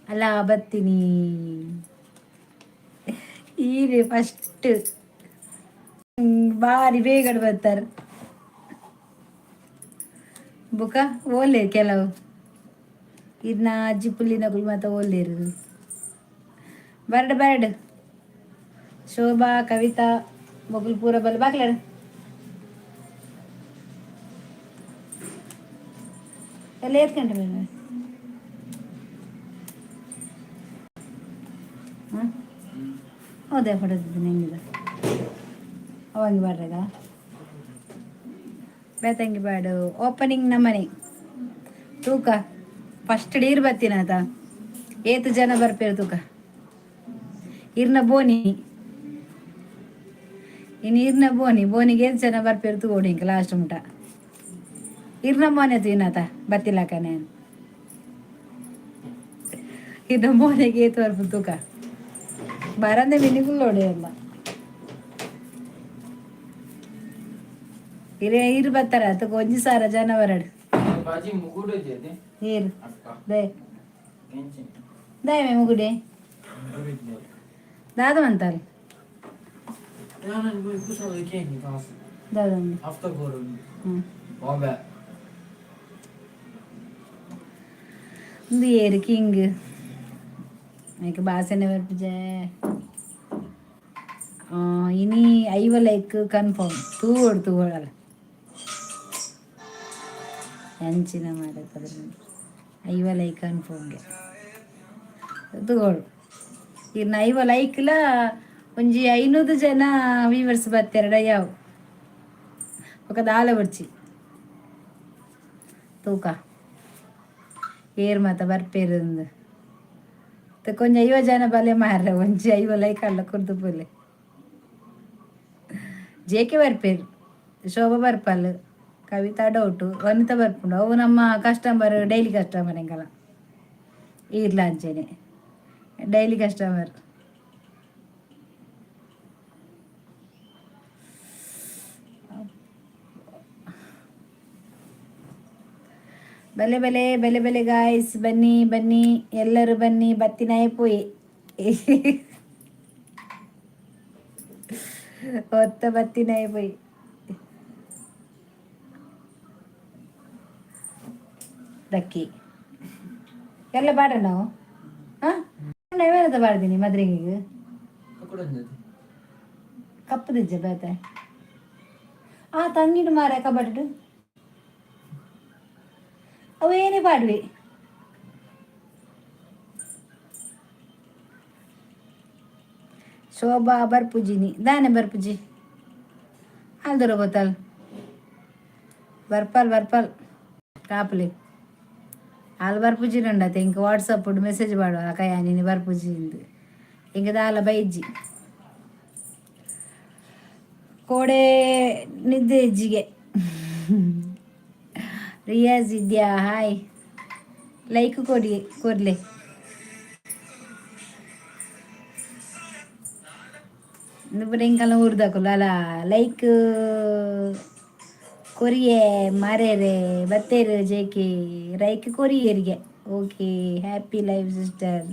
ಅಲ್ಲ ಬತ್ತೀನಿ ಈಗ ಫಸ್ಟ್ ಬಾರಿ ಬೇಗ ಬರ್ತಾರೆ ಬುಕ ಓಲೆ ಕೆಲವು ಇದನ್ನ ಅಜ್ಜಿ ಪುಲ್ಲಿನಗಳು ಮತ್ತೆ ಓಲ್ದೇರು ಬರ್ಡ್ ಶೋಭಾ ಕವಿತಾ ಮೊಗಲ್ ಪೂರ ಬಲ್ ಬಾಗ್ಲಾಡ ಎಲ್ಲ ಏತ್ಕಂಡ್ರೆ ಮೇಲೆ ಹಾಂ ಹೌದೇ ಹೊಡೆದಿದ್ದೀನಿ ಹೆಂಗಿದೆ ಅವಂಗೆ ಬಾಡ್ರಾಗ ಬೇತಂಗಿ ಬಾಡು ಓಪನಿಂಗ್ ನಮ್ಮನೆ ತೂಕ ಫಸ್ಟ್ ಡೀರ್ ಬರ್ತೀನಿ ಆತ ಏತು ಜನ ಬರ್ಪೇರು ತೂಕ ಇರ್ನ ಬೋನಿ ಇನ್ನು ಇರ್ನ ಬೋನಿಗೆ ಏತು ಜನ ಬರ್ಪೇರು ತಗೋಡಿ ಇಂಕ ಲಾಸ್ಟ್ ಮುಟ ಇರ್ನ ಮೋನೆ ತಿನ್ನತ ಬತ್ತಿಲ್ಲಕನೆ ಇರ್ನ ಮೋನೆಗೆ ಏತು ಬರ್ಪು ತೂಕ ಬರಂದೆ ಮಿನಿಗುಲ್ ಹೊಡೆಯಲ್ಲ ಇರು ಬರ್ತಾರ ಅದಕ್ಕೆ ಒಂಜಿ ಸಾರ ಜನ ಬರಡು ನೀರು ದಯ ಮೇ ಮುಗುಡೆ ದಾದ ಅಂತಾರೆ ಒಂದು ಏರು ಕಿಂಗ್ എനിക്ക് ബാസനെ വർപ്പിച്ചേ ഇനി ഐവലേക്ക് കൺഫേം തൂവെടുത്തു പോകല ಹೆಂಚಿನ ಮಾಡಕ್ಕೆ ಐವ ಲೈಕ್ ಕನ್ಫರ್ಮ್ಗೆ ತಗೋಳು ಈಗ ಐವ ಲೈಕ್ಲ ಒಂಜಿ 500 ಜನ ವ್ಯೂವರ್ಸ್ ಬರ್ತಾರಡ ಯಾವ ఒక ದಾಲ ಬರ್ಚಿ ತೂಕ ಏರ್ ಮಾತ ಬರ್ಪೇರು ಕೊಂಚ 50 ಜನ ಬಲೆ ಮಾರ್ರೆ ಒಂಜಿ 5 ಲೈಕ್ ಅಲ್ಲ ಕುರ್ದು ಪೋಲೆ ಜೇಕೆ ಬರ್ಪೇರು ಶೋಭಾ ಬರ್ಪಲ್ ಕವಿತಾ ಡೌಟು ವನಿತಾ ಬರ್ಪುಂಡು ಅವು ನಮ್ಮ ಕಸ್ಟಮರ್ ಡೈಲಿ ಕಸ್ಟಮರ್ ಎಂಕಲ್ಲ ಇರ್ಲ ಅಂಚೆನೆ ಡೈಲಿ ಕಸ್ಟಮರ್ ಬಲೆ ಬಲೆ ಬೆಲೆ ಬೆಲೆ ಗಾಯ್ಸ್ ಬನ್ನಿ ಬನ್ನಿ ಎಲ್ಲರೂ ಬನ್ನಿ ಬತ್ತಿನಾಯಿ ಪೋಯಿ ಹೊತ್ತ ಬತ್ತಿನಾಯಿ ಪೋಯಿ ದಕ್ಕಿ ಎಲ್ಲ ಬಾಡ ನಾವು ಹಾಂ ನಾವೇನದ ಬಾಡ್ದೀನಿ ಮದ್ರೆಗೆ ಕಪ್ಪದಿಜ್ಜೆ ಬೇತೆ ತಂಗಿಡು ಮಾರ ಕಬಡ್ಡು ಅವೇನೇ ಪಾಡ್ವಿ ಶೋಭಾ ಬರ್ಪುಜಿನಿ ದಾನೆ ಬರ್ಪುಜಿ ಅಲ್ದರ ಗೊತ್ತಲ್ ಬರ್ಪಲ್ ಕಾಪಲಿ ಅಲ್ಲಿ ಬರ್ಪುಜಿನುಂಡತ್ತೆ ಇಂಕ ವಾಟ್ಸಪ್ ಮೆಸೇಜ್ ಮಾಡುವ ಅಕ್ಕಯ್ಯ ನೀನು ಬರ್ಪುಜಿಂದು ಇಂಕ ದಾಲ ಬೈಜ್ಜಿ ಕೋಡೆ ನಿದ್ದೆ ಇಜ್ಜಿಗೆ ರಿಯಾಜ್ ಇದೆಯಾ? ಹಾಯ್. ಲೈಕ್ ಕೊಡ್ಲೆ. ಇಂಕಲ್ಲ ಊರ್ದಾಕಲ್ಲ ಅಲ್ಲ ಲೈಕ್ ಕೊರಿಯೆ ಮಾರೇರೆ ಬತ್ತೇರು ಜೇಕೆ ಲೈಕ್ ಕೊರಿಯರಿಗೆ. Okay, happy life sister.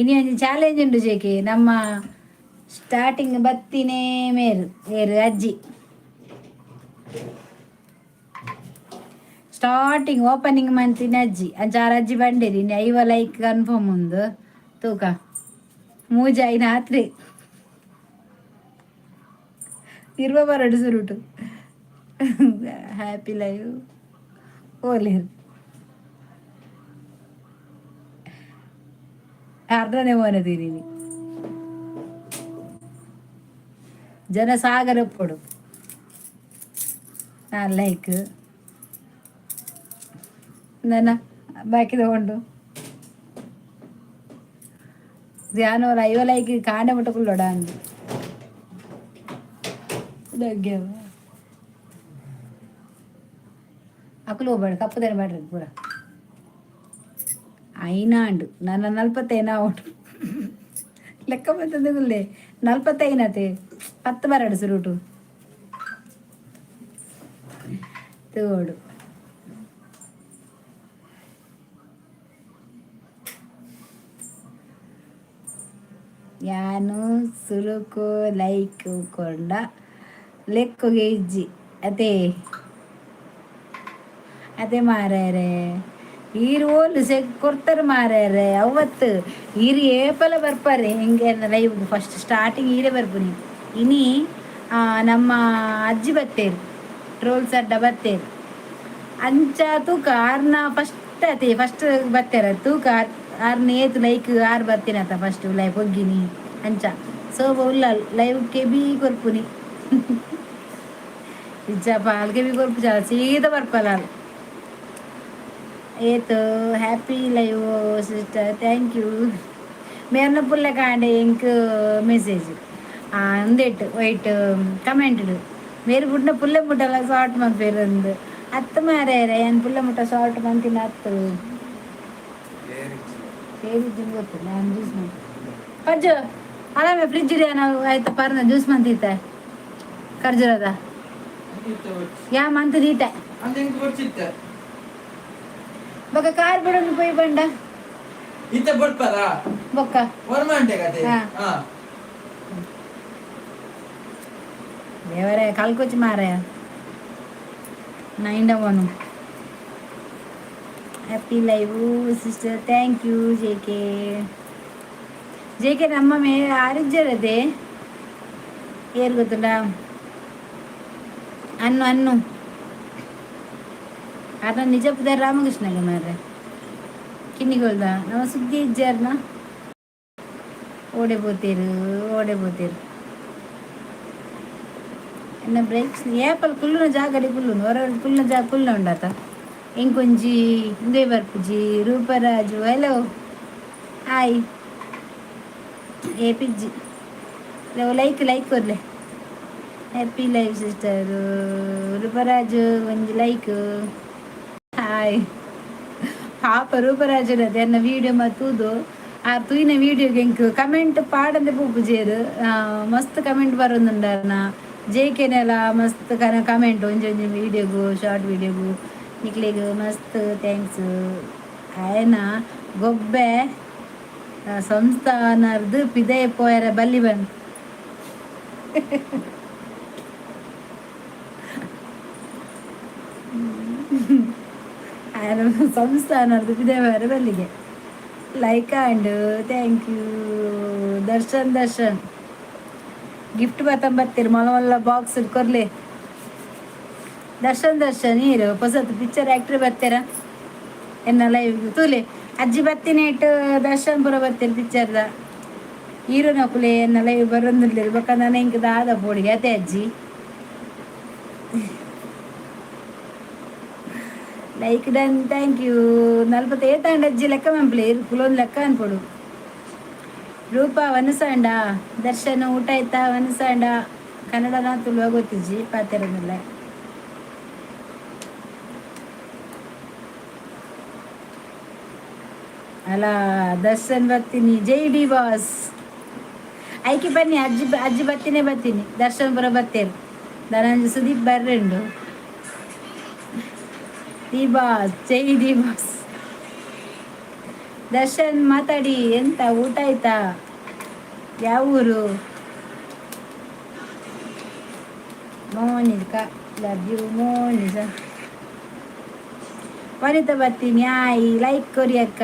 ಇನಿ ಒಂದು ಚಾಲೆಂಜ್ ಉಂಟು ಜೇಕೆ, ನಮ್ಮ ಸ್ಟಾರ್ಟಿಂಗ್ ಬತ್ತಿನೇ ಮೇರು ಏರು ಅಜ್ಜಿ ಸ್ಟಾರ್ಟಿಂಗ್ ಓಪನಿಂಗ್ ಮಂತಿನ ಅಜ್ಜಿ ಅಂಚಾರು ಅಜ್ಜಿ ಬಂಡೇರಿ ಇನ್ನು 5 ಲೈಕ್ ಕನ್ಫರ್ಮ್ ಒಂದು ತೂಕ ಮೂಜ ಐನ ಹತ್ರಿ ಇರುವ ಬರಡು ಸುರುಟು. ಹ್ಯಾಪಿ ಲೈವ್ ಓಲೇರು ಅರ್ಧನೇ ಮೋನದೀನಿ ಜನ ಸಾಗರ ಕೊಡು ನಾನು ಲೈಕ್ ನನ್ನ ಬಾಕಿ ತಗೊಂಡು ಧ್ಯಾನವರ 5 ಲೈಕ್ ಕಾಂಡೆ ಮುಟ್ಟಕೊಳ್ಳೋಡ ಅಂದು ಅಕ್ಕಲು ಹೋಗ್ಬೇಡ ಕಪ್ಪದೇನೆ ಮಾಡ್ರಿ ಪೂರ ಐನಾಂಡು ನನ್ನ 40 ಉಂಟು ಲೆಕ್ಕ ಬಂತಂದುಗುಲ್ಲೆ 45 10 ಬರಡು ಸುರುಟು ತೋಡು ಯಾನು ಸುರುಕು ಲೈಕ್ ಕೊಂಡ ಲೆಕ್ಕಗೆ ಇಜ್ಜಿ ಅದೇ ಮಾರ್ಯಾರೆ ಈರು ಓಲು ಕೊಡ್ತಾರೆ ಮಾರ್ಯಾರೆ ಅವತ್ತು ಈರು ಏಪಲ ಬರ್ಪಾರೆ ಹಿಂಗೆ ಲೈವ್ ಫಸ್ಟ್ ಸ್ಟಾರ್ಟಿಂಗ್ ಈರೇ ಬರ್ಪುನಿ ಇನಿ ನಮ್ಮ ಅಜ್ಜಿ ಬತ್ತೇರು ಟ್ರೋಲ್ಸ್ ಅಡ್ಡ ಬತ್ತೇರು ಅಂಚ ತೂಕ ಆರ್ನ ಫಸ್ಟ್ ಬತ್ತೇರ ತೂಕ ಆರ್ನ ಏತು ಲೈಕ್ ಆರು ಬರ್ತೀನತ್ತ ಫಸ್ಟ್ ಲೈವ್ ಹೊಗ್ಗಿನಿ ಅಂಚ ಸೋಬ ಉಲ್ಲ ಲೈವ್ಗೆ ಬೀ ಕೊರ್ಪುನಿ ಇಜ್ಜಪ್ಪ ಅಲ್ಗೆ ಬಿ ಕೊರ್ಪು ಸೀದಾ ಬರ್ಪಲ್ಲ ಏತು happy live sister thank you ಮೇರ್ನ ಪುಲ್ಲ ಕಾಂಡೆ ಎಂಕ್ ಮೆಸೇಜ್ ಅಂದೇಟ್ ವೈಟ್ ಕಮೆಂಟ್ ಮೇರು ಬುಡ್ನ ಪುಲ್ಲ ಮುಟ್ಟಲ್ಲ ಶಾರ್ಟ್ ಮಲ್ಪೇರಂದು ಅತ್ತ ಮಾರ್ಯಾರೆ ಏನು ಪುಲ್ಲ ಮುಟ್ಟ ಶಾರ್ಟ್ ಮಂತಿನ ಹತ್ತು ಹೇಳಿದ್ದು ಗೊತ್ತು ನಾನು ಜ್ಯೂಸ್ ಮಾಡಿ ಪಜ್ಜು ಅಲಾಮೆ ಫ್ರಿಜ್ ಇದೆಯಾ ನಾವು ಆಯ್ತಾ ಪರ್ನ ಜ್ಯೂಸ್ ಮಂತಿತ್ತ ಖರ್ಜುರದ ಯಾ ಮಂತ್ ದೀತೆ ಬೊಕ್ಕ ಕಾರ್ ಬಿಡೋದು ಪೋಯ್ ಬಂಡ ಬೊಕ್ಕ ದೇವರೇ ಕಲ್ಕೊಚ್ಚಿ ಮಾರಾಯ ನೈಂಡವನು happy live sister thank you J K ನಮ್ಮ ಮೇಲೆ ಆರಿಜ್ಜರದೆ ಏರು ಗೊತ್ತುಂಡ ಅನ್ನು ಅದನ್ನ ನಿಜಪುದ ರಾಮಕೃಷ್ಣಗೆ ಮಾರ್ರೆ ಕಿನ್ನಿಗೊಳ್ದ ನಮ್ಮ ಸುದ್ದಿ ಇಜ್ಜಾರ್ನ ಓಡೆ ಬೋತೀರು ಎನ್ನ ಬ್ರೇಕ್ಸ್ ಏಪಲ್ ಕುಲ್ಲುನ ಜಾಗಡಿ ಕುಲ್ಲುನು ಹೊರ ಕುಲ್ಲುನ ಜಾಗ ಕುಲ್ಲ ಉಂಡಾತ ಎಂಕೊಂಜಿ ಇಂದೇ ಬರ್ಪುಜಿ ರೂಪರಾಜು ಹಲೋ ಹಾಯ್ ಏ ಪಿಜ್ಜಿ ಲೈಕ್ ಕೊರ್ಲೆ ಹ್ಯಾಪಿ ಲೈಫ್ ಸಿಸ್ಟರ್ ರೂಪರಾಜು ಒಂಜಿ ಲೈಕ್ ಹಾಯ್ ಪಾಪ ರೂಪರಾಜನ ಅದನ್ನ ವೀಡಿಯೋ ಮತ್ತೂದು ಆ ತೂಯಿನ ವೀಡಿಯೋಗೆ ಎಂಕ್ ಕಮೆಂಟ್ ಪಾಡಂದೆ ಪೂಪುಜೇರು ಮಸ್ತ್ ಕಮೆಂಟ್ ಬರೋದುಂಡಾರನ ಜೇಕೆನೆಲ್ಲ ಮಸ್ತ್ ಕಮೆಂಟ್ ಒಂಜಿ ವೀಡಿಯೋಗು ಶಾರ್ಟ್ ವೀಡಿಯೋಗು ನಿಕ್ಲಿಗೆ ಮಸ್ತ್ ಥ್ಯಾಂಕ್ಸ್ ಆಯನ ಗೊಬ್ಬೆ ಸಂಸ್ಥಾನರ್ದು ಪಿದೆ ಪೋಯರ ಬಲ್ಲಿ ಬಂದು ಸಂಸ್ಥಾನರ್ದು ಪಿದೆ ಪೋಯರ ಬಲ್ಲಿಗೆ like and thank you Darshan gift ಬತ್ತಂಬತ್ತೀರಿ ಮಲ್ಲ ಬಾಕ್ಸ್ ಕೊರ್ಲೆ ದರ್ಶನ್ ನೀರು ಹೊಸತು ಪಿಕ್ಚರ್ ಆ್ಯಕ್ಟ್ರಿ ಬರ್ತೀರ ಎನ್ನ ಲೈವ್ ತೂಲೆ ಅಜ್ಜಿ ಬತ್ತೀನಿ ಇಟ್ಟು ದರ್ಶನ್ ಪುರ ಬರ್ತೀರಿ ಪಿಕ್ಚರ್ದ ಹೀರೋ ನಕುಲೆ ಎನ್ನ ಲೈವ್ ಬರೋದಿಲ್ಲ ಬೇಕಂದ್ರೆ ನಾನು ಹೆಂಗೆ ದಾದ ಪೋಡಿಗೆ ಅದೇ ಅಜ್ಜಿ ಲೈಕ್ ಡನ್ ಥ್ಯಾಂಕ್ ಯು 48 ಅಜ್ಜಿ ಲೆಕ್ಕ ಮಂಪ್ಲೆ ಕುಲೊಂದು ಲೆಕ್ಕ ಅನ್ಕೊಡು ರೂಪ ವನಸಾಂಡ ದರ್ಶನ ಊಟ ಆಯ್ತಾ ವನಸಾಂಡ ಕನ್ನಡನ ತುಳುವ ಗೊತ್ತಿಜ್ಜಿ ಪಾತಿರದಿಲ್ಲ ಅಲ್ಲ ದರ್ಶನ್ ಬರ್ತೀನಿ, ಜೈ ಡಿ ಬಾಸ್. ಐಕಿ ಬನ್ನಿ, ಅಜ್ಜಿ ಅಜ್ಜಿ ಬರ್ತೀನಿ ದರ್ಶನ್ ಬರೋ ಬರ್ತೇನೆ. ಧನಂಜಯ ಸುದೀಪ್ ಬರ್ರೆಂಡು. ಡಿ ಬಾಸ್, ಜೈ ಡಿ ಬಾಸ್. ದರ್ಶನ್ ಮಾತಾಡಿ, ಎಂತ ಊಟ ಆಯ್ತಾ? ಯಾವ ಊರು? Monika, love you Monika. ವನಿತಾ ಬರ್ತೀನಿ, ಆಯ್ ಲೈಕ್ ಕೊಡಿ ಅಕ್ಕ.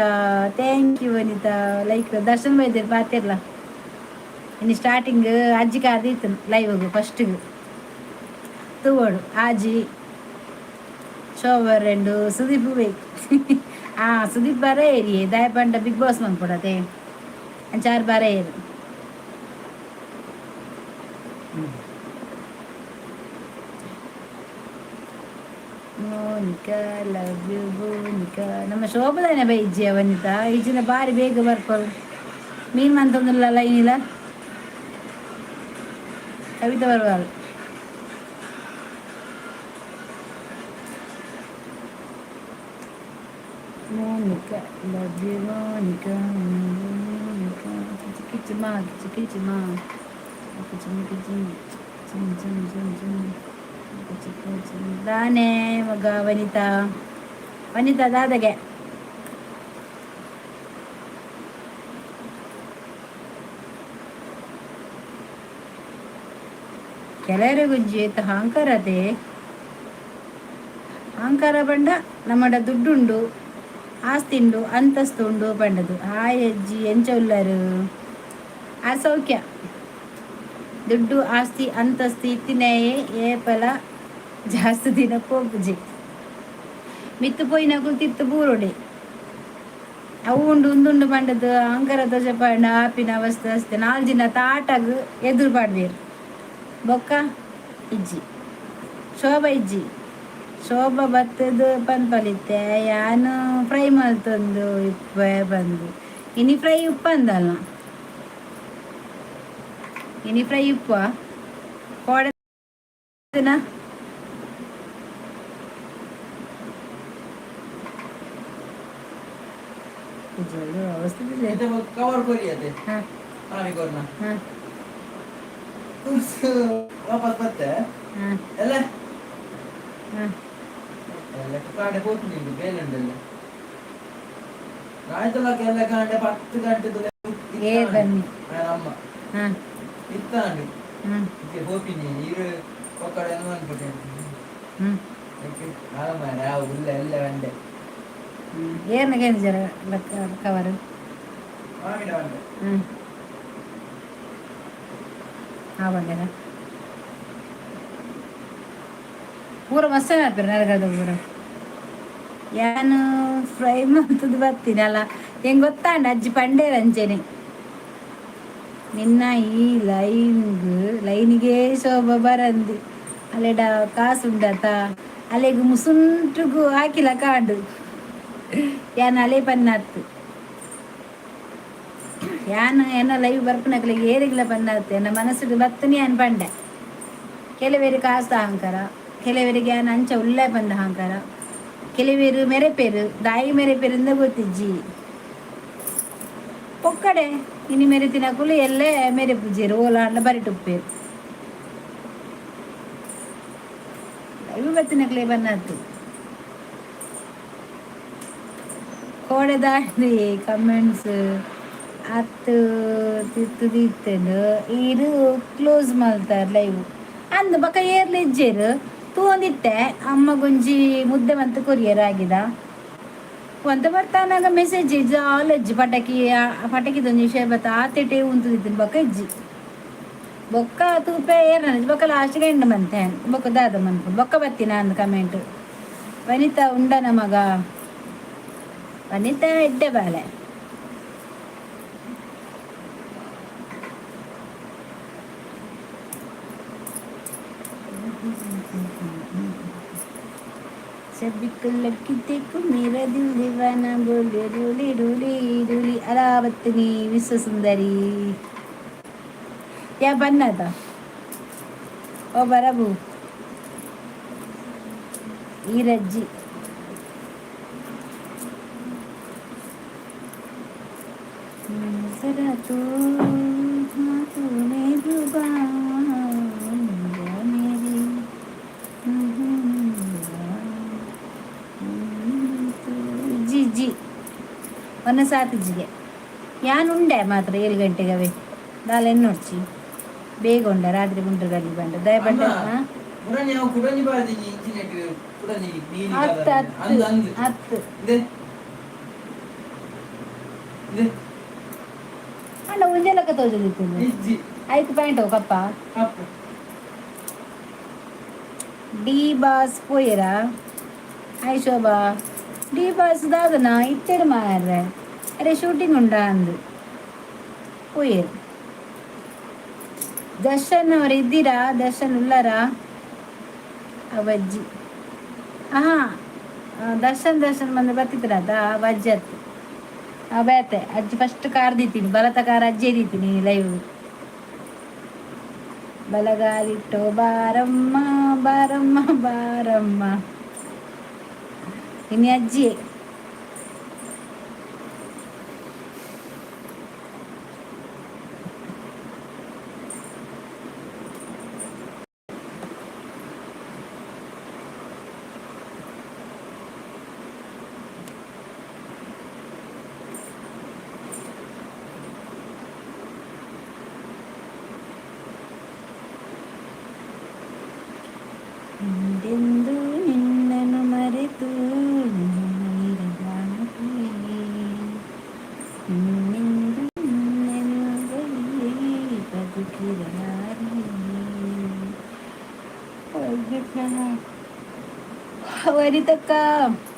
Thank you Vanitha. Like Darshan ಬೈದೇರು ಪಾತಿರ್ಲ ಇನ್ನು ಸ್ಟಾರ್ಟಿಂಗ್ ಅಜ್ಜಿ ಕಾದಿತ್ತು ಲೈವ್ ಫಸ್ಟಿಗೆ ತೂವಡು ಆಜಿ ಶೋಭರ್ రెండు ಸುದೀಪ್ ಬೇಕು. ಸುದೀಪ್ ಬಾರ ಏರಿ ದಯಪಂಡ ಬಿಗ್ ಬಾಸ್ ಮಂಗ್ಕೊಡತೆ ಅಂಚಾರು ಬಾರ ಏರು. Monika love you Monika. ನಮ್ಮ ಶೋಭದಾನೆ ಬೈ ಇಜ್ಜಿ ವನಿತಾ ಈಜಿನ ಬಾರಿ ಬೇಗ ಬರ್ಕೊಳ್ಳು. ಮೀನು ಮಂತೊಂದಿಲ್ಲ ಲೈನಿಲ್ಲ. ಕವಿತಾ ಬರುವಾಗ Monica, love you Monica, Monica, kichima, kichima, ದಾನೆ ಮಗ ವನಿತಾ, ವನಿತಾ ದಾದಗೆ ಕೆಲವರ ಗುಜ್ಜಿ ಅಹಂಕಾರತೆ ಅಹಂಕಾರ ಬಂಡ ನಮ್ಮಡ ದುಡ್ಡುಂಡು ಆಸ್ತಿಂಡು ಅಂತಸ್ತುಂಡು ಪಂಡದು ಹಾಯ್ ಅಜ್ಜಿ ಎಂಚ ಉಳ್ಳರು ಆ ಸೌಖ್ಯ. ದುಡ್ಡು ಆಸ್ತಿ ಅಂತಸ್ತು ಇತ್ತಿನೇಯೇ ಏಪಲ ಜಾಸ್ತಿ ದಿನ ಪೋಪುಜಿ ಮಿತ್ತು ಪೋಯಿನಕು ತಿತ್ತು ಬೂರೊಡೆ ಅವು ಉಂಡು ಉಂದುಂಡು ಪಂಡದು ಅಹಂಕಾರ ದೋಷ ಪಂಡ ಆಪಿನ ಅವಸ್ಥೆ ಅಷ್ಟೇ 4 ದಿನ ತಾಟಾಗ ಎದುರು ಪಾಡ್ಬೇರು ಬೊಕ್ಕ ಇಜ್ಜಿ ಶೋಭಾ ಇಜ್ಜಿ. ಶೋಭಾ ಬತ್ತದು ಪನ್ಪಲಿತ್ತೆ ಯಾನು ಫ್ರೈ ಮಲ್ತಂದು ಇಪ್ಪ ಬಂದು ಇನಿ ಫ್ರೈ ಉಪ್ಪ ಅಂದಲ್ಲ ಇನಿ ಫ್ರೈ ಉಪ್ಪ ಕೋಡೆನ ಅವಸ್ಥೆ ಕವರ್ ಕೊರಿಯದೆ ವಾಪಸ್ ಬತ್ತೆ ಎಲ್ಲ ಕಾಂಡೆ ಹೋಗ್ತೀನಿ ಬೇಲಂಡಲ್ಲಿ ರಾಯ್ತಲಕ್ಕೆ ಎಲ್ಲ ಕಾಂಡೆ 10 ಗಂಟೆ ಬನ್ನಿ ಅಮ್ಮ ಇತ್ತಾಂಡಿ ಹೋಗ್ತೀನಿ ನೀರು ಒಕ್ಕಡೆ ಅನ್ಕೊಂಡೆ ಆರಾಮ ಯಾವ ಉಲ್ಲ ಎಲ್ಲ ಗಂಟೆ ಏರ್ನಗೆ ಜರ ಕವರು ಮಾವಿನ ಗಂಟೆ ಆವಾಗಲ್ಲ ಪೂರ ಮಸ್ತ್ ಮಾಡ್ತಾರೆ ನರಗದ ಪೂರ ಯಾನು ಫ್ರೈ ಮಾಡ್ತದ್ದು ಬರ್ತೀನಿ ಅಲ್ಲ ಹೆಂಗೆ ಗೊತ್ತಾಂಡ ಅಜ್ಜಿ ಪಂಡೇರ ಅಂಚೆನೆ ನಿನ್ನ ಈ ಲೈನಿಗೆ ಶೋಭ ಬರಂದಿ ಅಲ್ಲೆಡ ಕಾಸುಂಡತ ಅಲೆಗು ಮುಸುಂಟಿಗೂ ಹಾಕಿಲ್ಲ ಕಾಡು ಯಾನು ಅಲೆ ಪನ್ನತ್ತು ಯಾನು ಏನ ಲೈವ್ ಬರ್ಪನಕ್ಲಿಗೆ ಏರಿಗಿಲ್ಲ ಪನ್ನತ್ತು ಎನ್ನ ಮನಸ್ಸಿಗೆ ಬತ್ತನಿ ಅನ್ ಪಂಡೆ. ಕೆಲವೇರು ಕಾಸ್ತ ಅಹಂಕಾರ, ಕೆಲವರಿಗೆ ಯಾನು ಅಂಚ ಉಳ್ಳೆ ಬಂದ ಅಹಂಕಾರ, ಕೆಲವೇರು ಮೆರೆಪೇರು ದಾಯಿ ಮೆರೆಪೇರಿಂದ ಗೊತ್ತಿಜ್ಜಿ ಒಕ್ಕಡೆ ಇನಿ ಮೆರೆ ತಿನ್ನಕುಲು ಎಲ್ಲೇ ಮೆರೆ ಪೂಜೆರು ಓಲಾಂಡ ಬರಿಟುಪ್ಪೇರು ಲೈವ್ ಬತ್ತಿನಕ್ಲೆ ಬನ್ನತ್ತು ಕೋಡೆದಾಡಿ ಕಮೆಂಟ್ಸ್ ಅತ್ತು ತಿತ್ತು ದಿತ್ತನು ಇದು ಕ್ಲೋಸ್ ಮಾಡ್ತಾರೆ ಲೈವ್ ಅಂದ ಬಕ್ಕ ಏರ್ಲಿ ಇಜ್ಜೇರು ತೂಂದಿತ್ತೆ ಅಮ್ಮ ಗುಂಜಿ ಮುದ್ದೆ ಮತ್ತು ಕೊರಿಯರ್ ಆಗಿದ ಒಂತ ಬರ್ತಾನಾಗ ಮೆಸೇಜ್ ಜಾಲ್ ಅಜ್ಜಿ ಪಟಾಕಿದೊಂದು ವಿಷಯ ಬತ್ತ ಆತೆಟೆ ಉಂತದಿದ್ದೀನಿ ಬೊಕ್ಕ ಇಜ್ಜಿ ಬೊಕ್ಕ ತೂಪೆ ಏನ ಬೊಕ್ಕ ಲಾಸ್ಟ್ಗೆ ಎಂಡು ಮಂತೆ ಬೊಕ್ಕ ದಾದ ಮನ್ಕೊಂಡು ಬೊಕ್ಕ ಬತ್ತೀನಿ ಅಂದ ಕಮೆಂಟ್. ವನಿತಾ ಉಂಡನ ಮಗ ವನಿತಾ ಎಡ್ಡೆ ಬಾಲೆ सभी को लड़की देखो मेरा दिल दीवाना बोले डोली डोली डोली अरावतनी विश्व सुंदरी क्या बनना था ओ बराबू ಈ ರಜ್ಜಿ जरा तो हाँ तूने जुबान मेरी ಜಿ ಜಿ ಒಂದೇ ಸಾತಿಜಿಗೆ ಯಾನುಂಡೆ ಮಾತ್ರ 7 ಗಂಟೆಗೆ ಅವೇ ದಾಲೆನ್ನು ನೋಡ್ಚಿ ಬೇಗ ಉಂಡ ರಾತ್ರಿ ಗುಂಡ್ರ ಗಡಿ ಬಂಡ ದಯಪಟ್ಟ ಹತ್ತು ಹತ್ತು ಹತ್ತು ಅಣ್ಣ ಮುಂಜಾನಕ್ಕೆ ತೋಜದಿತ್ತು ಐದು ಪಾಯಿಂಟ್ ಕಪ್ಪ ಡಿ ಬಾಸ್ ಪೋಯರಾ ಹಾಯ್ ಶೋಭಾ ಡಿ ಬಾಸ್ ದಾದನ ಇತ್ತೇರು ಮಾರ್ರೆ ಅರೆ ಶೂಟಿಂಗ್ ಉಂಡಾ ಅಂದು ಪೋಯರು ದರ್ಶನ್ ಅವರು ಇದ್ದೀರಾ ದರ್ಶನ್ ಉಳ್ಳಾರಾ ಅವಜ್ಜಿ ಹಾಂ ದರ್ಶನ್ ಬಂದು ಬರ್ತಿದ್ರದ ವಜ್ಜಿ ಹತ್ತು ಬೇತೆ ಅಜ್ಜಿ ಫಸ್ಟ್ ಕಾರ್ ದಿತ್ತೀನಿ ಬಲತ ಕಾರ್ ಅಜ್ಜಿ ದಿತ್ತೀನಿ ಲೈವ್ ಬಲಗಾಲಿಟ್ಟು ಬಾರಮ್ಮ ಬಾರಮ್ಮ ಬಾರಮ್ಮ ಇನ್ನು ಅಜ್ಜಿ ಹಿಂದೆಂದು ನಿನ್ನನ್ನು ಮರೆತು ನಿನ್ನೆಂದು ನಿನ್ನನ್ನು ಬದುಕಿರಲಾರಿ ವನಿತಕ್ಕ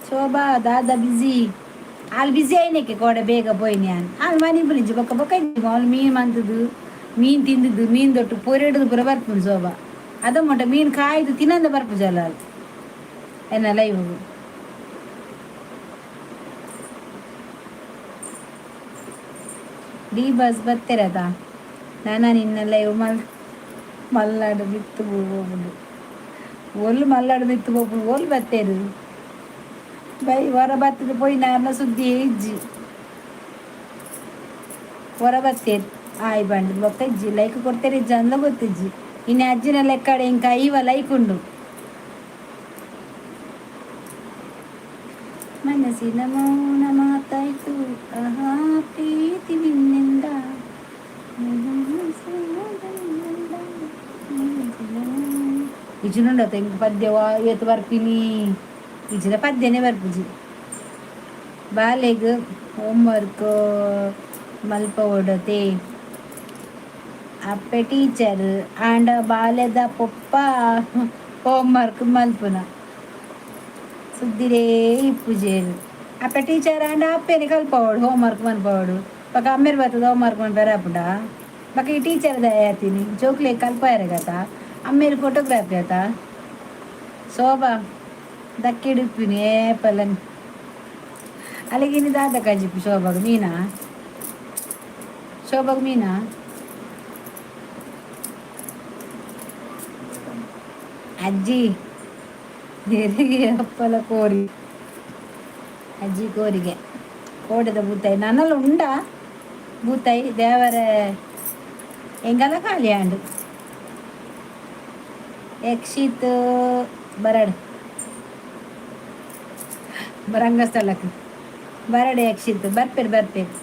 ಶೋಭಾ ದಾದಾ ಬಿಜಿ వాళ్ళు బిజీ అయినాకి కూడా ಬೇಗ పోయినాను వాళ్ళు ಮನೆ ಬುಲಿಜಿ ಬೊಕ್ಕ ಬೊಕ್ಕ వాళ్ళు ಮೀನು ಮಂತದು ಮೀನು ತಿಂದಿದ್ದು ಮೀನು ತೊಟ್ಟು ಪೊರೆಡುದು ಪುರ ಬರ್ಪುಂಡು ಶೋಭಾ ಅದ ಮೊಟ್ಟ ಮೀನು ಕಾಯ್ದು ತಿನ್ನಂದ ಬರ್ಪು ಜಲ ಎನ್ನ ಲೈವ್ ಡಿ ಬಸ್ ಬರ್ತಿರದ ನಾನು ನಿನ್ನ ಲೈವ್ ಮಲ್ಲಾಡು ಬಿತ್ತು ಹೋಗುದು ಒಲ್ಲು ಮಲ್ಲಾಡು ಬಿತ್ತು ಹೋಗುದು ಒಲ್ಲು ಬತ್ತೇರು ಬೈ ಹೊರ ಬತ್ತದ ಪೋಯಿ ನಾರ್ನ ಸುದ್ದಿ ಇಜ್ಜಿ ಹೊರ ಬತ್ತೇರು ಆಯ್ ಬಂಡು ಬೊಕ್ಕ ಇಜ್ಜಿ ಲೈಕ್ ಕೊಡ್ತೇನೆ ಇಜ್ಜಿ ಅಂದ ಗೊತ್ತಿಜ್ಜಿ ಇನ್ನು ಅಜ್ಜಿನ ಲೆಕ್ಕಡೆ ಇಂಕ ಇವ ಲೈಕ್ ಉಂಡು ಮನಸ್ಸಿನ ಮೌನ ಮಾತಾಯ್ತು ಆಹಾ ಪ್ರೀತಿ ನಿನ್ನಿಂದ ಇಜಿನುಂಡತ ಇಂಕ ಪದ್ಯವ ಇವತ್ತು ಬರ್ಪಿನಿ ಇಜಿನ ಪದ್ಯನೇ ಬರ್ಪುಜಿ ಬಾಲೆಗ್ ಹೋಮ್ವರ್ಕ್ ಮಲ್ಪ ಓಡತೆ ಅಪ್ಪೆ ಟೀಚರ್ ಆಂಡ ಬಾಲ್ಯದ ಪೊಪ್ಪ ಹೋಮ್ವರ್ಕ್ ಮಲ್ಪುನ ಸುದ್ದಿರೇ ಇಪ್ಪುಜೇರು ಅಪ್ಪೆ ಟೀಚರ್ ಆಂಡ ಅಪ್ಪೇನೆ ಕಲ್ಪವಡು ಹೋಮ್ವರ್ಕ್ ಮಲ್ಪವಡು ಪಕ್ಕ ಅಮ್ಮೇರು ಬರ್ತದ ಹೋಮ್ವರ್ಕ್ ಮಲ್ಪರ ಅಪ್ಪಡ ಪಕ್ಕ ಈ ಟೀಚರ್ ದಯಾತೀನಿ ಜೋಕ್ಲೆ ಕಲ್ಪಾಯರ ಗತ ಅಮ್ಮೇರು ಫೋಟೋಗ್ರಾಫಿ ಆತ ಶೋಭಾ ದಕ್ಕಿಡುಪ್ಪಿನಿ ಏಪಲ್ಲನ್ ಅಲ್ಲಿಗಿನ ದಾದ ಕಜಿಪ್ಪು ಶೋಭಾಗ ಮೀನಾ ಶೋಭಾಗ ಮೀನಾ ಅಜ್ಜಿ ನೆರಿಗೆ ಅಪ್ಪಲ ಕೋರಿ ಅಜ್ಜಿ ಕೋರಿಗೆ ಕೋಡದ ಬೂತಾಯಿ ನನ್ನೆಲ್ಲ ಉಂಡ ಬೂತಾಯಿ ದೇವರ ಎಂಗಲ್ಲ ಖಾಲಿ ಆಂಡು ಯಕ್ಷಿತ್ ಬರಡು ರಂಗಸ್ಥಳಕ್ಕೆ ಬರಡೆ ಯಕ್ಷಿತ್ ಬರ್ಪೇರು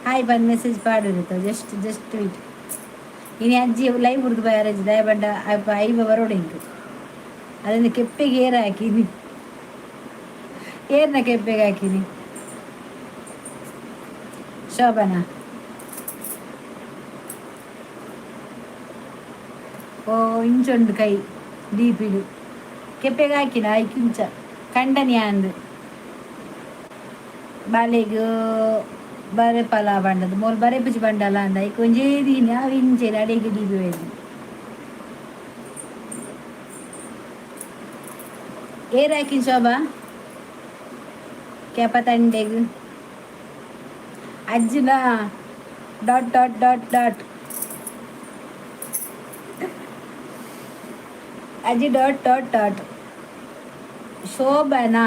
ಹಾಯ್ ಬಂದು ಮೆಸೇಜ್ ಪಾಡಿರುತ್ತೋ ಜಸ್ಟ್ ವೀಟ್ ಇನ್ನು ಅಜ್ಜಿ ಲೈವ್ ಹುಡುಗ ಬರಜ್ಜಿ ದಯಬಡ್ಡ ಐವ ಬರೋಡೆ ಇಂಟು ಅದನ್ನು ಕೆಪ್ಪೆಗೆ ಏರು ಹಾಕಿನಿ ಏರ್ನ ಕೆಪ್ಪೆಗೆ ಹಾಕಿನಿ ಶೋಭನಾ ಓ ಇಂಚೊಂಡು ಕೈ ದೀಪಿಡು ಕೆಪ್ಪೆಗೆ ಹಾಕಿನ ಐಕಿಂಚ ಕಂಡನಿ ಅಂದು ಬಾಲೆಗೂ ಬರೆ ಪಲ ಬಂಡದು ಮೋಲ್ ಬರೆ ಪುಜಿ ಬಂಡಲ್ಲ ಅಂದ ಈಗ ಒಂಜೇದಿನಿ ಅವು ಇಂಚೇರಿ ಅಡಿಗೆ ದೀಪಿ ವೇದಿ ಏರ್ ಹಾಕಿನ ಶೋಭಾ ಕೆಪ ತಂಡೆಗು ಅಜ್ಜಿನ ಡಾಟ್ ಡಾಟ್ ಡಾಟ್ ಡಾಟ್ ಅಜ್ಜಿ ಡಾಟ್ ಡಾಟ್ ಡಾಟ್ ಶೋಭನಾ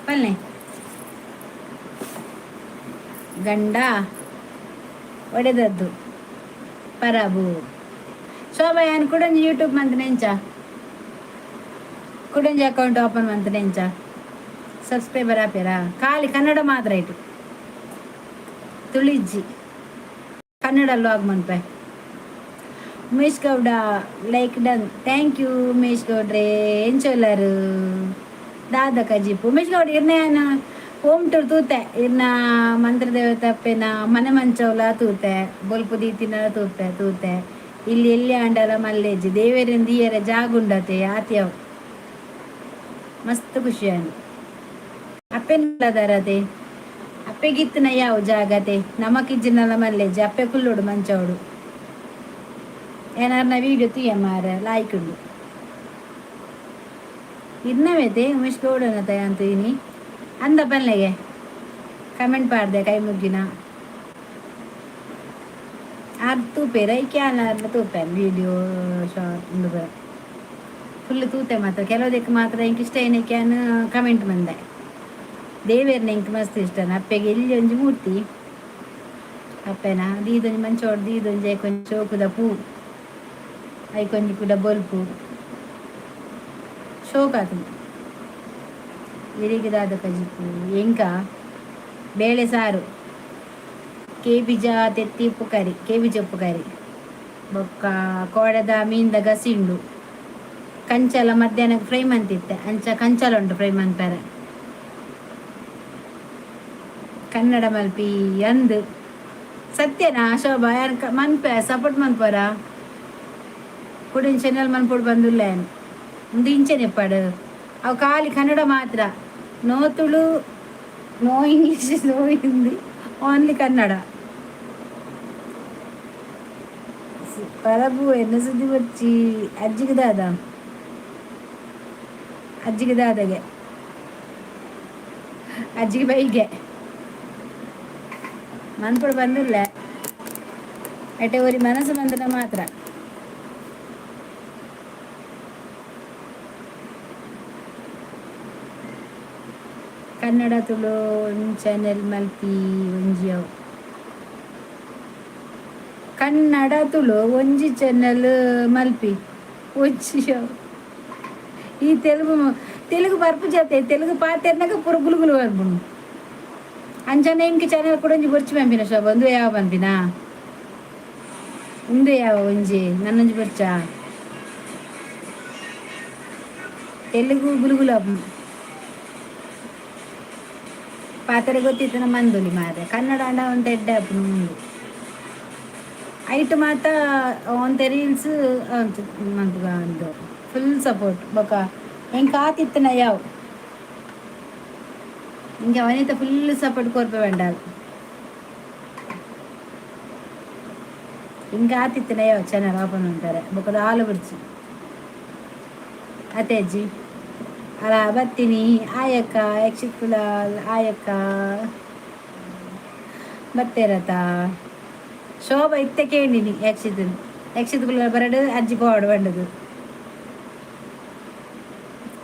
ಪಲ್ಲೆ ಗಂಡ ಒಡೆದದ್ದು ಪರಾಬು ಶೋಭಾ ಏನು ಕುಡಂಜಿ ಯೂಟ್ಯೂಬ್ ಮಂತ್ ನೆಂಚ ಕುಡಂಜಿ ಅಕೌಂಟ್ ಓಪನ್ ಮಂತ್ ನೆಂಚ ಸಬ್ಸ್ಕ್ರೈಬರ್ ಆಪೇರಾ ಖಾಲಿ ಕನ್ನಡ ಮಾತ್ರ ಇಟ್ಟು ತುಳಿಜ್ಜಿ ಕನ್ನಡ ಲಾಗ್ ಮನ್ಪೆ Umesh Gowda like done thank you Umesh ಗೌಡ್ರೆ ಎಂಚೋಲರು ದಾದ ಕಜಿಪು ಉಮೇಶ್ ಗೌಡ ಇರ್ನೇನ ಓಮ್ ಟೂರ್ ತೂತೆ ಇರ್ನ ಮಂತ್ರ ದೇವತಪ್ಪೆನ ಮನೆ ಮಂಚವಲ ತೂತೆ ಬೊಲ್ಪು ದೀತಿನ ತೂತೆ ಇಲ್ಲಿ ಎಲ್ಲಿ ಆಂಡಲ ಮಲ್ಲೇಜ್ ದೇವೇರಿನ ದಿಯರ ಜಾಗುಂಡತೆ ಆತ್ಯವ್ ಮಸ್ತ್ ಖುಷಿ ಆಯ್ತು ಅಪ್ಪೆನದಾರತೆ ಅಪ್ಪೆಗಿತ್ತನ ಯಾವ ಜಾಗತೆ ನಮಕಿಜ್ಜಿನಲ್ಲ ಮಲ್ಲೇಜ್ ಅಪ್ಪೆ ಕುಲ್ಲೋಡು ಮಂಚವಡು ಏನಾರ ವೀಡಿಯೋ ತೀಯ ಮಾರ ಲಾಯ್ಕ್ ಉಂಡು ಇರ್ನವೇತೆ ಉಮೇಶ್ ಗೌಡನ ತಯಾಂತು ಇನಿ ಅಂದ ಪಲ್ಲೆಗೆ ಕಮೆಂಟ್ ಪಾಡ್ದೆ ಕೈ ಮುಗ್ಗಿನ ಆರು ತೂಪೇರ ಕ್ಯಾನ್ಲ ತೂಪೇನು ವೀಡಿಯೋ ಶಾರ್ಟ್ ಉಂಡು ಫುಲ್ ತೂತೆ ಮಾತ್ರ ಕೆಲವುದಕ್ಕೆ ಮಾತ್ರ ಇಂಕ ಇಷ್ಟ ಏನಕ್ಯಾನ್ ಕಮೆಂಟ್ ಬಂದೆ ದೇವೇರ್ನ ಇಂಕ ಮಸ್ತ್ ಇಷ್ಟನ ಅಪ್ಪೆಗೆ ಇಲ್ಲಿ ಒಂಜಿ ಮೂರ್ತಿ ಅಪ್ಪೆನ ದೀದೊಂಜಿ ಮಂಚೋಡು ದೀದೊಂಜಿ ಕೊಂಚ ಚೋಕುದ ಪೂ ಐಕೊಂಜಿ ಕೂಡ ಬೊಲ್ಪು ಶೋಕಾತು ಇರಿಗಿದಾದ ಕಜಿಪು ಎಂಕ ಬೇಳೆ ಸಾರು ಕೇಬಿಜ ತೆತ್ತಿ ಉಪ್ಪು ಕರಿ ಕೇಬಿಜ ಉಪ್ಪು ಕರಿ ಬೊಕ್ಕ ಕೋಡದ ಮೀನ್ದ ಗಸಿಂಡು ಕಂಚಲ ಮಧ್ಯಾಹ್ನಕ್ಕೆ ಫ್ರೈ ಮಂತಿತ್ತೆ ಅಂಚ ಕಂಚಲ ಉಂಟು ಫ್ರೈ ಮನ್ಪೆರೆ ಕನ್ನಡ ಮಲ್ಪಿ ಅಂದು ಸತ್ಯನಾ ಶೋಭಾ ಯಾರು ಮನ್ಪೆ ಸಪೋರ್ಟ್ ಮನ್ಪರ ಕುಡಿನ ಚಾನಲ್ ಮನ್ಪುಡು ಬಂದುಲ್ಲ ಒಂದು ಇಂಚನೆ ಪಡು ಅವು ಖಾಲಿ ಕನ್ನಡ ಮಾತ್ರ no Tulu no English no Hindi only Kannada ಪರಬು ಎನ್ನ ಸುದ್ದಿ ಬರ್ಚಿ ಅಜ್ಜಿಗೆ ದಾದಗೆ ಅಜ್ಜಿಗೆ ಬೈಗೆ ಮನ್ಪುಡು ಬಂದಿಲ್ಲ ಎಟ್ಟೆ ಊರಿ ಮನಸ್ಸು ಬಂದನ ಮಾತ್ರ ಕನ್ನಡ ತುಳು ಚಾನೆಲ್ ಮಲ್ಪಿ ಒಂಜಿಯವು ಕನ್ನಡ ತುಳು ಒಂಜಿ ಚಾನೆಲ್ ಮಲ್ಪಿ ಒಂಜಿಯವು ಈ తెలుగు ಬರ್ಪು ಜಾತೆ తెలుగు ಪಾತೆರ್ನಾಗ ಪುರ ಗುಲುಗುಲು ಬರ್ಬುಣು ಅಂಚನೆ ಇಂಕ ಚಾನೆಲ್ ಕೂಡ ಒಂಜಿ ಬರ್ಚಿ ಪಂಪಿನ ಶೋಭ ಒಂದು ಯಾವ ಪಂಪಿನ ಉಂದು ಯಾವ ಒಂಜಿ ನನ್ನೊಂಜಿ ಬರ್ಚ తెలుగు ಗುಲುಗುಲು ಪಾತ್ರೆ ಗೊತ್ತಿತ್ತು ನಮ್ಮ ಮಂದುಲಿ ಮಾರೆ ಕನ್ನಡ ಅಂಡ ಒಂದು ಎಡ್ಡೆ ಅಪ್ಪನು ಮುಂದು ಐಟ್ ಮಾತ ಒಂತೆ ರೀಲ್ಸ್ ಮಂತ್ಗ ಒಂದು ಫುಲ್ ಸಪೋರ್ಟ್ ಬೊಕ ಹೆಂಗೆ ಕಾತಿತ್ತನ ಯಾವ ಹಿಂಗೆ ಅವನಿತ ಫುಲ್ ಸಪೋರ್ಟ್ ಕೊರ್ಪೆ ಬಂಡಾಲ್ ಹಿಂಗೆ ಆತಿತ್ತನ ಯಾವ ಚಾನಲ್ ಓಪನ್ ಅಂತಾರೆ ಬೊಕದ ಹಾಲು ಬಿಡ್ಚಿ ಅತ್ತೆ ಅಜ್ಜಿ ಅಲ್ಲ ಬರ್ತೀನಿ ಆಯಕ್ಕ ಯಕ್ಷಿತ್ ಕುಲಾಲ್ ಆಯಕ್ಕ ಬತ್ತೇರತ ಶೋಭಾ ಇತ್ತೆ ಕೇಳಿನಿ ಯಕ್ಷಿತ್ ಕುಲಾಲ್ ಬರಡು ಅಜ್ಜಿ ಪೋಡು ಬಂಡದು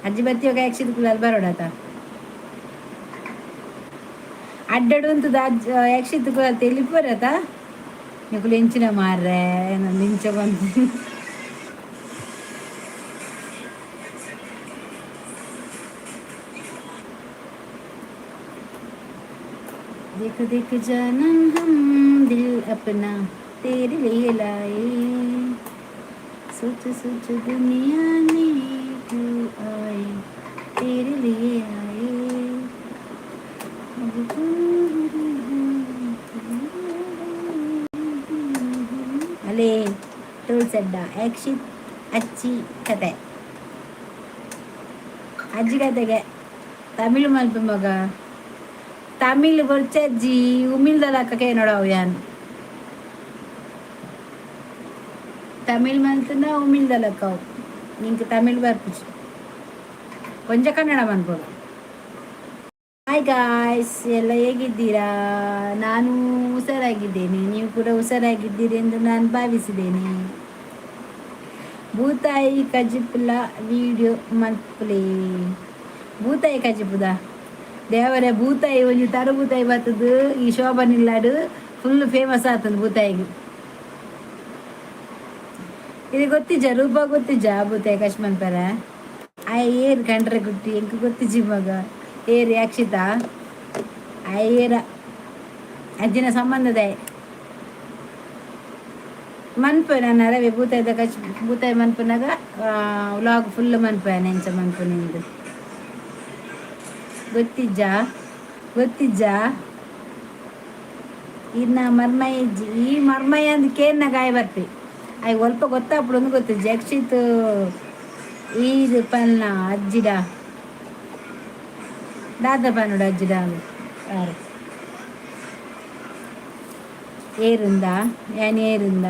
ಅಜ್ಜಿ ಬತ್ತಿಯೋಗ ಯಕ್ಷಿತ್ ಕುಲಾಲ್ ಬರೋಡತ ಅಡ್ಡಡು ಅಂತದ ಅಜ್ಜ ಯಕ್ಷಿತ್ ಕುಲಾಲ್ ತೆಲಿಪರತ ನಿಕುಲು ಎಂಚಿನ ಮಾರ್ರೆ ನಾನು ಇಂಚ ಬಂದು देख देख जानम हम दिल अपना तेरे लिए लाए सोच सोच दुनिया में क्यों आए तेरे लिए आए अले टोल सड्डा यक्षित अच्छी कತೆ ಅಜ್ಜಿ ಕತೆಗೆ ತಮಿಳು ಮಲ್ಪ ಮಗ ತಮಿಳ್ ಬರ್ಚಜ್ಜಿ ಉಮಿಲ್ದಲಕ್ಕಕ್ಕೆ ನೋಡವು ಯಾನು ತಮಿಳ್ ಮಲ್ತನ ಉಮಿಲ್ದಲಕ್ಕವು ನಿಂಗೆ ತಮಿಳ್ ಬರ್ಪಿಸು ಕೊಂಚ ಕನ್ನಡ ಮನ್ಬೋದು ಹಾಯ್ ಗಾಯ್ಸ್ ಎಲ್ಲ ಹೇಗಿದ್ದೀರಾ ನಾನು ಹುಷಾರಾಗಿದ್ದೇನೆ ನೀವು ಕೂಡ ಹುಷಾರಾಗಿದ್ದೀರಿ ಎಂದು ನಾನು ಭಾವಿಸಿದ್ದೇನೆ ಭೂತಾಯಿ ಕಜಿಪುಲ ವಿಡಿಯೋ ಮಲ್ಪುಲೆ ಭೂತಾಯಿ ಕಜಿಪುದ ದೇವರೇ ಭೂತಾಯಿ ಒಂಜಿ ತರು ಭೂತಾಯಿ ಬರ್ತದು ಈ ಶೋಭಾ ನಿಲ್ಲಾಡು ಫುಲ್ ಫೇಮಸ್ ಆಗ್ತದೆ ಭೂತಾಯಿಗೆ. ಇದು ಗೊತ್ತಿಜ್ಜ ರೂಪ ಗೊತ್ತಿಜ್ಜ ಭೂತಾಯಿ ಕಶ್ಮನ್ಪರ ಏರ್ ಕಂಡ್ರೆ ಗುಟ್ಟಿ ಎಂಕ್ ಗೊತ್ತಿಜ್ಜಿ ಮಗ ಏರ್ ಯಾಕ್ಷಿತ ಏರ ಅಜ್ಜಿನ ಸಂಬಂಧದ ಮನ್ಪ ನಾನು ಅರವೆ ಭೂತಾಯ್ದ ಭೂತಾಯಿ ಮನ್ಪನಾಗ ವ್ಲಾಗ್ ಫುಲ್ ಮನ್ಪ ನೆಂಚ ಮನ್ಪ ನಿಂದು ಗೊತ್ತಿಜ್ಜ ಗೊತ್ತಿಜ್ಜ ಇನ್ನ ಮರ್ಮೈ ಈ ಮರ್ಮೈ ಅಂದ್ ಕೇರ್ನ ಗಾಯ ಬರ್ತಿ ಅಯ್ಯ ಒಲ್ಪ ಗೊತ್ತಾಪಡು ಒಂದು ಗೊತ್ತಿಜ್ಜ ಯಕ್ಷಿತ್ ಈದು ಪಲ್ನ ಅಜ್ಜಿಡ ದಾದ ಪನ್ನೋಡ ಅಜ್ಜಿಡ ಯಾರು ಏರುಂದ ಯಾನ್ ಏರುಂದ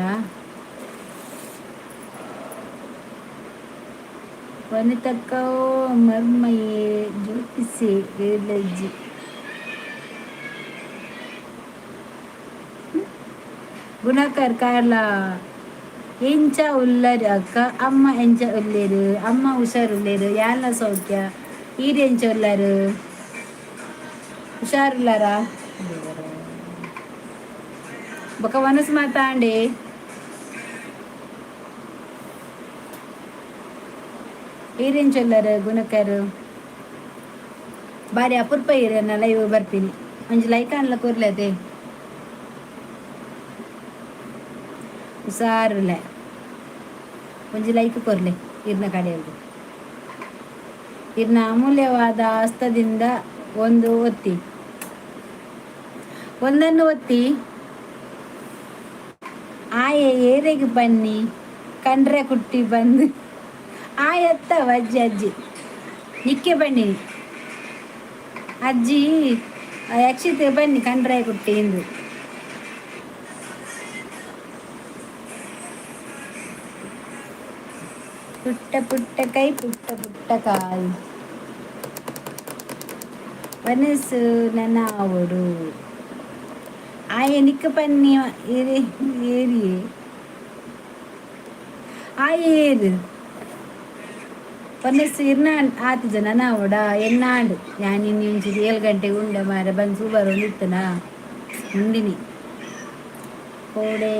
ವನಿತಕ್ಕ ಮರ್ಮಯೇ ಜ್ಯೋತಿಸೆ ಏಳಜ್ಜಿ ಗುಣಕರ್ ಕಾರ್ಲ ಎಂಚ ಉಲ್ಲರು ಅಕ್ಕ ಅಮ್ಮ ಎಂಚ ಉಲ್ಲೇರು ಅಮ್ಮ ಹುಷಾರುಲ್ಲೇರು ಯಾಲ ಸೌಖ್ಯ ಈರು ಎಂಚ ಉಲ್ಲರು ಹುಷಾರುಲ್ಲಾರ ಬೊಕ ಮನಸ್ಸು ಮಾತಾಂಡೆ ಈರೇನ್ ಚೊಲ್ಲರು ಗುಣಕರು ಬಾರಿ ಅಪೂರ್ಪ ಇರನ್ನ ಲೈವ್ ಬರ್ತೀನಿ ಒಂಜಿ ಲೈಕ್ ಅನ್ಲ ಕೊರ್ಲದೆ ಹುಷಾರುಲ್ಲ ಒಂಜಿ ಲೈಕ್ ಕೊರ್ಲೆ ಇರ್ನ ಕಡೆಯವ್ರಿಗೆ ಇರ್ನ ಅಮೂಲ್ಯವಾದ ಹಸ್ತದಿಂದ ಒಂದು ಒತ್ತಿ ಒಂದನ್ನು ಒತ್ತಿ ಆಯೆ ಏರೆಗೆ ಬನ್ನಿ ಕಂಡ್ರೆ ಕುಟ್ಟಿ ಬಂದು ಆಯತ್ತವ ಅಜ್ಜಿ ಅಜ್ಜಿ ನಿಕ್ಕೆ ಬನ್ನಿ ಅಜ್ಜಿ ಯಕ್ಷಿತೆ ಬನ್ನಿ ಕಂಡ್ರೆ ಕುಟ್ಟಿ ಇಂದು ಪುಟ್ಟ ಪುಟ್ಟ ಕೈ ಪುಟ್ಟ ಪುಟ್ಟ ಕಾಯಿ ಮನಸ್ಸು ನನ್ನ ಅವಡು ಆಯ ನಿಕ್ಕ ಪನ್ನಿ ಏರಿಯೇ ಆಯ ಏರು ಪನ್ನಸ್ಸು ಇರ್ನ ಆತು ಜನ ನಾವಡ ಎನ್ನಾಡು ನಾನು ಇನ್ನಿಂಚಿದು 7 ಗಂಟೆಗೆ ಉಂಡೆ ಮಾರ ಬಂದು ಸೂಬರ್ ಒಂದಿತ್ತನಾ ಉಂಡಿನಿ ಕೋಡೆ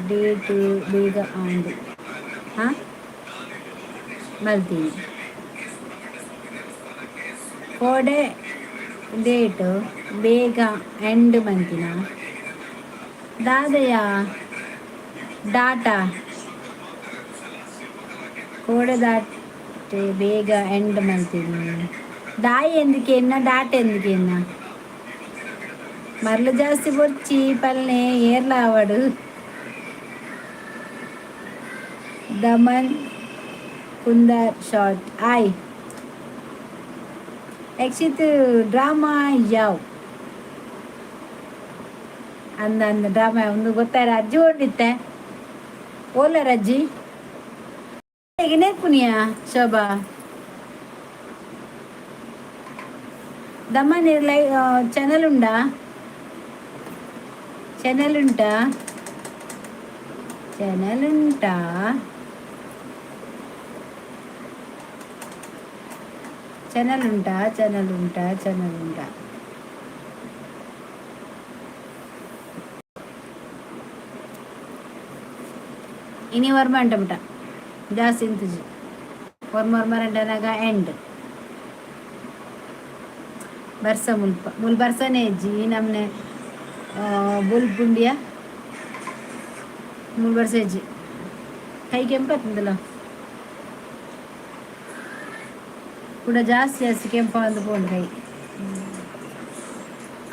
ಡೇಟು ಬೇಗ ಆಂಡು ಹಾಂ ಮಲ್ತೀನಿ ಕೋಡೆ ಡೇಟು ಬೇಗ ಎಂಡ್ ಮಂತಿನ ದಾದಯ ಡಾಟಾ ಕೋಡೆ ದಾಟೆ ಬೇಗ ಎಂಡ್ ಮಂತೀನಿ ದಾಯಿ ಎಂದಿಕೆನ್ನ ಡಾಟ ಎಂದಿಕೆನ್ನ ಮರಳು ಜಾಸ್ತಿ ಬೊಚ್ಚಿ ಪಲ್ಲೆ ಏರ್ಲ ಅವಡು ದಮನ್ ಕುಂದರ್ ಶಾರ್ಟ್ ಆಯ್ ಯಕ್ಷಿತ್ ಡ್ರಾಮಾ ಯಾವ್ ಅಂದ ಡ್ರಾಮಾ ಒಂದು ಗೊತ್ತಾರ ಅಜ್ಜಿ ಓಡಿತ್ತೆ ಓಲರ ಅಜ್ಜಿ ಹೇಗೆ ಪುನಿಯ ಶೋಭಾ ದಮನ್ ಚಾನಲ್ ಉಂಟಾ ಚಾನಲ್ ಉಂಟಾ ಚಾನಲ್ ಉಂಟಾ ಚಾನಲ್ ಉಂಟಾ ಚಾನಲ್ ಉಂಟಾ ಚಾನಲ್ ಉಂಟಾ ಇನಿ ವರ್ಮ ಅಂಟ ಬಿಟ್ಟ ಜಾಸ್ತಿ ಇಂತಜಿ ವರ್ಮರ್ಮರಂಟನಾಗ ಎಂಡ್ ಬರ್ಸ ಮುಲ್ ಬರ್ಸನೇ ಅಜ್ಜಿ ನಮ್ಮನೆ ಬುಲ್ ಪುಂಡಿಯ ಮುಲ್ ಬರ್ಸ ಅಜ್ಜಿ ಕೈ ಕೆಂಪತ್ತಂದಲ್ಲ ಕೂಡ ಜಾಸ್ತಿ ಕೆಂಪ ಅಂದು ಪೋಂಡು ಕೈ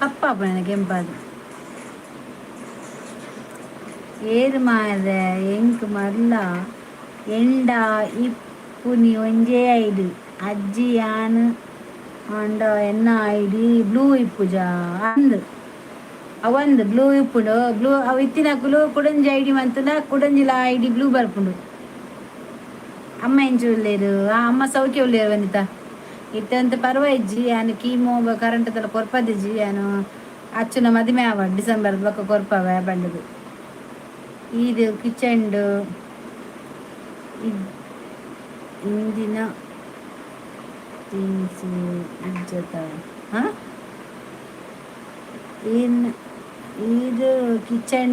ಕಪ್ಪಾಪ ನನಗೆ ಕೆಂಪಾದು ಏರು ಮಾರ ಎಂಕ್ ಮಲ್ಲ ಎಂಡ ಇಪ್ಪುನಿ ಒಂಜೇ ಐಡು ಅಜ್ಜಿ ಯಾನ್ ಅಂಡ ಎನ್ನ ಐಡಿ ಬ್ಲೂ ಇಪ್ಪುಜ ಅಂದು ಅವಂದು ಬ್ಲೂ ಇಪ್ಪುಂಡು ಬ್ಲೂ ಅವು ಇತ್ತಿನಕುಲು ಕುಡಂಜಿ ಐಡಿ ಮಂತನ ಕುಡಂಜಿಲ ಐಡಿ ಬ್ಲೂ ಬರ್ಪುಂಡು ಅಮ್ಮ ಎಂಚು ಉಳ್ಳೇರು ಆ ಅಮ್ಮ ಸೌಖ್ಯ ಉಳ್ಳೇರು ಬಂದಿತ್ತ ಇತ್ತಂತ ಪರ್ವಾಯಿಜ್ಜಿ ಯಾನು ಕೀಮೋ ಕರೆಂಟ್ ತಲ ಕೊರ್ಪದಿಜ್ಜಿ ಯಾನು ಅಚ್ಚುನ ಮದುವೆ ಆವ ಡಿಸೆಂಬರ್ ಬೊಕ್ಕ ಕೊರ್ಪವ ಬಂಡದು ಇದು ಕಿಚಂಡು ಇಂದಿನ ಥಿಂಗ್ಸ್ ಇಜ್ಜತ ಹಾಂ ಏನು ಇದು ಕಿಚನ್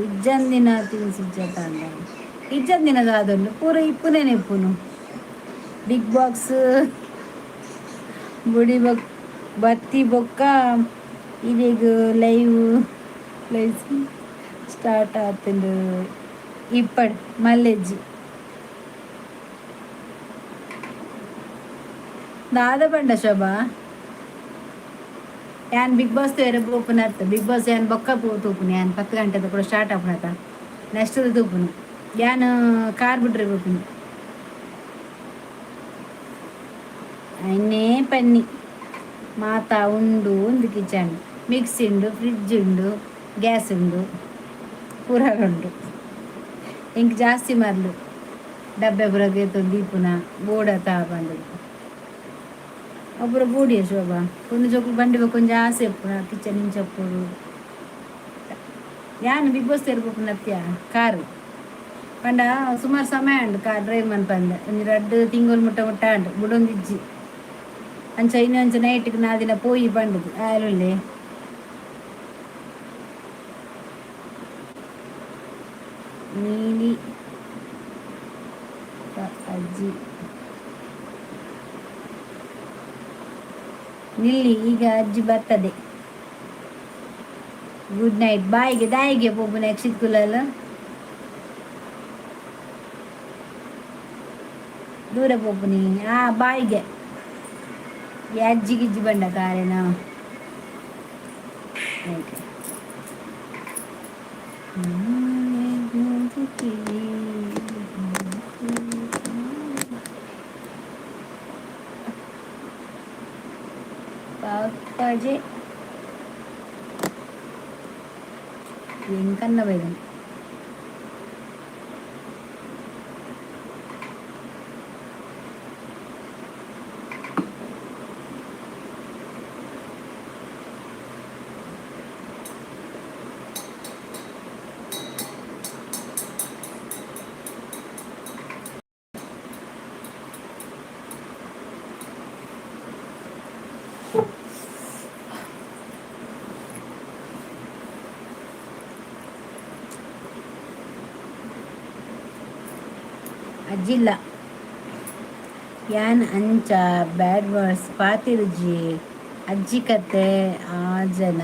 ಇಜ್ಜಂದಿನ ಥಿಂಗ್ಸ್ ಇಜ್ಜತ ಅಂದ ಇಜ್ಜಂದಿನದ ಅದೊಂದು ಪೂರ ಇಪ್ಪುನೇನೆ ಇಪ್ಪುನು ಬಿಗ್ ಬಾಕ್ಸ್ ಬುಡಿ ಬತ್ತಿ ಬೊಕ್ಕ ಇದೀಗ ಲೈವ್ ಲೈವ್ ಸ್ಟಾರ್ಟ್ ಆತಂದು ಇಪ್ಪಡ್ ಮಲ್ಲೆಜ್ಜಿ ದಾದ ಪಂಡ ಶೋಭಾ ಯಾನ್ ಬಿಗ್ ಬಾಸ್ ಬೇರೆ ಓಪನ್ ಆಗ್ತದೆ ಬಿಗ್ ಬಾಸ್ ಯಾನ್ ಬೊಕ್ಕ ತೂಪುನು ಯಾನ್ 10 ಗಂಟೆದ ಕೂಡ ಸ್ಟಾರ್ಟ್ ಆಪುನತ ನೆಕ್ಸ್ಟ್ ತೂಪುನು ಯಾನ್ ಕಾರ್ ಬಿಡ್ರೆ ಹೋಗ್ತೀನಿ ಅನ್ನೇ ಪನ್ನಿ ಮಾತಾ ಉಂಡು ಒಂದು ಕಿಚನ್ ಮಿಕ್ಸಿ ಉಂಡು ಫ್ರಿಡ್ಜ್ ಉಂಡು ಗ್ಯಾಸ್ ಉಂಡು ಪೂರ ಉಂಡು ಇಂಕ್ ಜಾಸ್ತಿ ಮರ್ಲು ಡಬ್ಬೆ ಬುರಗೆ ದೀಪುನ ಬೋಡ ತಾ ಬಂದದು ಒಬ್ಬರು ಬೂಡಿಯ ಶೋಭಾ ಒಂದು ಜೋಕು ಬಂಡಿ ಕೊಂಚ ಆಸೆ ಇಪ್ಪುನ ಕಿಚನ್ ಇಂಚಪ್ಪುಡು ಯಾನು ಬಿಗ್ ಬಾಸ್ ತೆರ್ಬೇಕು ನತ್ಯ ಕಾರು ಪಂಡ ಸುಮಾರು ಸಮಯ ಉಂಡು ಕಾರ್ ಡ್ರೈವ್ ಮನ್ಪಂದ ಒಂದು 2 ತಿಂಗಳು ಮುಟ್ಟ ಉಂಡು ಬುಡೊಂದು ಇಜ್ಜಿ ಅಂಚ ಇನ್ನೊಂಚ ನೈಟ್ಗೆ ನಾದಿನ ಪೋಯಿ ಬಂಡದು ಆಯಲುಳ್ಳಿ ನೀಲಿ ಅಜ್ಜಿ ನಿಲ್ಲಿ ಈಗ ಅಜ್ಜಿ ಬರ್ತದೆ ಗುಡ್ ನೈಟ್ ಬಾಯಿಗೆ ದಾಯಿಗೆ ಪೋಪುನ ಯಕ್ಷಿತ್ ಕುಲಲ್ಲ ದೂರ ಪೋಪುನಿ ಬಾಯಿಗೆ ಈ ಅಜ್ಜಿ ಗಿಜ್ಜಿ ಬಂಡ ಕಾರೇನ ಪಾಜೆ ಎಂಕನ್ನ ಬೈದನು ಅಜ್ಜಿಲ್ಲ ಯಾನ್ ಅಂಚ ಬ್ಯಾಡ್ ವರ್ಡ್ಸ್ ಪಾತಿರುಜಿ ಅಜ್ಜಿ ಕತೆ ಆ ಜನ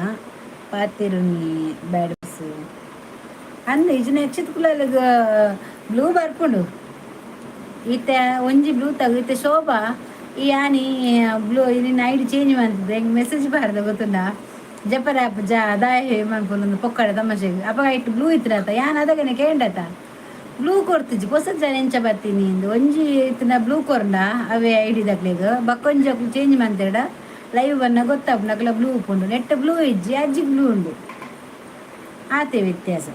ಪಾತಿರುನಿ ಬ್ಯಾಡ್ ವರ್ಡ್ಸ್ ಅಂದ ಇಜನ ಯಕ್ಷಿತ್ ಕುಲಗ ಬ್ಲೂ ಬರ್ಪುಂಡು ಈತ ಒಂಜಿ ಬ್ಲೂ ತಗೋ ಈತ ಶೋಭಾ ಈ ಯಾನಿ ಬ್ಲೂ ನಿನ್ನ ಐಡಿ ಚೇಂಜ್ ಮಾಡ್ತಿದ್ದೆ ಹೆಂಗೆ ಮೆಸೇಜ್ ಬಾರ್ದ ಗೊತ್ತುಂಡ ಜಪರ ಆಪ್ ಅದಾಯ ಮಾಡ್ಕೊಂಡು ಪೊಕ್ಕಡ ತಮಾಷೆಗೆ ಅಪ್ಪ ಇಟ್ಟು ಬ್ಲೂ ಇತ್ತಿರತ್ತ ಯಾನ್ ಅದಾಗನೆ ಕೇಂಡತ ಬ್ಲೂ ಕೊಡ್ತಿಜ್ಜಿ ಹೊಸ ಜನ ಎಂಚ ಬರ್ತೀನಿ ಇಂದು ಒಂಜಿ ಇತ್ತಿನ ಬ್ಲೂ ಕೊರ್ಂಡ ಅವೇ ಐಡಿ ದಕ್ಲೆಗ್ ಬಕ್ಕೊಂಜಿ ಚೇಂಜ್ ಮಾಡ್ತೇಡ ಲೈವ್ ಬನ್ನ ಗೊತ್ತಾಪ್ ನಕ್ಲ ಬ್ಲೂ ಉಪ್ಪುಂಡು ನೆಟ್ಟ ಬ್ಲೂ ಇಜ್ಜಿ ಅಜ್ಜಿ ಬ್ಲೂ ಉಂಡು ಆತೆ ವ್ಯತ್ಯಾಸ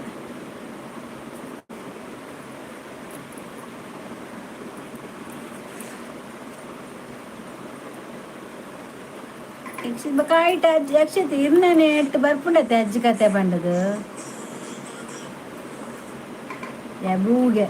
ಯಕ್ಷಿತ್ ಬಕಾಯ್ಟ ಅಜ್ಜಿ ಯಕ್ಷಿತ್ ಇರ್ನೇ ಎಟ್ಟು ಬರ್ಪುಂಡತೆ ಅಜ್ಜಿ ಕತೆ ಬಂಡದು ಬ್ಲೂಗೆ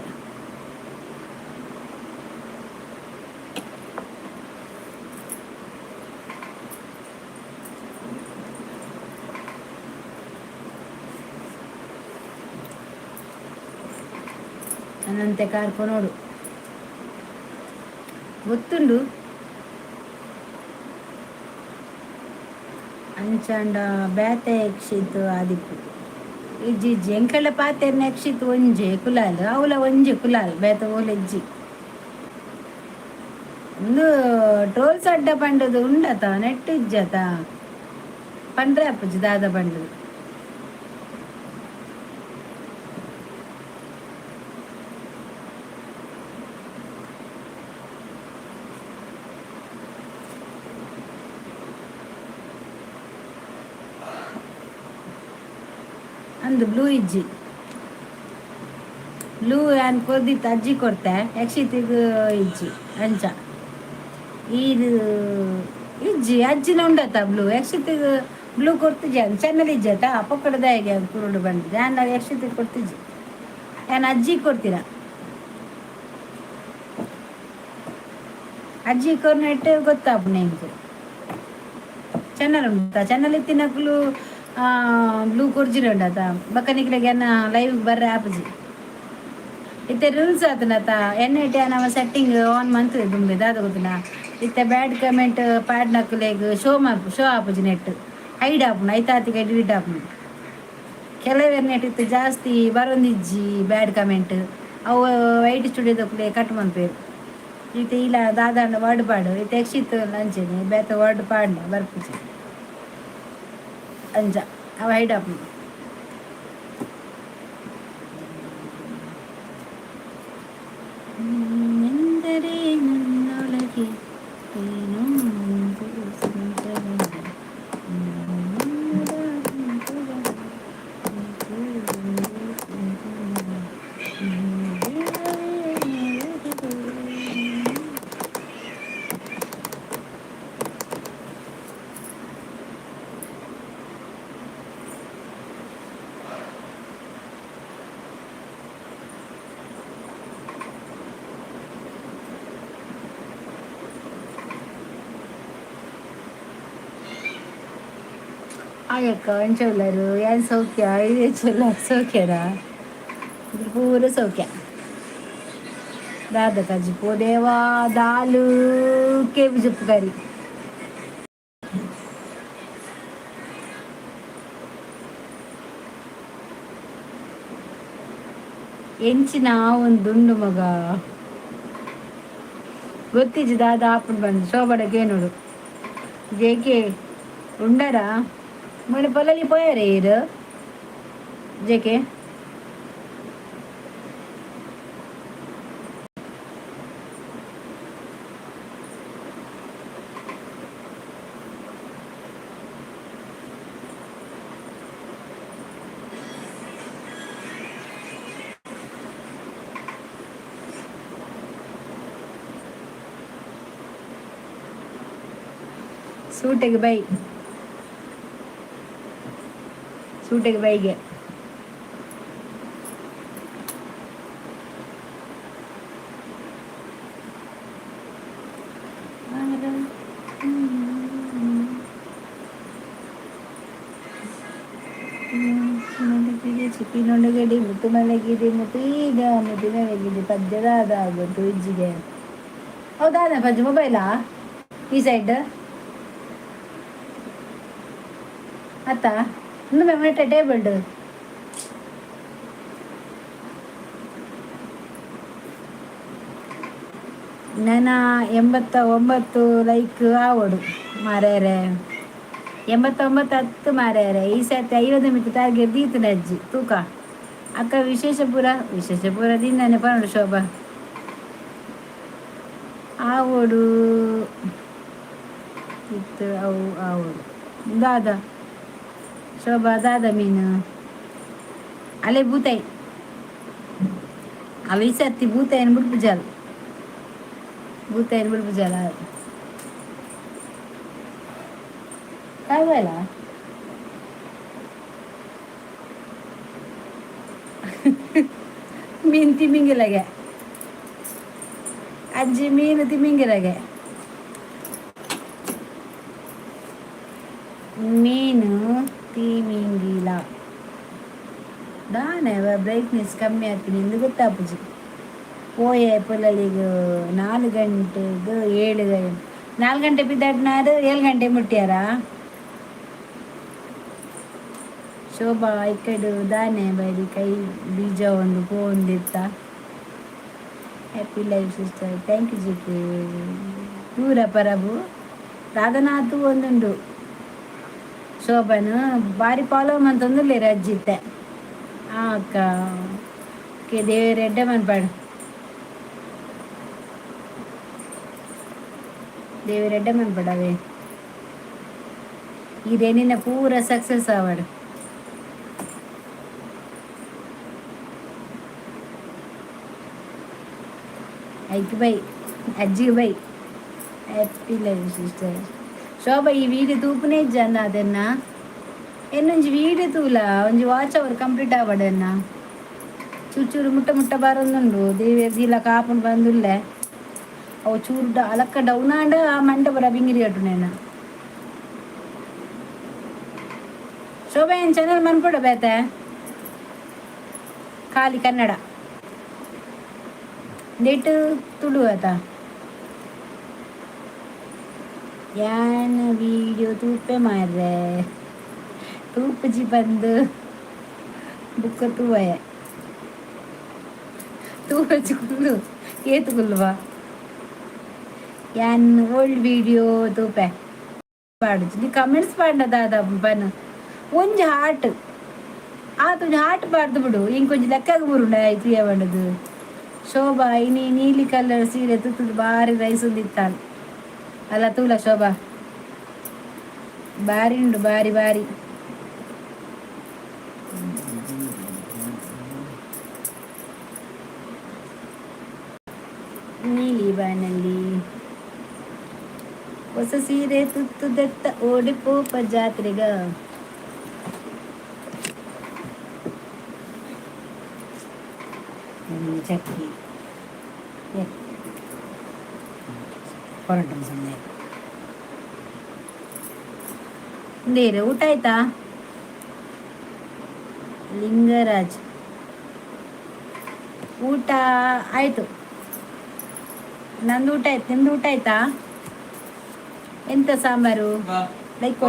ಅನಂತೆ ಕಾರ್ಕೊ ನೋಡು ಗೊತ್ತುಂಡು ಅಂಚಾಂಡ ಬ್ಯಾತೆ ಯಕ್ಷಿತ್ ಆದಿಪ್ಪು ಇಜ್ಜಿ ಇಜ್ಜಿ ಎಂಕಳ ಪಾತೆರ್ನ ಯಕ್ಷಿತ್ ಒಂಜೆ ಕುಲಾಲ್ ಅವಲ ಒಂಜೆ ಕುಲಾಲ್ ಬೇತ ಓಲೆಜ್ಜಿ ಒಂದು ಟ್ರೋಲ್ಸ್ ಅಡ್ಡ ಪಂಡದು ಉಂಡತ ನೆಟ್ಟು ಇಜ್ಜತ ಪಂಡ್ರೆ ಅಪ್ಪಜ್ಜಿ ದಾದ ಪಂಡದು ಅಂದು ಬ್ಲೂ ಇಜ್ಜಿ ಬ್ಲೂ ಯಾನ್ ಕೊರ್ದಿತ್ತು ಅಜ್ಜಿ ಕೊಡ್ತೆ ಯಕ್ಷಿತಿಗೂ ಇಜ್ಜಿ ಅಂಚ ಇದು ಇಜ್ಜಿ ಅಜ್ಜಿನ ಉಂಡತ ಬ್ಲೂ ಯಕ್ಷಿತಿಗೂ ಬ್ಲೂ ಕೊಡ್ತಿಜ್ಜಿ ಅದು ಚೆನ್ನಲ್ ಇಜ್ಜತ ಪೊಕ್ಕಡದ ಹೇಗೆ ಕುರುಡು ಬಂದಿದ್ದೆ ನಾನು ಯಕ್ಷಿತಿಗೆ ಕೊಡ್ತಿಜ್ಜಿ ನಾನು ಅಜ್ಜಿಗೆ ಕೊಡ್ತೀರ ಅಜ್ಜಿ ಕೊರ್ನೆಟ್ಟು ಗೊತ್ತಾಪು ನೆಂಕು ಚಾನಲ್ ಉಂಟಾ ಚಾನಲ್ ಇತ್ತಿನಕ್ಲು ಬ್ಲೂ ಕೊರ್ಜಿರ ಉಂಡತ ಬಕ್ಕನಿಕ್ಲೆಗೆ ಅನ್ನ ಲೈವ್ ಬರ್ರೆ ಆಪುಜಿ ಇತ್ತೆ ರೂಲ್ಸ್ ಆತನತ ಎನ್ನೆಟೆ ನಮ್ಮ ಸೆಟ್ಟಿಂಗ್ ಆನ್ ಮಂತ್ ದುಂಬೆ ದಾದ ಗೊತ್ತಿನ ಇತ್ತೆ ಬ್ಯಾಡ್ ಕಮೆಂಟ್ ಪಾಡ್ನಕ್ಲೆಗ್ ಶೋ ಆಪುಜಿ ನೆಟ್ ಹೈಡ್ ಆಪುಂಡು ಐತಾತಿಗೆ ಡಿಲೀಟ್ ಆಪುಂಡು ಕೆಲವೇರ್ ನೆಟ್ ಇತ್ತು ಜಾಸ್ತಿ ಬರೊಂದಿಜ್ಜಿ ಬ್ಯಾಡ್ ಕಮೆಂಟ್ ಅವು ವೈಟ್ ಸ್ಟುಡಿಯೋದಕ್ಲೆ ಕಟ್ ಮನ್ಪೇರು ಇತ್ತೆ ಇಲ್ಲ ದಾದಾಂಡ ವರ್ಡ್ ಪಾಡು ಇತ್ತೆ ಎಕ್ಷಿತ್ ಅಂಚೆನೆ ಬೇತ ವರ್ಡ್ ಪಾಡ್ನ ಬರ್ಪುಜಿ ಅಂಜ ಅವ ಹೈಡ್ ಆಪುಂಡು ಎಂದರೆ ನನ್ನೊಳಗೆ ಏನೋ ಒಂದು ಸಂಚಲನ. ಆಯಕ್ಕ ಅಂಚೊಲ್ಲರು ಏನು ಸೌಖ್ಯ ಇದೇ ಚೊಲ್ಲ ಸೌಖ್ಯದ ಇದು ಪೂರ ಸೌಖ್ಯ ದಾದ ಕಜ್ಜಿ ಪೋದೇವಾ ದಾಲು ಕೇಬು ಜುಪ್ಪು ಕರಿ ಎಂಚಿನ ಒಂದು ದುಂಡು ಮಗ ಗೊತ್ತಿಜ್ಜಿ ದಾದ ಆಪುಂಡು ಬಂದು ಶೋಭಡಕ್ಕೆ ನೋಡು ಜೇಕೆ ಉಂಡರಾ ಮೊನ್ನೆ ಪೊಲಲಿ ಪೋಯಾರೆ ಇರು ಜೇಕೆ ಸೂಟಿಗೆ ಬೈಗೆ ಚಿಪ್ಪಿನೊಂಡಗಡಿ ಮುತ್ತು ಮಲಗಿದೆ ಮುತ್ತು ಈಗ ಮುತ್ತಿನೊಳಗಿದೆ ಪದ್ಯದಾದ ಆಗೋದು ಇಜ್ಜಿಗೆ ಹೌದಾದ ಪಜ್ಜು ಮೊಬೈಲಾ ಈ ಸೈಡ್ ಅತ್ತ ಇನ್ನೊಮ್ಮೆ ಮಟ್ಟ ಟೇಬಲ್ ನನ್ನ 89 ಲೈಕ್ ಆವಡು ಮಾರ್ಯಾರೆ 89 ಹತ್ತು ಮಾರ್ಯಾರೆ ಈ ಸರ್ತಿ 50 ಮಿತಿ ಟಾರ್ಗೆಟ್ ದೀತನ ಅಜ್ಜಿ ತೂಕ ಅಕ್ಕ ವಿಶೇಷಪುರದಿಂದನೇ ಪರಡು ಶೋಭಾ ಆವಡು ಇತ್ತು ಅವು ಆವಡು ದಾದ ಶೋಭಾ ದಾದ ಮೀನು ಅಲೆ ಬೂತಾಯಿ ಅವ ಈ ಸರ್ತಿ ಬೂತಾಯಿನ ಬಿಡ್ಬುಜಾಲ ಕಾವಲ್ಲ ಮೀನು ತಿಮ್ಮಿಂಗಿಲ್ಲಗೆ ಅಜ್ಜಿ ಮೀನು ತಿಮ್ಮಿಂಗಿಲ್ಲಗೆ ಮೀನು ತಿಮಿಂಗಿಲ ದಾನೆ ಬ್ರೈಟ್ನೆಸ್ ಕಮ್ಮಿ ಆಗ್ತೀನಿ ಎಂದು ಗೊತ್ತಾಪುಜಿ ಪೋಯೆ ಪೊಲಲಿಗೆ 4 ಗಂಟೆಗೆ 7 ಗಂಟೆ 4 ಗಂಟೆ ಬಿದ್ದಾಡ್ನಾರು 7 ಗಂಟೆ ಮುಟ್ಟ್ಯಾರ ಶೋಭಾ ಈ ಕಡೆ ದಾನೆ ಬೈರಿ ಕೈ ಬೀಜ ಒಂದು ಪೋಂದಿತ್ತ happy life sister thank you GK ದೂರ ಪರಬು ರಾಧನಾಥು ಒಂದುಂಡು ಶೋಭನು ಬಾರಿ ಫಾಲೋ ಮಂತೊಂದುಲ್ಲೆ ರಜ್ಜಿತ್ತೆ ಅಕ್ಕ ಕೆ ದೇವ್ರ ಎಡ್ಡೆ ಮನ್ಪಾಡು ದೇವರೆಡ್ಡೆ ಮನ್ಪಡವೆ ಇದೇನಿನ ಪೂರ ಸಕ್ಸಸ್ ಆವಡು ಐಕ್ ಬೈ ಅಜ್ಜಿಗೆ by happy life sister Shobha ಈ ವೀಡಿಯೋ ತೂಪುನೇ ಜನ ಅದನ್ನ ಇನ್ನೊಂಜಿ ವೀಡಿಯೋ ತೂಲ ಒಂಜಿ ವಾಚ್ ಅವರ್ ಕಂಪ್ಲೀಟ್ ಆವಡನ್ನ ಚೂರು ಮುಟ್ಟ ಬರೋದುಂಡು ದೇವಿಯ ಇಲ್ಲ ಕಾಪುಂಡು ಬಂದುಲ್ಲೆ ಅವು ಚೂರು ಅಲಕ್ಕ ಡೌನ್ ಆಂಡ ಆ ಮಂಟ ಬರ ಬಿಂಗಿರಿ ಕಟ್ಟು నేను ಶೋಭಾ ಏನು ಚಾನಲ್ ಮನ್ಕೊಡ ಬೇತೆ ಖಾಲಿ ಕನ್ನಡ ನೆಟ್ ತುಳು ಆಯ್ತಾ ಯಾನ್ ವಿಡಿಯೋ ತೂಪೆ ಮಾರ್ರೆ ತೂಪಜಿ ಬಂದು ಬುಕ್ಕ ತೂವಯ ತೂಪಜಿ ಕುಲ್ಲು ಏತು ಕುಲ್ವಾ ಯಾನ್ ಓಲ್ಡ್ ವಿಡಿಯೋ ತೂಪೆ ಪಾಡುಜಿ ನೀ ಕಮೆಂಟ್ಸ್ ಪಾಡ್ನ ದಾದ ಬನ್ ಒಂಜಿ ಹಾಟ್ ತುಜಿ ಹಾಟ್ ಪಾಡ್ದು ಬಿಡು ಇಂಕ್ ಒಂಜಿ ಲೆಕ್ಕಗೆ ಬುರುಂಡ ಆಯ್ತು ಯಾವಣದು ಶೋಭಾ ಇನಿ ನೀಲಿ ಕಲರ್ ಸೀರೆ ತುತ್ತುದು ಬಾರಿ ರೈಸ್ ಒಂದಿತ್ತಾಳು ಅಲ್ಲ ತೂಲ ಶೋಭಾ ಬಾರಿ ಉಂಡು ಬಾರಿ ಬಾರಿ ನೀಲಿ ಬಾನಲ್ಲಿ ಹೊಸ ಸೀರೆ ತುತ್ತು ದೆತ್ತ ಓಡಿ ಪೋಪ ಜಾತ್ರೆಗ ಚಕ್ಕಿ ಹೊರಟ ಸುಮ್ಮನೆ ಬೇರೆ ಊಟ ಆಯ್ತಾ ಲಿಂಗರಾಜ್ ಊಟ ಆಯ್ತು ನಂದು ಊಟ ಆಯ್ತು ನಿಮ್ದು ಊಟ ಆಯ್ತಾ ಎಂತ ಸಾಂಬಾರು ಲೈಕ್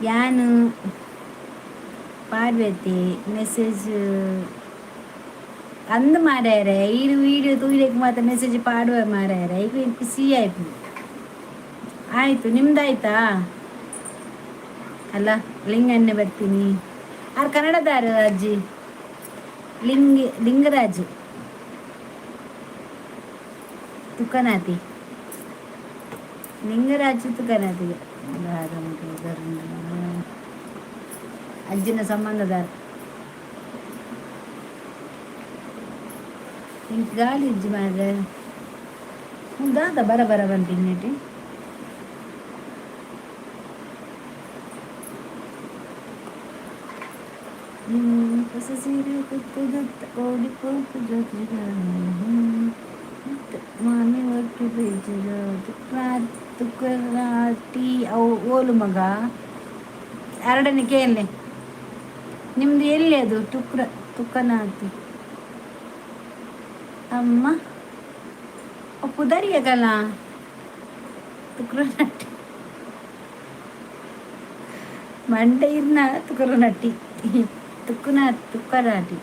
ಯಾನು ಪಾಡ್ಬೇತಿ ಮೆಸೇಜ್ ಅಂದು ಮಾರ್ಯಾರ ಈ ವಿಡಿಯೋ ತೂಯಿലേക്ക് ಮಾತ್ರ ಮೆಸೇಜ್ ಪಾಡುವ ಮಾರ್ಯಾರ ಈಗ ಖುಷಿ ಆಯ್ತು ಆಯ್ತು ನಿಮ್ದಾಯ್ತಾ ಅಲ್ಲ ಲಿಂಗನ್ನೇ ಬರ್ತೀನಿ ಆರು ಕನ್ನಡದಾರ ಅಜ್ಜಿ ಲಿಂಗರಾಜ್ ತುಕನಾತಿ ಲಿಂಗರಾಜ್ ತುಕನಾತಿ ಅಜ್ಜಿನ ಸಂಬಂಧದಾರ ಇಂಕ ಗಾಳಿ ಇಜ್ಜಿ ಮಾರ್ರೆ ದಾದ ಬರ ಬರ ಬಂತೀನಿ ಹೊಸ ಸೀರೆ ಓಡಿ ಪೋಪ ಮಾಮಿ ಒಟ್ಟು ಬೇಜರ ತುಕ್ಕರಾಟಿ ಅವು ಓಲು ಮಗ ಎರಡನೇ ಕೇಳಲೆ ನಿಮ್ದು ಎಲ್ಲಿ ಅದು ತುಕ್ಕನಾತಿ ಅಮ್ಮ ಪುದರಿಯಾಗಲ್ಲ ತುಕ್ಕರನಟ್ಟಿ ಮಂಡೆ ಇರ್ನ ತುಕ್ಕರನಟ್ಟಿ ತುಕ್ಕನಾಟಿ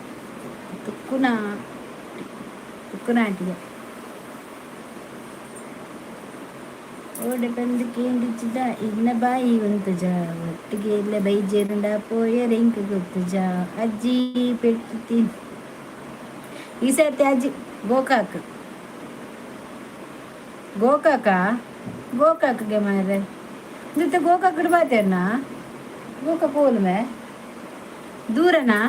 ತುಕ್ಕನಾಟಿಯ ಓಡೆ ಬಂದು ಕೇಂದಿಚ್ಚಿದ ಇನ್ನ ಬಾಯಿ ಒಂದು ಜಾ ಒಟ್ಟಿಗೆ ಎಲ್ಲ ಬೈಜೇರುಂಡ ಪೋಯ ರೆಂಕ್ ಗೊತ್ತು ಜಾ ಅಜ್ಜಿ ಪೆಟ್ಟು ತಿನ್ ಈ ಸರ್ತಿ ಅಜ್ಜಿ ಗೋಕಾಕ್ಗೆ ಮಾರ್ರೆ ಜೊತೆ ಗೋಕಾಕ್ ಬಾತೇನ ಗೋಕಾಕ್ ಹೋಲ್ಮೆ ದೂರನಾ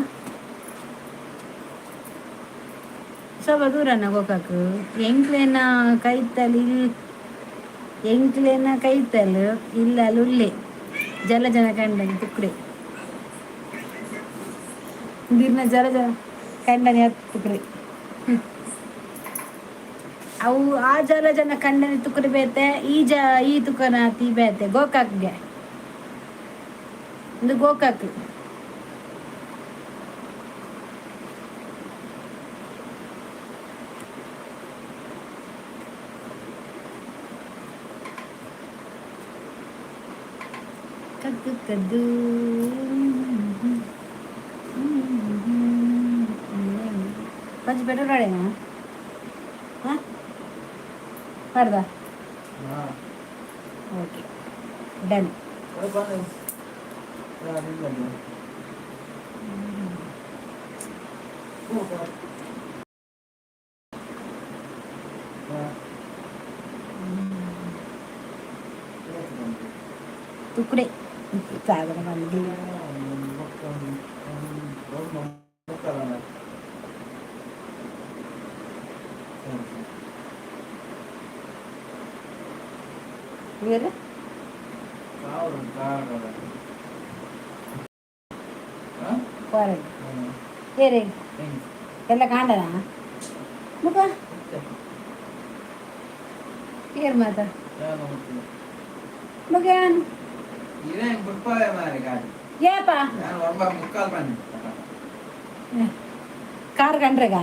ಸ್ವಲ್ಪ ದೂರನಾ ಗೋಕಾಕ್ ಎಂಕ್ಲೇನ ಕೈತಲ್ ಇಲ್ಲ ಉಳ್ಳೆ ಜಲಜನ ಕಂಡನಿ ತುಕ್ಕಡೆ ದಿನ ಜಲಜನ ಕಂಡನಿ ತುಕ್ಕಡೆ ಅವು ಆ ಜಲಜನ ಕಂಡನಿ ತುಕ್ಕಡೆ ಬೇತೆ ಈ ತುಕ್ಕನಾತಿ ಬೇತೆ ಗೋಕಾಕ್ಗೆ ಒಂದು ಗೋಕಾಕ್ ಕದ್ದು కొంచెం పెట్రోల్ వాడేనా పడదా ఓకే డన్ ತುಕ್ಕಡೆ ಸಾಗರ ಮಂದಿ ಬೇರೆ ಏರಿ ಎಲ್ಲ ಕಾಂಡನ ಮುಖ ಏರ್ ಮಾತ ಮುಖ ಏಪ ಕಾರ್ ಕಂಡ್ರೆಗ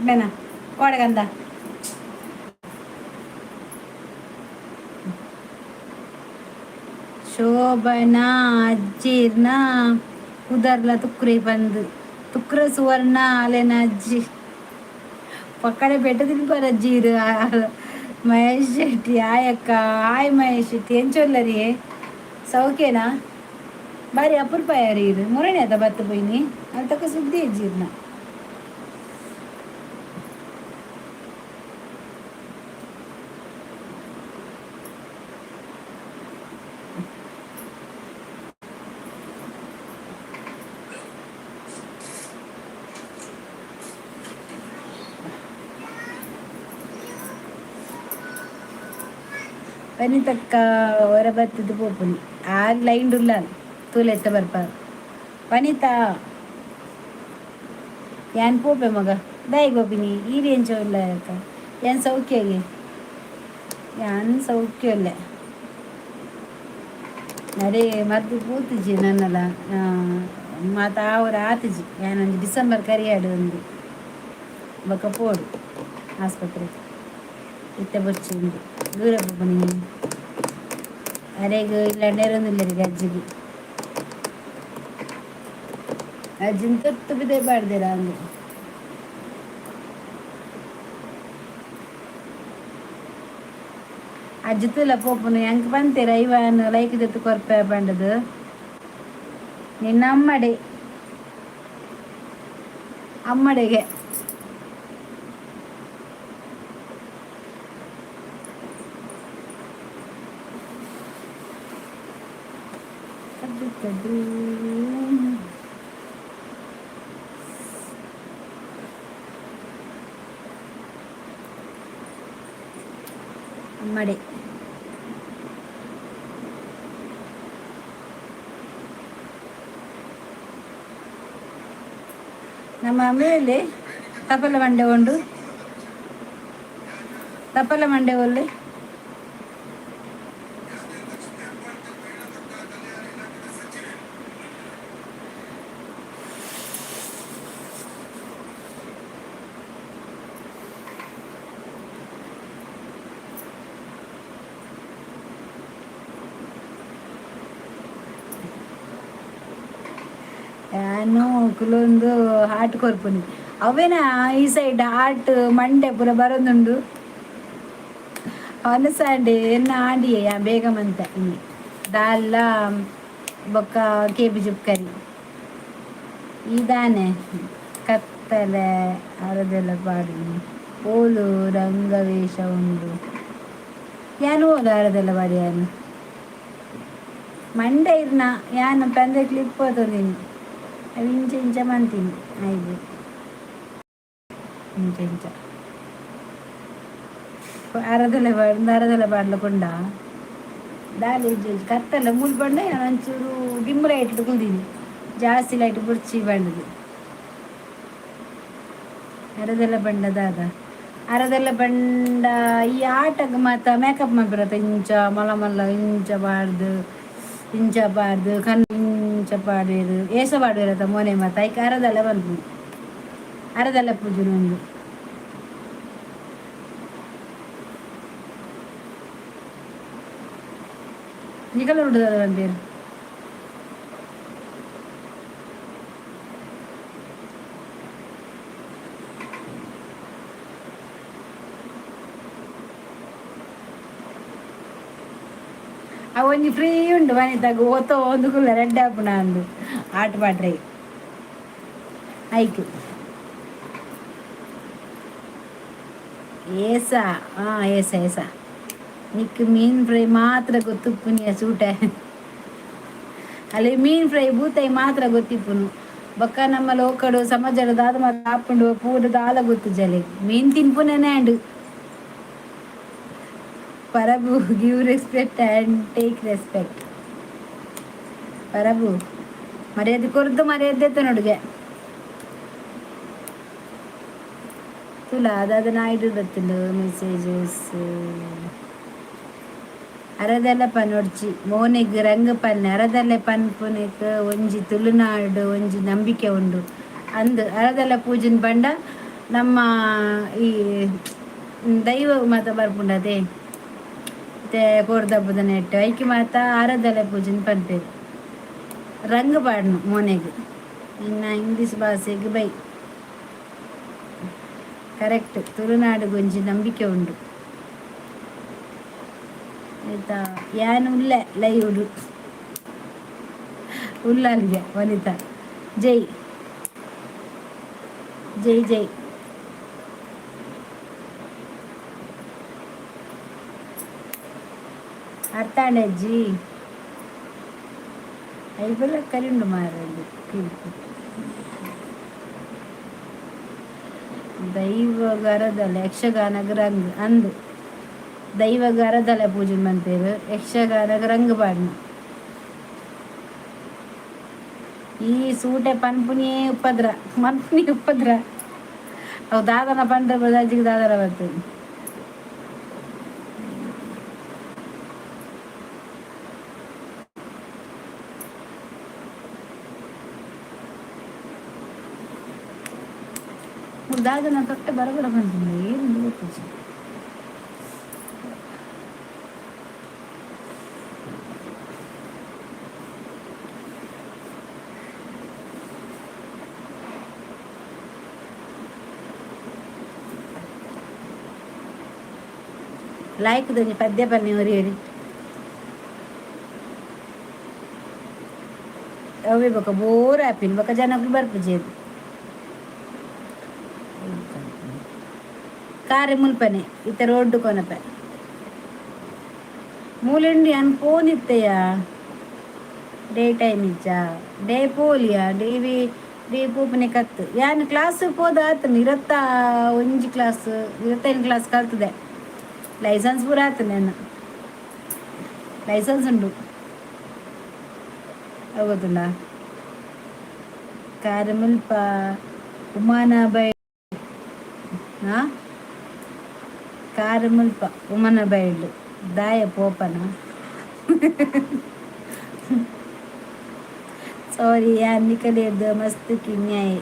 ಬೇನ ಕೋಡೆಗಂದ ಶೋಭನ ಅಜ್ಜಿರ್ನ ಕುದರ್ಲ ತುಕ್ರೆ ಬಂದು ತುಕ್ರ ಸುವರ್ಣ ಅಲೆನ ಅಜ್ಜಿ ಪಕ್ಕಡೆ ಬೆಟ್ಟ ತಿನ್ಪಾರ ಅಜ್ಜೀರು ಮಹೇಶ್ ಶೆಟ್ಟಿ ಆಯಕ್ಕ ಆಯ್ ಮಹೇಶ್ ಶೆಟ್ಟಿ ಎಂಚೊಲ್ಲರಿ ಸೌಖ್ಯನಾ ಬಾರಿ ಅಪರೂಪಾಯ ರೀ ಇದು ಮೊರಣೆ ಆತ ಬತ್ತು ಬೈನಿ ಅಲ್ಲಿ ತಕ್ಕ ಸುದ್ದಿ ಅಜ್ಜಿರ್ನ ವನಿತಕ್ಕ ಹೊರ ಬರ್ತದ್ದು ಪೋಪುನಿ ಆಗ ಲೈನ್ ಉಲ್ಲ ತೂಲೆತ್ತ ಬರ್ಪ ವನಿತಾ ಯಾನ್ ಪೋಪೆ ಮಗ ದಾಯಿ ಗೋಪಿನಿ ಈ ರೇಂಜ್ ಇಲ್ಲ ಯಾಕ ಯಾನ್ ಸೌಖ್ಯಗೆ ಯಾನ್ ಸೌಖ್ಯ ಇಲ್ಲ ಅದೇ ಮದ್ದು ಪೂತಿಜಿ ನನ್ನಲ್ಲ ಮತ್ತು ಅವ್ರ ಆತಿಜಿ ಯಾನೊಂದು ಡಿಸೆಂಬರ್ ಕರಿಯಾಡು ಒಂದು ಬೊಕ್ಕ ಪೋಡು ಆಸ್ಪತ್ರೆ ಇತ್ತೆ ಬಚ್ಚಿ ಉಂಡು ದೂರ ಪೋಪುನಿ ಅರೆಗ ಇಲ್ಲ ನೆರೊಂದಿಲ್ಲರಿಗೆ ಅಜ್ಜಿಗೆ ಅಜ್ಜಿನ ತೊಟ್ಟು ಬಿದ್ದೆ ಬಾಡ್ದಿರ ಹಂಗೆ ಅಜ್ಜಿ ತುಲ ಪೋಪುನು ಹೆಂಗೆ ಬಂತೀರ ಇವನ್ ಲೈಕ್ ಜೊತೆ ಕೊರ್ಪೆ ಬಂಡದು ನಿನ್ನ ಅಮ್ಮಡೆಗೆ ಅಮ್ಮಡೆ ನಮ್ಮ ಮೇಲೆ ತಪ್ಪಲ ಮಂಡೆ ಉಂಡು ತಪ್ಪಲ ಮಂಡೆ ಒಳ್ಳೆ ನಾನು ಕುಲೊಂದು ಹಾಟ್ ಕೊರ್ಪುನಿ ಅವೇನ ಈ ಸೈಡ್ ಹಾಟ್ ಮಂಡೆ ಪೂರ ಬರೋದುಂಡು ಹೊನಸಾಂಡೆ ಎನ್ನ ಆಂಡಿಯೇ ಬೇಗ ಮಂತ ದಾಲ್ಲ ಬೊಕ್ಕ ಕೇಬಿ ಜುಕ್ಕರಿ ಇದಾನೆ ಕತ್ತಲೆ ಅರದೆಲ್ಲ ಪಾಡಿ ಓಲು ರಂಗವೇಷ ಉಂಡು ಯಾನು ಓಲು ಅರದೆಲ್ಲ ಪಾಡಿ ಯಾನು ಮಂಡೆ ಇರ್ನ ಯಾನು ಪಂದೆ ಕ್ಲಿಪ್ ಹೋದೀನಿ ಅವು ಇಂಚ ಇಂಚ ಮಂತೀನಿ ಆಯ್ತು ಇಂಚ ಇಂಚ ಅರದೆಲ್ಲ ಪಾಡ್ಲ ಕೊಂಡ ದಾಲಿ ಕತ್ತಲ್ಲ ಮೂಲ್ ಬಂಡ ಒಂಚೂರು ಡಿಮ್ ಲೈಟ್ ಕುಲ್ದೀನಿ ಜಾಸ್ತಿ ಲೈಟ್ ಬುರ್ಚಿ ಬಂಡದು ಅರದೆಲ್ಲ ಬಂಡದಾದ ಅರದೆಲ್ಲ ಬಂಡ ಈ ಆಟಕ್ಕೆ ಮಾತ್ರ ಮೇಕಪ್ ಮಾಡ್ಬಿರತ್ತ ಇಂಚ ಮಲ್ಲ ಮಲ್ಲ ಇಂಚ ಬಾರ್ದು ಕಣ್ಣು ಇಂಚ ಪಾಡಿರು ಏಸ ಪಾಡಿರತ್ತ ಮೊನೆ ಮಾತ ಐಕ ಅರದೆಲ್ಲ ಬಂದು ಅರದೆಲ್ಲ ಪೂಜೆ ಒಂದು ನಿಕಲ ಹುಡುಗದ ಬಂದಿರು ಒಂಜಿ ಫ್ರೀ ಉಂಡು ಮನೆತಾಗ ಓತೋ ಒಂದು ಕುಲ್ಲ ರೆಡ್ ಆಪುನ ಅಂದು ಆಟ ಪಾಡ್ರೆ ಆಯ್ತು ಏಸ ಏಸ ನಿಕ್ ಮೀನ್ ಫ್ರೈ ಮಾತ್ರ ಗೊತ್ತಿಪ್ಪುನಿಯ ಸೂಟೆ ಅಲ್ಲಿ ಮೀನ್ ಫ್ರೈ ಬೂತಾಯಿ ಮಾತ್ರ ಗೊತ್ತಿಪ್ಪುನು ಬೊಕ್ಕ ನಮ್ಮ ಲೋಕಡು ಸಮಾಜದ ದಾದ ಮಾತ್ರ ಹಾಕೊಂಡು ಪೂರ ದಾಲ ಗೊತ್ತು ಜಲೆ ಮೀನ್ ತಿನ್ಪುನೇನೆ ಅಂಡು Parabu, give respect and take respect. Parabu. ಮರ್ಯಾದೆ ಕೊರ್ದು ಮರ್ಯಾದೆ ಎತ್ತ ನೋಡಿಗೆ ತುಲ ಅದಾದ ನಾಯ್ಡು ಗೊತ್ತಿಲ್ಲ ಮೆಸೇಜಸ್ ಅರದೆಲ್ಲ ಪನೊಡ್ಚಿ ಮೋನೆಗ್ ರಂಗ ಪನ್ನೆ ಅರದೆಲ್ಲ ಪನ್ಪುನೆಕ್ ಒಂಜಿ ತುಳುನಾಡು ಒಂಜಿ ನಂಬಿಕೆ ಉಂಡು ಅಂದು ಅರದೆಲ್ಲ ಪೂಜೆನ ಪಂಡ ನಮ್ಮ ಈ ದೈವ ಮಾತ ಬರ್ಪುಂಡದೆ ಮತ್ತೆ ಕೋರ್ದಬ್ಬದ ನೆಟ್ಟು ಐಕಿ ಮಾತ ಅರದೆಲ್ಲ ಪೂಜೆನ ಪನ್ಪೇರು ರಂಗ ಪಾಡ್ನು ಮೋನೆಗ್ ಇನ್ನು ಇಂಗ್ಲೀಷ್ ಭಾಷೆಗೆ ಬೈ ಕರೆಕ್ಟ್ ತುಳುನಾಡು ಒಂಜಿ ನಂಬಿಕೆ ಉಂಡು ಆಯ್ತಾ ಯಾನು ಉಲ್ಲೆ ಲೈವ್ಡು ಉಲ್ಲಲ್ಗೆ ವನಿತಾ ಜೈ ಜೈ ಜೈ ಅರ್ತಾಂಡಜ್ಜಿ ಐಬೆಲ್ಲ ಕರಿಂಡು ಮಾರದು ದೈವಗರದಲ್ಲ ಯಕ್ಷಗಾನಗ ರಂಗ್ ಅಂದು ದೈವಗರದಲ್ಲ ಪೂಜೆ ಮಂತೇರು ಯಕ್ಷಗಾನಗ ರಂಗ್ ಪಾಡ್ನು ಈ ಸೂಟೆ ಪನ್ಪುನಿಯೇ ಉಪ್ಪದ್ರ ಮನ್ಪುನಿ ಉಪ್ಪದ್ರ ಅವು ದಾದನ ಪಂಡ್ರೆ ಬದಾಜಿಗೆ ದಾದನ ಬರ್ತದೆ ದಾದನ ತೊಟ್ಟೆ ಬರಬರ ಬಂದಿಲ್ಲ ಏನು ಗೊತ್ತಿಲ್ಲ ಲೈಕ್ ದಂಜಿ ಪದ್ಯ ಪನ್ನಿ ಹೊರಿ ಹೇಳಿ ಅವೇ ಬೊಕ ಬೋರ್ ಆಪಿಲ್ ಬೊಕ ಜನಗಳು ಬರ್ಪುಜೇದು ಕಾರೆ ಮುಲ್ಪನೆ ಇತ್ತ ರೋಡ್ಡು ಕೊನಪೆ ಮೂಲಂಡಿ ಅನ್ ಪೋನಿತ್ತೆಯ ಡೇ ಟೈಮ್ ಇಜ್ಜ ಡೇ ಪೋಲಿಯ ಡೇವಿ ಡೇ ಪೋಪನೆ ಕತ್ತು ಯಾನ್ ಕ್ಲಾಸ್ ಪೋದ ಆತನು ಇರತ್ತ ಒಂಜಿ ಕ್ಲಾಸ್ 25 ಕ್ಲಾಸ್ ಕಲ್ತದೆ ಲೈಸೆನ್ಸ್ ಪೂರ ಆತನು ನಾನು ಲೈಸೆನ್ಸ್ ಉಂಡು ಗೊತ್ತುಂಡ ಕಾರೆ ಮುಲ್ಪ ಉಮಾನ ಬೈ ಹಾಂ ಕಾರು ಮುಲ್ಪ ಉಮನ ಬೈಡು ದಾಯ ಪೋಪನ ಸಾರಿ ಯಾನಿ ಕಲಿಯದ್ದು ಮಸ್ತ್ ಕಿನ್ಯಾಯ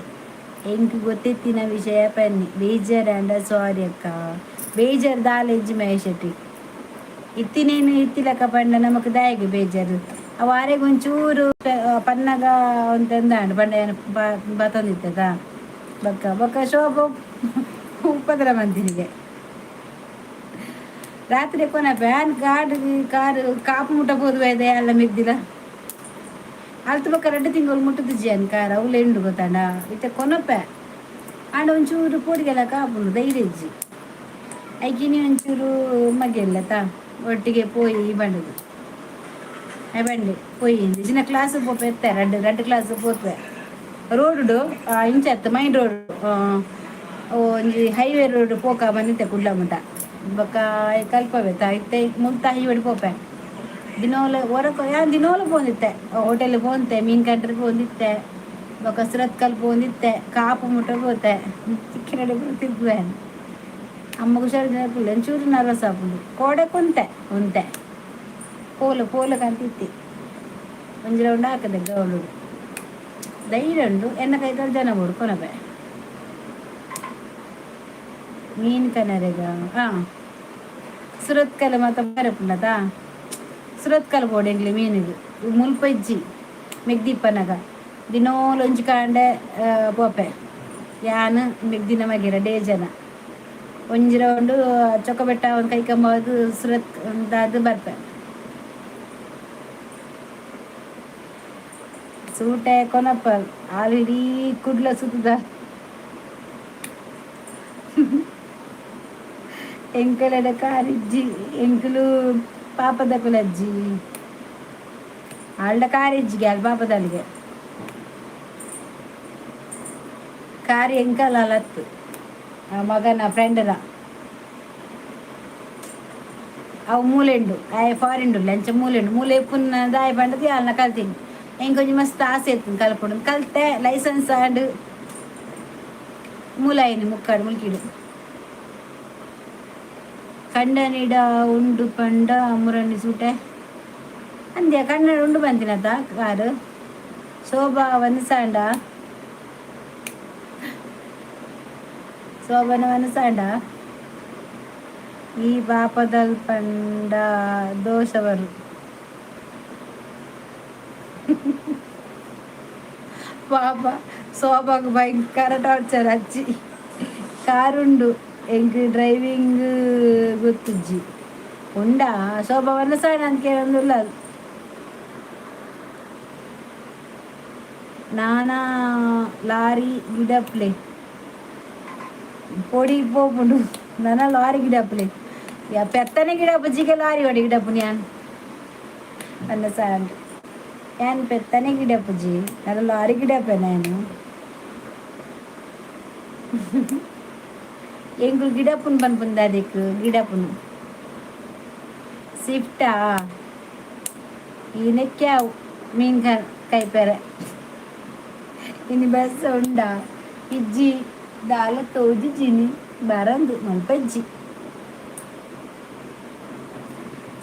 ಎಂಕ್ ಗೊತ್ತಿತ್ತಿನ ವಿಷಯ ಪನ್ನಿ ಬೇಜಾರ್ ಅಂಡ ಸಾರಿ ಅಕ್ಕ ಬೇಜಾರು ದಾಲೆಜ್ಜಿ ಮಹೇಶೆಟ್ಟಿ ಇತ್ತಿನೇನು ಇತ್ತಿಲಕ್ಕ ಪಂಡ ನಮಕ್ ದಾಯಿಗೆ ಬೇಜಾರು ಅವು ಆರೆಗೆ ಒಂಚೂರು ಪನ್ನಗ ಅಂತಂದಾಂಡು ಪಂಡ ಏನು ಬತ್ತೊಂದಿತ್ತದ ಬಕ್ಕ ಬಕ್ಕ ಶೋಭ ಉಪದ್ರ ಮಂದಿನಿಗೆ ರಾತ್ರಿ ಕೊನ ಫ್ಯಾನ್ ಕಾರು ಕಾಪು ಮುಟ್ಟ ಹೋದ್ವೈದೆ ಎಲ್ಲ ಮೆದ್ದಿಲ್ಲ ಅಲ್ತು ಬಕ್ಕ 2 ತಿಂಗಳು ಮುಟ್ಟದಿಜ್ಜಿ ಅನ್ ಕಾರ್ ಅವಳು ಎಂಡು ಗೊತ್ತಾಂಡ ಇತ್ತೆ ಕೊನಪ್ಪೆ ಆಂಡ ಒಂಚೂರು ಪೋಡಿಗೆಲ್ಲ ಕಾಪುಂಡು ಧೈರ್ಯ ಇಜ್ಜಿ ಐಕಿನಿ ಒಂಚೂರು ಮಗೆಲ್ಲತ ಒಟ್ಟಿಗೆ ಪೋಯಿ ಬಂಡದು ಬಂಡೆ ಪೋಯಿ ಚಿನ್ನ ಕ್ಲಾಸ್ ಪೋಪ ಎತ್ತ ரெண்டு ಕ್ಲಾಸ್ ಪೋತ್ವೆ ರೋಡು ಇಂಚತ್ತು ಮೈನ್ ರೋಡ್ ಒಂಜಿ ಹೈವೇ ರೋಡ್ ಪೋಕ ಬಂದಿತ್ತೆ ಕುಡ್ಲ ಮುಟ ಬೊಕ್ಕ ಕಲ್ಪವೆ ಇತ್ತೆ ಮುಲ್ತ ಹೈವೇ ಪೋಪೆ ದಿನೋಲು ಹೊರಕ ಯಾನ್ ದಿನೋಲು ಪೋಂದಿತ್ತೆ ಹೋಟೆಲ್ ಪೋಂತೆ ಮೀನ್ ಕಂಟ್ರಿ ಪೋಂದಿತ್ತೆ ಬೊಕ್ಕ ಸುರತ್ಕಲ್ ಪೋಂದಿತ್ತೆ ಕಾಪು ಮುಟ್ಟ ಪೋತೆ ಚಿಕ್ಕಿನಡೆ ತಿರ್ಗುವೆ ಅಮ್ಮ ಹುಷಾರಿಲ್ಲ ಒಂಚೂರು ನರ್ವಸ್ ಆಪುಂಡು ಕೋಡೆ ಕುಂತೆ ಉಂತೆ ಪೋಲು ಕಂತಿತ್ತಿ ಒಂಜಿ ರೌಂಡ್ ಹಾಕದೆ ಗೌಳು ಧೈರ್ಯ ಉಂಡು ಎನ್ನ ಕೈತಲ್ಲಿ ಜನ ಬೋಡು ಕೊನಬೆ ಮೀನು ಕನರೆಗ ಹಾಂ ಸುರತ್ಕಲ್ ಮಾತ ಬೇರೆ ಪುಂಡತಾ ಸುರತ್ಕಲ್ ಬೋಡೆಂಗ್ಲಿ ಮೀನಿಗೆ ಮುಲ್ಪ ಇಜ್ಜಿ ಮೆಗ್ದಿಪ್ಪನಗ ದಿನೋಲು ಒಂಜಿ ಕಾಂಡೆ ಪೋಪೆ ಯಾನು ಮೆಗ್ದಿನ ಮಗಿರ ಡೇಜನ ಒಂಜಿ ರೌಂಡು ಚೊಕ್ಕಬೆಟ್ಟ ಒಂದು ಕೈಕಂಬದು ಸುರತ್ ಅದು ಬರ್ಪೆ ಸೂಟೆ ಕೊನಪ್ಪ ಆಲ್ರೆಡಿ ಕುಡ್ಲ ಸುತ್ತದ ಎಂಕಲಡ ಕಾರಿಜ್ಜಿ ಎಂಕಲು ಪಾಪದ ಕುಲಜ್ಜಿ ಆಳ್ಡ ಕಾರಿಜ್ಜಿಗೆ ಅಲ್ಲಿ ಪಾಪದಲ್ಲಿಗೆ ಕಾರಿ ಎಂಕಲ ಅಲತ್ತು ಮಗನ ಫ್ರೆಂಡನ ಅವು ಮೂಲೆಂಡು ಆಯ ಫಾರಿಂಡು ಲಂಚ ಮೂಲೆಂಡು ಮೂಲೆ ಪುನ್ನ ದಾಯ ಪಂಡದಿ ಅಲ್ನ ಕಲ್ತೀನಿ ఇంకొంచెం మస్తు ఆశ ఎత్తుంది కలపడం కలితే లైసెన్స్ అండ్ ಮೂಲಾಯಿನಿ ಮುಕ್ಕಾಡು ಮುಲ್ಕಿಡು ಕಂಡನಿಡ ಉಂಡು ಪಂಡ ಮುರಣ್ಣಿ ಸೂಟೆ ಅಂದ್ಯ ಕನ್ನಡ ಉಂಡು ಬಂತಿನತ ಕಾರು ಶೋಭಾ ವನಸಾಂಡ ಶೋಭನ ವನಸಾಂಡ ಈ ಪಾಪದಲ್ ಪಂಡ ದೋಷವರು ಪಾಪ ಶೋಭಾಗ ಭಯಂಕರ ಟಾರ್ಚರ್ ಹಚ್ಚಿ ಕಾರುಂಡು ಎಂಕ್ ಡ್ರೈವಿಂಗ್ ಗೊತ್ತುಜ್ಜಿ ಉಂಡಾ ಶೋಭಾ ವನಸಾಂಡ ಅಂತ ಕೇಳೊಂದುಲ್ಲ ನಾನಾ ಲಾರಿ ಗಿಡಪ್ಲೆ పొడి పోపుండు నన్న లారీ గిడప్పులే ఇక పెత్తనే గిడప్పు జిగ లారీ వాడి గిడప్పు నేను అన్న సార్ నేను పెత్తనే గిడప్పు జీ నన్న లారీ గిడప్పే నేను ఎంకు గిడప్పును పనిపుంది అదికు గిడప్పును స్విఫ్టా ఈయనెక్కావు మీన్ కైపెర ఇన్ని బస్సు ఉండా ఇజ్జి ದಾಲ ತೋಜಿಜಿನಿ ಬರಂದು ಮಲ್ಪಜ್ಜಿ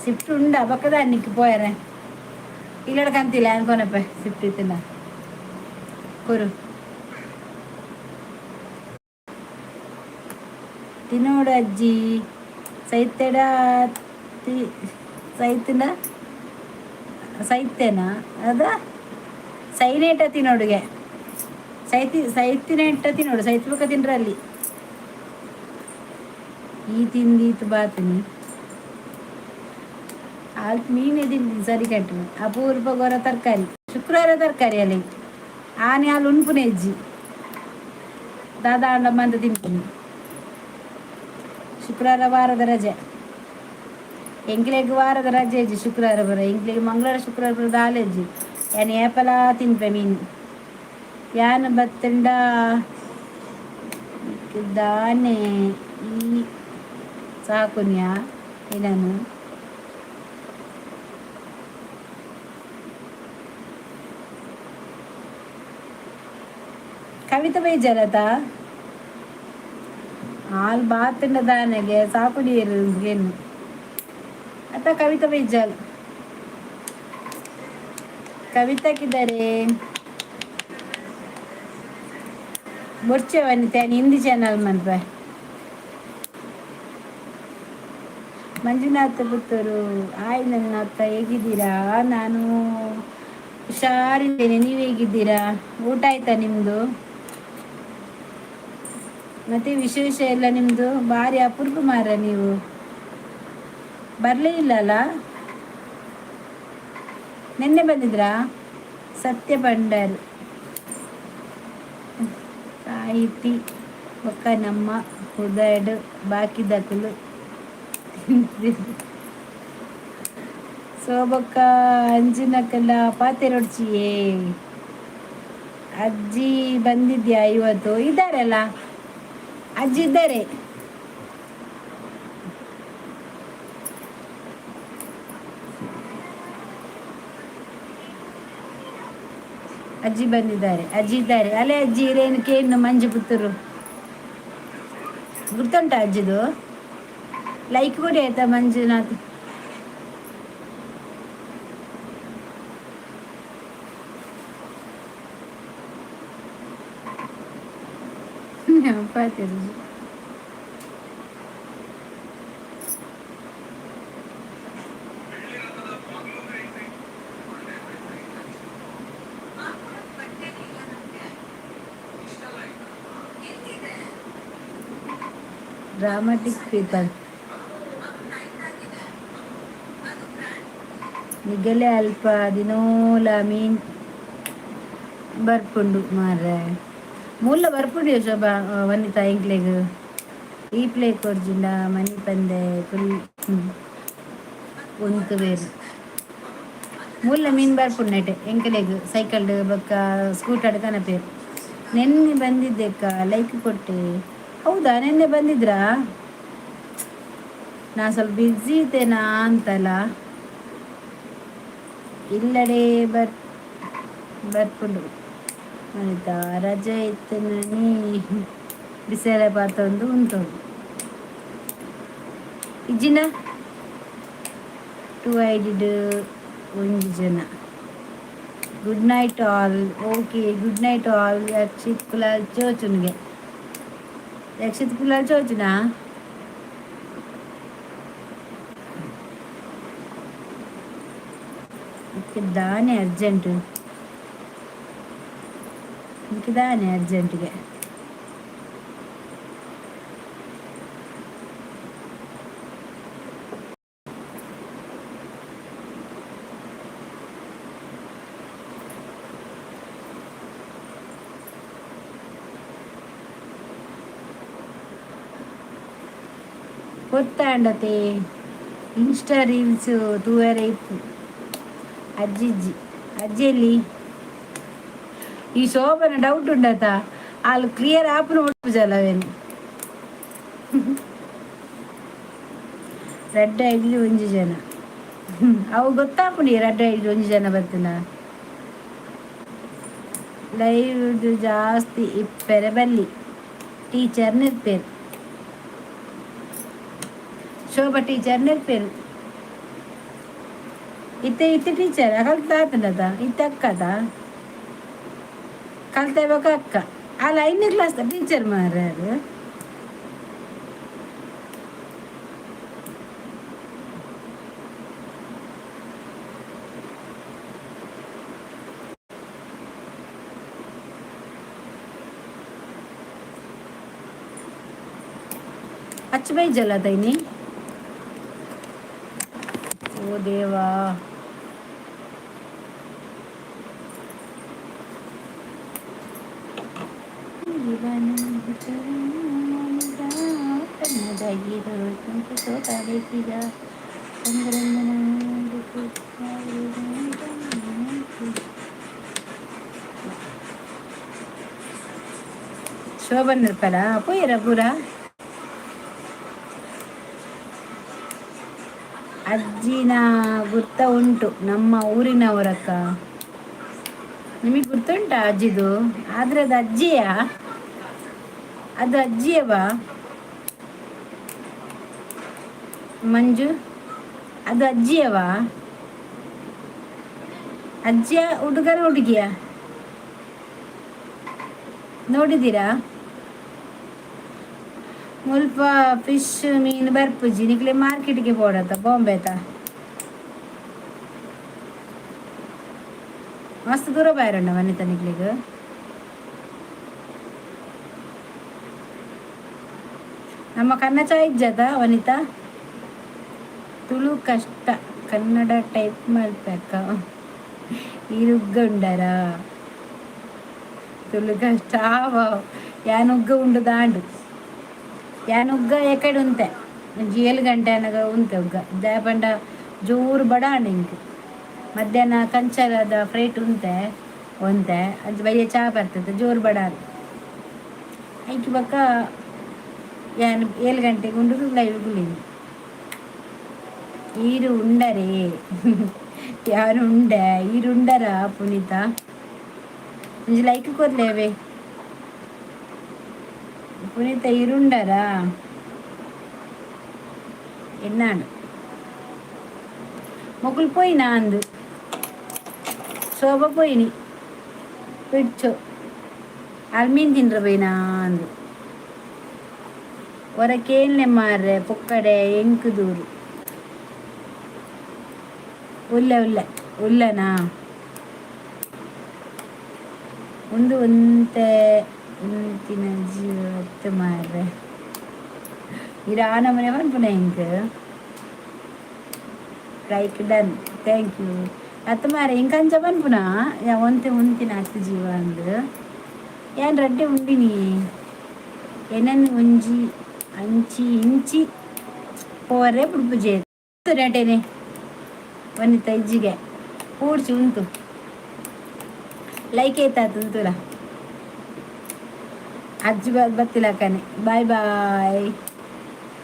ಸ್ವಿಫ್ಟ್ ಉಂಡ ಪಕ್ಕದ ಅನ್ನಿಕ್ಕೆ పోయారే ఇక్కడ కంతిలే అనుకోనప్ప స్విఫ్ట్ ఇస్తున్నా కొరు తినోడు అజ్జి సైతెడ ಸೈತಿನ ಸೈತೇನಾ ಅದ ಸೈನೇಟ ತಿನ್ನೋಡುಗೆ ಸೈತಿನ ಇಟ್ಟ ತಿನ್ನೋಡು ಸೈತ್ಬೇಕ ತಿನ್ರಲ್ಲಿ ಈ ತಿಂದೀತು ಬಾತಿನಿ ಆಲ್ತ್ ಮೀನೇ ತಿಂದಿದ್ದು ಸರಿ ಕಟ್ಟು ಅಪೂರ್ವ ಗೊರ ತರಕಾರಿ ಶುಕ್ರವಾರ ತರಕಾರಿ ಅಲ್ಲಿ ಆನೆ ಹಾಲು ಉಣ್ಪುನೆ ಅಜ್ಜಿ ದಾದಾ ಅಂಡಮ್ಮ ಅಂತ ತಿಂತೀನಿ ಶುಕ್ರವಾರ ವಾರದ ರಜೆ ಎಂಕ್ಲೆಗ್ ವಾರದ ರಜೆ ಅಜ್ಜಿ ಶುಕ್ರವಾರ ಬರ ಎಂಕ್ಲೆಗ್ ಮಂಗಳವಾರ ಶುಕ್ರವಾರ ಬರೋದು ಹಾಲು ಅಜ್ಜಿ ಯಾನ್ ಏಪಲ ತಿನ್ಪೆ ಮೀನು ಯಾನ್ ಬತ್ತಂಡ ದಾನೆ ಈ ಸಾಕುನ್ಯಾ ಏನನು ಕವಿತ ಬೇಜಾರತ ಹಾಲು ಬಾತಂಡ ದಾನೆಗೆ ಸಾಕುಡಿಯರು ಏನು ಅತ್ತ ಕವಿತ ಬೇಜಾರು ಕವಿತಾಕಿದ್ದಾರೆ ಬೊರ್ಚೆವನ್ನಿ ತ್ಯಾನಿ ಹಿಂದಿ ಚಾನಲ್ ಮನ್ಪ ಮಂಜುನಾಥ ಪುತ್ತೂರು ಆಯ್ ನನ್ನ ಅತ್ತ ಹೇಗಿದ್ದೀರಾ? ನಾನು ಹುಷಾರಿದ್ದೇನೆ, ನೀವು ಹೇಗಿದ್ದೀರಾ? ಊಟ ಆಯ್ತಾ ನಿಮ್ಮದು? ಮತ್ತೆ ವಿಶೇಷ ಎಲ್ಲ ನಿಮ್ಮದು? ಭಾರಿ ಅಪರೂಪ ಮಾರ, ನೀವು ಬರಲೇ ಇಲ್ಲಲ್ಲ? ನಿನ್ನೆ ಬಂದಿದ್ರಾ? ಸತ್ಯ ಭಂಡಾರ್ ಸಾಹಿತಿ ಒಕ್ಕ ನಮ್ಮ ಹುದಾಡು ಬಾಕಿ ದಕ್ಕಲು ಸೋಬಕ್ಕ ಅಂಜಿನಕಲ್ಲ ಪಾತೆ ರೊಡ್ಚಿಯೇ ಅಜ್ಜಿ ಬಂದಿದ್ಯಾ ಇವತ್ತು? ಇದ್ದಾರಲ್ಲ ಅಜ್ಜಿ ಇದ್ದಾರೆ. ಅಜ್ಜಿ ಬಂದಿದ್ದಾರೆ, ಅಜ್ಜಿ ಇದ್ದಾರೆ. ಅಲ್ಲೇ ಅಜ್ಜಿ ರೇಣುಕೆ ಇನ್ನು ಮಂಜು ಪುತ್ತೂರು ಗುರ್ತುಂಟ ಅಜ್ಜಿದು? ಲೈಕ್ ಕೊಡಿ ಆಯ್ತಾ ಮಂಜುನಾಥ್? ಡ್ರಾಮಾಟಿಕ್ ಪೀಪಲ್ ನಿಗಲೆ ಅಲ್ಪ ದಿನೋಲ ಮೀನ್ ಬರ್ಪುಂಡು ಮಾರ್ರೆ ಮೂಲ ಬರ್ಪುಂಡು ಶೋಭಾ ವನಿತಾ ಎಂಕ್ಲೆಗ್ ಈ ಪ್ಲೇ ಕೊರ್ಜಿಂಡ ಮನಿ ಪಂದೆ ಫುಲ್ ಉಂತು ಬೇರು ಮೂಲ ಮೀನ್ ಬರ್ಪುಂಡು ಎಂಕ್ಲೆಗ್ ಸೈಕಲ್ ಬೊಕ್ಕ ಸ್ಕೂಟರ್ ಕನಪೇರು. ನೆನ್ನೆ ಬಂದಿದ್ದೆಕ್ಕ ಲೈಕ್ ಕೊಟ್ಟೆ. ಹೌದಾ, ನೆನ್ನೆ ಬಂದಿದ್ರಾ? ನಾ ಸ್ವಲ್ಪ ಬ್ಯುಸಿ ಇದ್ದೇನಾ ಅಂತಲ್ಲ. ಇಲ್ಲಡೆ ಬರ್ಪುಂಡು ಆಯ್ತಾ ರಜೆ ಇತ್ತನನಿ ಬಿಸಿಲ ಪಾತೊಂದು ಉಂಟು ಇಜ್ಜಿನ ಟು ಐಡಿಡ್ ಒಂಜಿ ಜನ good night all okay good night all Yakshith Kulal ಚೋಚುನ್ಗೆ ಯಕ್ಷಿತ್ ಕುಲಾಲ್ ಚೋಚುನಾ ದಾನೆ ಅರ್ಜೆಂಟ್ ದಾನೆ ಅರ್ಜೆಂಟ್ಗೆ ಗೊತ್ತಾಂಡತೆ ಇನ್ಸ್ಟಾ ರೀಲ್ಸ್ ತೂವರೆ ಇಪ್ಪು ಅಜ್ಜಿಜ್ಜಿ ಅಜ್ಜಿಯಲ್ಲಿ ಈ ಶೋಭನ ಡೌಟ್ ಉಂಡತ ಅಲ್ಲಿ ಕ್ಲಿಯರ್ ಆಪ್ನು ಒಟ್ಟುಜಲವೇನು ರೆಡ್ ಐಡ್ಲಿ ಒಂಜಿ ಜನ ಅವು ಗೊತ್ತಾಪುಂಡಿ ರೆಡ್ ಐಡ್ಲಿ ಒಂಜಿ ಜನ ಬರ್ತನ ಲೈವ್ ಜಾಸ್ತಿ ಇಪ್ಪೆರೆ ಬಲ್ಲಿ ಟೀಚರ್ ನಿರ್ಪೇರು ಶೋಭಾ ಟೀಚರ್ ನಿರ್ಪೇರು ಇತ್ತೆ ಟೀಚರ್ ಕಲ್ತಾತನದ ಇತ್ತೆ ಅಕ್ಕದ ಕಲ್ತ ಇವಾಗ ಅಕ್ಕ ಅಲ್ಲ 5ನೇ ಕ್ಲಾಸ್ ಟೀಚರ್ ಮಾರ್ಯಾರು ಅಚ್ಚ ಬೈಜಲ್ಲ ತೈನಿ ಓ ದೇವಾ ಶೋಭನ್ ಇರ್ಪಲ್ಲ ಪೋಯಿರ ಪೂರ ಅಜ್ಜಿನ ಗುರ್ತ ಉಂಟು ನಮ್ಮ ಊರಿನವರಕ್ಕ ನಿಮಗೆ ಗುರ್ತುಂಟಾ ಅಜ್ಜಿದು ಆದ್ರೆ ಅದು ಅಜ್ಜಿಯಾ ಅದು ಅಜ್ಜಿಯವಾ ಮಂಜು ಅದು ಅಜ್ಜಿಯವಾ ಅಜ್ಜಿಯ ಹುಡುಗನ ಹುಡುಗಿಯ ನೋಡಿದ್ದೀರಾ ಮುಲ್ಪ ಫಿಶ್ ಮೀನು ಬರ್ಪುಜಿ ನಿಕ್ಲೆ ಮಾರ್ಕೆಟ್ಗೆ ಪೋಡತ್ತ ಬಾಂಬೆತ ಮಸ್ತ್ ದೂರ ಬಾಯರಂಡ ವನಿತ ನಿಕ್ಲಿಗೆ ನಮ್ಮ ಕನ್ನಡ ಇಜ್ಜದ ವನಿತಾ ತುಳು ಕಷ್ಟ ಕನ್ನಡ ಟೈಪ್ ಮಾಡ್ಬೇಕ ಈರುಗ್ಗ ಉಂಡರ ತುಳು ಕಷ್ಟ ಯಾನುಗ್ಗ ಉಂಡು ದಾಂಡು ಯಾನುಗ್ಗ ಎಕಡೆ ಉಂತೆ 7 ಗಂಟೆ ಅನಗ ಉಂತೆ ಉಗ್ಗ ದಯಪಂಡ ಜೋರು ಬಡಾಂಡ ಇಂಕ್ ಮಧ್ಯಾಹ್ನ ಕಂಚರದ ಫ್ರೈಟ್ ಉಂತೆ ಒಂತೆ ಅದು ಬಯ್ಯ ಚಾ ಬರ್ತದೆ ಜೋರು ಬಡಾರ ಐಕಿ ಬಕ್ಕ ಯಾನು 7 ಗಂಟೆಗೆ ಉಂಡು ಲೈವ್ ಗುಳಿನಿ ಈರು ಉಂಡರೆ ಯಾರು ಉಂಡೆ ಈರು ಉಂಡರ ಪುನೀತ ಒಂಜಿ ಲೈಕ್ ಕೊರ್ಲೇವೆ ಪುನೀತ ಈರುಂಡರ ಎನ್ನಾಡು ಮೊಕುಲು ಪೋಯಿನ ಅಂದು ಶೋಭ ಪೋಯಿನಿ ಬಿಡ್ಚು ಅಲ್ಮೀನ್ ತಿನ್ರ ಪೋಯಿನ ಅಂದು ಹೊರಕೇಳ್ನೆ ಮಾರ್ರೆ ಪೊಕ್ಕಡೆ ಎಂಕು ದೂರು ಉಲ್ಲನಾ ಒಂದು ಒಂತೆ ಒಂತಿನ ಜೀವತ್ತು ಮಾರ್ರೆ ಇರಾನ ಮನೆ ಪನ್ಪುನ ಇಂಕ್ ಲೈಕ್ ಡನ್ ಥ್ಯಾಂಕ್ ಯು ಅತ್ತ ಮಾರೆ ಇಂಕಂಚ ಪನ್ಪುನ ಒಂತೆ ಒಂತಿನ ಅತ್ತು ಜೀವ ಅಂದು ಏನ್ ರಡ್ಡೆ ಉಂಡಿನಿ ಏನನ್ನು ಒಂಜಿ ಅಂಚಿ ಇಂಚಿ ಪೋರೆ ಪುಡ್ಪುಜೆ ನಟೇನೆ ವನಿತ ಇಜ್ಜಿಗೆ ಕೂಡ್ಚಿ ಉಂಟು ಲೈಕ್ ಏತಾತು ಉಂತುಲ ಅಜ್ಜಿ ಬತ್ತಿಲ್ಲ ಕನೆ ಬಾಯ್ ಬಾಯ್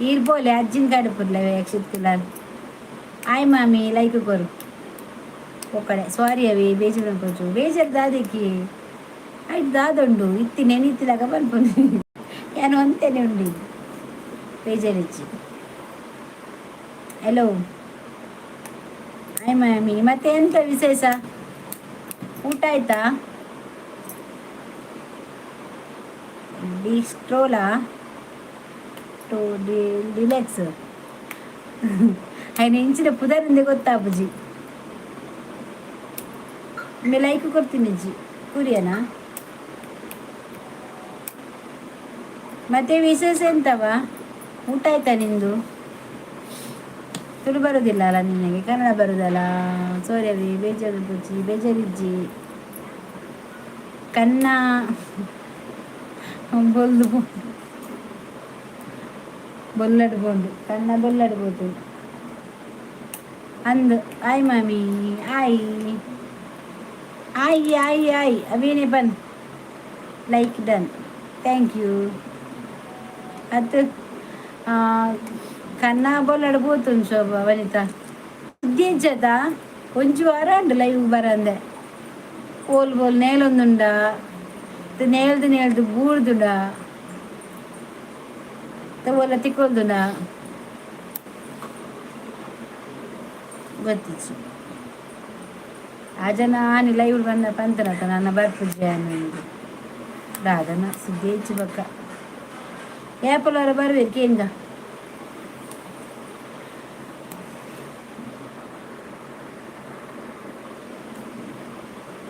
ಇರ್ಬೋಲೆ ಅಜ್ಜಿನ ಕಡುಪುರ್ಲವೆ ಯಕ್ಷಿತ್ ಕುಲಾಲ್ ಆಯ್ ಮಾಮಿ ಲೈಕ್ ಕೊರು ಒಕ್ಕಡೆ ಸಾರಿ ಅವಿ ಬೇಜಾರು ಅನ್ಕೋಚು ಬೇಜಾರು ದಾದಿಕ್ಕಿ ಆಯ್ತು ದಾದುಂಡು ಇತ್ತಿ ನೆನಿತ್ತಿದಾಗ ಬಂದ್ಕೊಂಡು ಏನು ಅಂತೇನೆ ಉಂಡಿ ಬೇಜಾರಿಚ್ಚಿ ಹಲೋ ಆಯ್ ಮ್ಯಾಮಿ ಮತ್ತೆ ಎಂತ ವಿಶೇಷ ಊಟ ಆಯ್ತಾ ಡಿಸ್ಟ್ರೋಲಾ ಟು ರಿಲ್ಯಾಕ್ಸ್ ఆయన ಇಂಚಿನ ಪುದರಿಂದ ಗೊತ್ತಾ ಅಪ್ಪುಜಿ ಲೈಕ್ ಕೊಡ್ತೀನಿ ಅಜ್ಜಿ ಕುರಿಯನಾ ಮತ್ತೆ ವಿಶೇಷ ಎಂತವ ಊಟ ಆಯ್ತಾ ನಿಂದು ತುಳು ಬರೋದಿಲ್ಲ ಅಲ್ಲ ನಿನಗೆ ಕನ್ನಡ ಬರೋದಲ್ಲ ಸೋರ್ಯವಿ ಬೇಜಾರು ಪೂಜಿ ಬೇಜಾರಿಜ್ಜಿ ಕನ್ನ ಬೊಲ್ದು ಬೊಲ್ಲಡ್ಬೋದು ಕನ್ನ ಬೊಲ್ಲಡ್ಬೋದು ಅಂದು ಆಯ್ ಮಾಮಿ ಆಯ್ ಆಯ್ ಆಯ್ ಆಯ್ ಅವೇನೇ ಬನ್ ಲೈಕ್ ಡನ್ ಥ್ಯಾಂಕ್ ಯು ಅದು ಕನ್ನ ಬೊಲ್ಲಡ್ಬೋದು ಶೋಭ ವನಿತಾ ಸುದ್ದಿಜ್ಜದ ಒಂಜು ವಾರ ಉಂಡು ಲೈವ್ ಬರಂದೆ ಓಲ್ ಬೋಲ್ ನೇಲೊಂದುಂಡ ನೇಳ್ದು ಬೂರ್ದುಂಡ ಓಲ ತಿಕ್ಕೊಲ್ದುಂಡ ಗೊತ್ತಿಚ್ಚು ಆ ಜನ ಆನಿ ಲೈವ್ ಬಂದ ಪಂತನತ ನನ್ನ ಬರ್ಪುಜೆ ಅನ್ನೋದು ರಾಧನ ಸುದ್ದಿ ಹೆಚ್ಚು ಬಕ್ಕ ಏಪಲವರ ಬರ್ಬೇಕು ಹೆಂಗ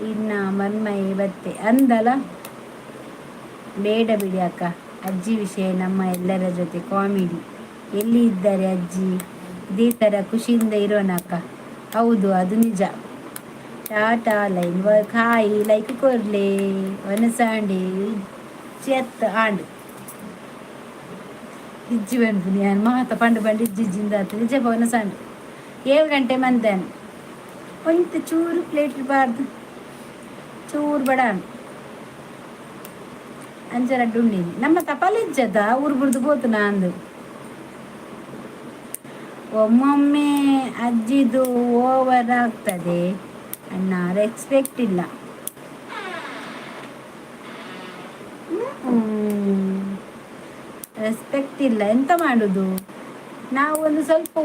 ಇನ್ನ ಮನ್ಮೈ ಬತ್ತೆ ಅಂದಲ್ಲ ಬೇಡ ಬಿಡಿ ಅಕ್ಕ ಅಜ್ಜಿ ವಿಷಯ ನಮ್ಮ ಎಲ್ಲರ ಜೊತೆ ಕಾಮಿಡಿ ಎಲ್ಲಿ ಇದ್ದಾರೆ ಅಜ್ಜಿ ಇದೇ ಥರ ಖುಷಿಯಿಂದ ಇರೋಣ ಅಕ್ಕ ಹೌದು ಅದು ನಿಜ ಟಾಟಾ ಲೈನ್ ವರ್ಕ್ ಹಾಯ್ ಲೈಕ್ ಕೊರ್ಲೆ ಒನಸಾಂಡಿ ಚೆತ್ತ ಆಂಡ್ ಇಜ್ಜಿ ಬಂದು ನಾನು ಮಾತ ಪಂಡು ಬಂದು ಇಜ್ಜಿಜ್ಜಿಂದ ಆತು ನಿಜ ಒನಸಾಂಡು 7 ಗಂಟೆ ಮಂತಾನು ಒಂತ ಚೂರು ಪ್ಲೇಟ್ ಇರಬಾರ್ದು ಚೂರು ಬಡ ಅಂಚರಡ್ಡು ಉಂಡಿನಿ ನಮ್ಮ ತಪಾಲಿಜ್ಜದ ಊರು ಬಿಡ್ದು ಹೋತು ನಂದು ಒಮ್ಮೊಮ್ಮೆ ಅಜ್ಜಿದು ಓವರ್ ಆಗ್ತದೆ ಅಣ್ಣ ರೆಸ್ಪೆಕ್ಟ್ ಇಲ್ಲ ರೆಸ್ಪೆಕ್ಟ್ ಇಲ್ಲ ಎಂತ ಮಾಡೋದು ನಾವು ಒಂದು ಸ್ವಲ್ಪ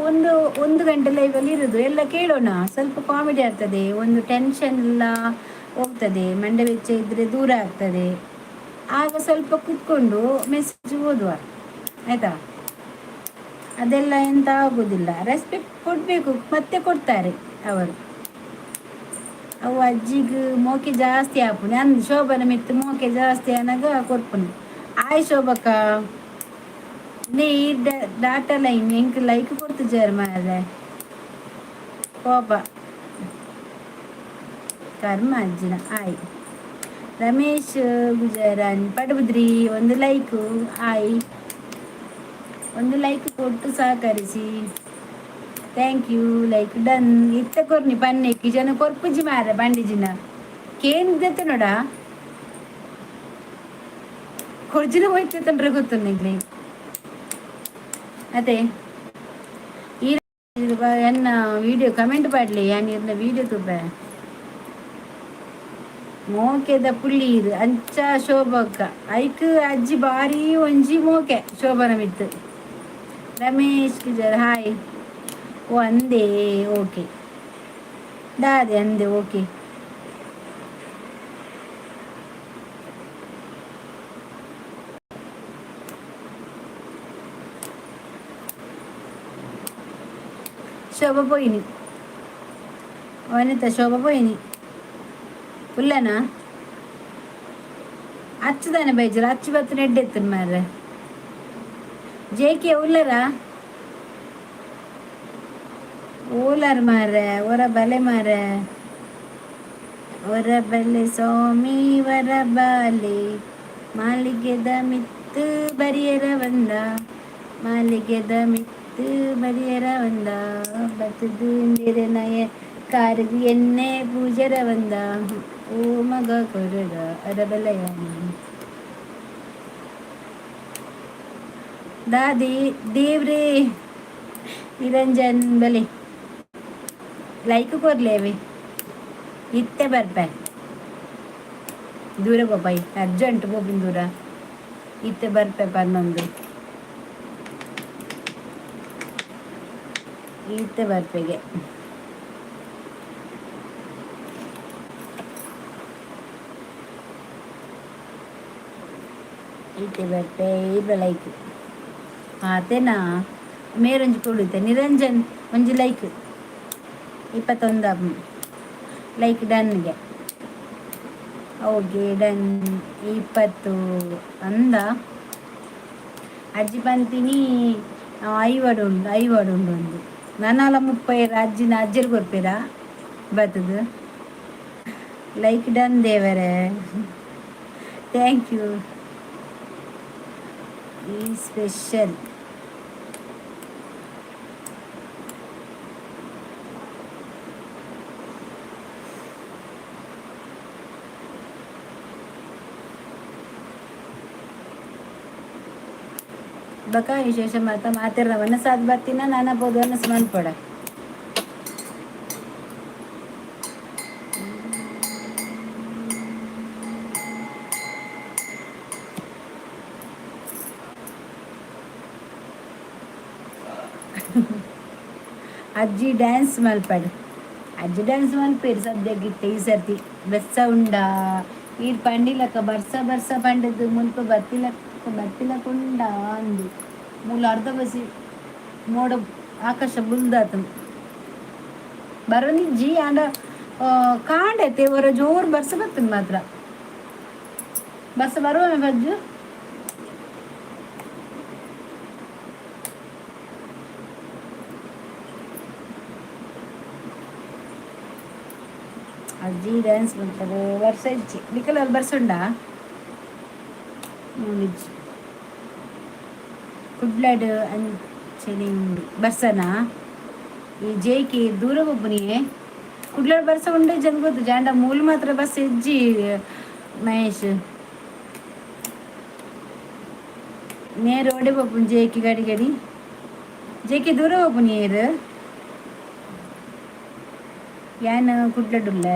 ಒಂದು ಗಂಟೆ ಲೈವಲ್ಲಿ ಇರೋದು ಎಲ್ಲ ಕೇಳೋಣ ಸ್ವಲ್ಪ ಕಾಮಿಡಿ ಆಗ್ತದೆ ಒಂದು ಟೆನ್ಷನ್ ಎಲ್ಲ ಹೋಗ್ತದೆ ಮಂಡೆ ವೆಚ್ಚ ಇದ್ದರೆ ದೂರ ಆಗ್ತದೆ ಆಗ ಸ್ವಲ್ಪ ಕೂತ್ಕೊಂಡು ಮೆಸೇಜ್ ಓದುವ ಆಯಿತಾ ಅದೆಲ್ಲ ಎಂತ ಆಗೋದಿಲ್ಲ ರೆಸ್ಪೆಕ್ಟ್ ಕೊಡಬೇಕು ಮತ್ತೆ ಕೊಡ್ತಾರೆ ಅವರು ಅವು ಅಜ್ಜಿಗೆ ಮೋಕೆ ಜಾಸ್ತಿ ಆಪುನಿ ಅಂದು ಶೋಭನ ಮಿತ್ತು ಮೋಕೆ ಜಾಸ್ತಿ ಅನ್ನಾಗ ಕೊಡ್ಪುನಿ ಆಯ್ ಶೋಭಕ್ಕ ನೀ ಡಾಟಾ ಲೈನ್ ಹೆಂಗೆ ಲೈಕ್ ಕೊಡ್ತಿದ್ದಾರೆ ಮಾರೆ ಕೋಪ ಕರ್ಮ ಅಜ್ಜಿನ ಆಯ್ ರಮೇಶ್ ಗುಜರಾನ್ ಪಡುಬುದ್ರಿ ಒಂದು ಲೈಕು ಆಯ್ ಒಂದು ಲೈಕ್ ಕೊಟ್ಟು ಸಹಕರಿಸಿ ಥ್ಯಾಂಕ್ ಯು ಲೈಕ್ ಡನ್ ಇತ್ತ ಕೊರ್ನಿ ಪನ್ನೆಕ್ಕಿ ಜನ ಕೊರ್ಪುಜಿ ಮಾರ ಬಂಡಿಜಿನ ಕೇಂದ್ರತೆ ನೋಡ ಕೊರ್ಜಿನ ಹೋಯ್ತಂದ್ರೆ ಗೊತ್ತು ನಿಗ್ಲಿ ಅದೇ ಈ ಎನ್ನ ವಿಡಿಯೋ ಕಮೆಂಟ್ ಪಾಡ್ಲಿ ಯಾನಿರ್ನ ವಿಡಿಯೋ ತುಬ್ಬ ಮೋಕೆದ ಪುಳ್ಳೀರು ಅಂಚ ಶೋಭಕ್ಕ ಐಕ್ ಅಜ್ಜಿ ಬಾರಿ ಒಂಜಿ ಮೋಕೆ ಶೋಭನ ಮಿತ್ತು ರಮೇಶ್ ಕಿಜರ್ ಹಾಯ್ ಓ ಅಂದೆ ಓಕೆ ದಾದೆ ಅಂದೆ ಓಕೆ ಶೋಭ പോയിനി വനിത ശോഭ പോയിനി ഉള്ളന അച്ചു തന്നെ ബൈജല അച്ചു 10 എട്ടെത്തും മാരെ ജെകെ ഉള്ളരാ ಓಲಾರ್ ಮಾರೆ ಹೊರ ಬಲೆ ಮಾರೆ ಹೊರ ಬಲೆ ಸ್ವಾಮಿ ವರ ಬಾಲೆ ಮಾಲಿಗೆದ ಮಿತ್ತು ಬರಿಯರ ಬಂದ ಮಾಲಿಗೆದ ಮಿತ್ತು ಬರಿಯರ ಬಂದ ಬತ್ತದು ನಿರನಯ ಕಾರ್ಗಿ ಎಣ್ಣೆ ಪೂಜರ ಬಂದ ಓ ಮಗ ಕೊರಡ ಅರಬಲಯ ದಾದಿ ದೇವ್ರೇ ನಿರಂಜನ್ ಬಲೆ ಲೈಕ್ ಕೊರ್ಲೇವೆ ಇತ್ತೆ ಬರ್ಪೆ ದೂರ ಪೋಪಾಯಿ ಅರ್ಜೆಂಟ್ ಪೋಪಿನ ದೂರ ಇತ್ತೆ ಬರ್ಪೆ ಪನ್ನೊಂದು ಇತ್ತೆ ಬರ್ಪೆಗೆ ಇತ್ತೆ ಬರ್ಪೆ ಇಬ್ಬ ಲೈಕ್ ಆತೇನಾ ಮೇರೊಂಜಿ ಕೊಡುತ್ತೆ ನಿರಂಜನ್ ಒಂಜಿ ಲೈಕ್ 21 ಲೈಕ್ ಡನ್ಗೆ ಓಕೆ ಡನ್ 20 ಅಂದ ಅಜ್ಜಿ ಪಂತಿನಿ ಐವಡು ಉಂಡು ಒಂದು ನನ್ನಲ 30 ಅಜ್ಜಿನ ಅಜ್ಜಿರ್ ಕೊರ್ಪೇರ ಬತ್ತದು ಲೈಕ್ ಡನ್ ದೇವರೇ ಥ್ಯಾಂಕ್ ಯು ಈ ಸ್ಪೆಷಲ್ ಬಕ ವಿಶೇಷ ಮಾತಿರ್ನವನ್ನ ಸಾದ್ ಬರ್ತೀನ ನಾನು ಬೋದು ಅನ್ನಸ್ ಮನ್ಪಡ ಅಜ್ಜಿ ಡ್ಯಾನ್ಸ್ ಮಲ್ಪಡು ಅಜ್ಜಿ ಡ್ಯಾನ್ಸ್ ಮಲ್ಪೇರು ಸದ್ಯಗಿತ್ತೆ ಈ ಸರ್ತಿ ಬೆಸ್ಸ ಉಂಡ ಈ ಪಂಡಿಲಕ್ಕ ಬರ್ಸ ಪಂಡದು ಮುಲ್ಪ ಬತ್ತಿಲಕ್ಕುಂಡ ಅಂದು ಮೂಲ ಅರ್ಧ ಬಸಿ ಮೋಡ ಆಕಾಶ ಬುಲ್ದಾತು ಬರೋನಿಜ್ಜಿ ಆಂಡ ಕಾಂಡೈತೆ ಅವರ ಜೋರು ಬರ್ಸ ಬರ್ತದೆ ಮಾತ್ರ ಬರ್ಸ ಬರುವ ಬಜ್ಜು ಅಜ್ಜಿ ಡ್ಯಾನ್ಸ್ ಮಾಡ್ತಾರೆ ವರ್ಷ ಇಜ್ಜಿ ನಿಖಲಲ್ಲಿ ಬರ್ಸುಂಡ ನೋಡಿಜ್ಜಿ ಕುಡ್ಲಾಡು ಅಂಚನೆ ಬರ್ಸನ ಈ ಜೇಕಿ ದೂರ ಒಬ್ಬನಿ ಕುಡ್ಲಾಡು ಬರ್ಸ ಉಂಡೆ ಜನ ಗೊತ್ತು ಜಾಂಡ ಮೂಲ ಮಾತ್ರ ಬಸ್ ಇಜ್ಜಿ ಮಹೇಶ್ ನೇರು ಒಡೆ ಬಪ್ಪು ಜೇಕಿ ಗಡಿ ಜೇಕಿ ದೂರ ಒಬ್ಬನಿ ಏರು ಯಾನ್ ಕುಡ್ಲಡುಲ್ಲ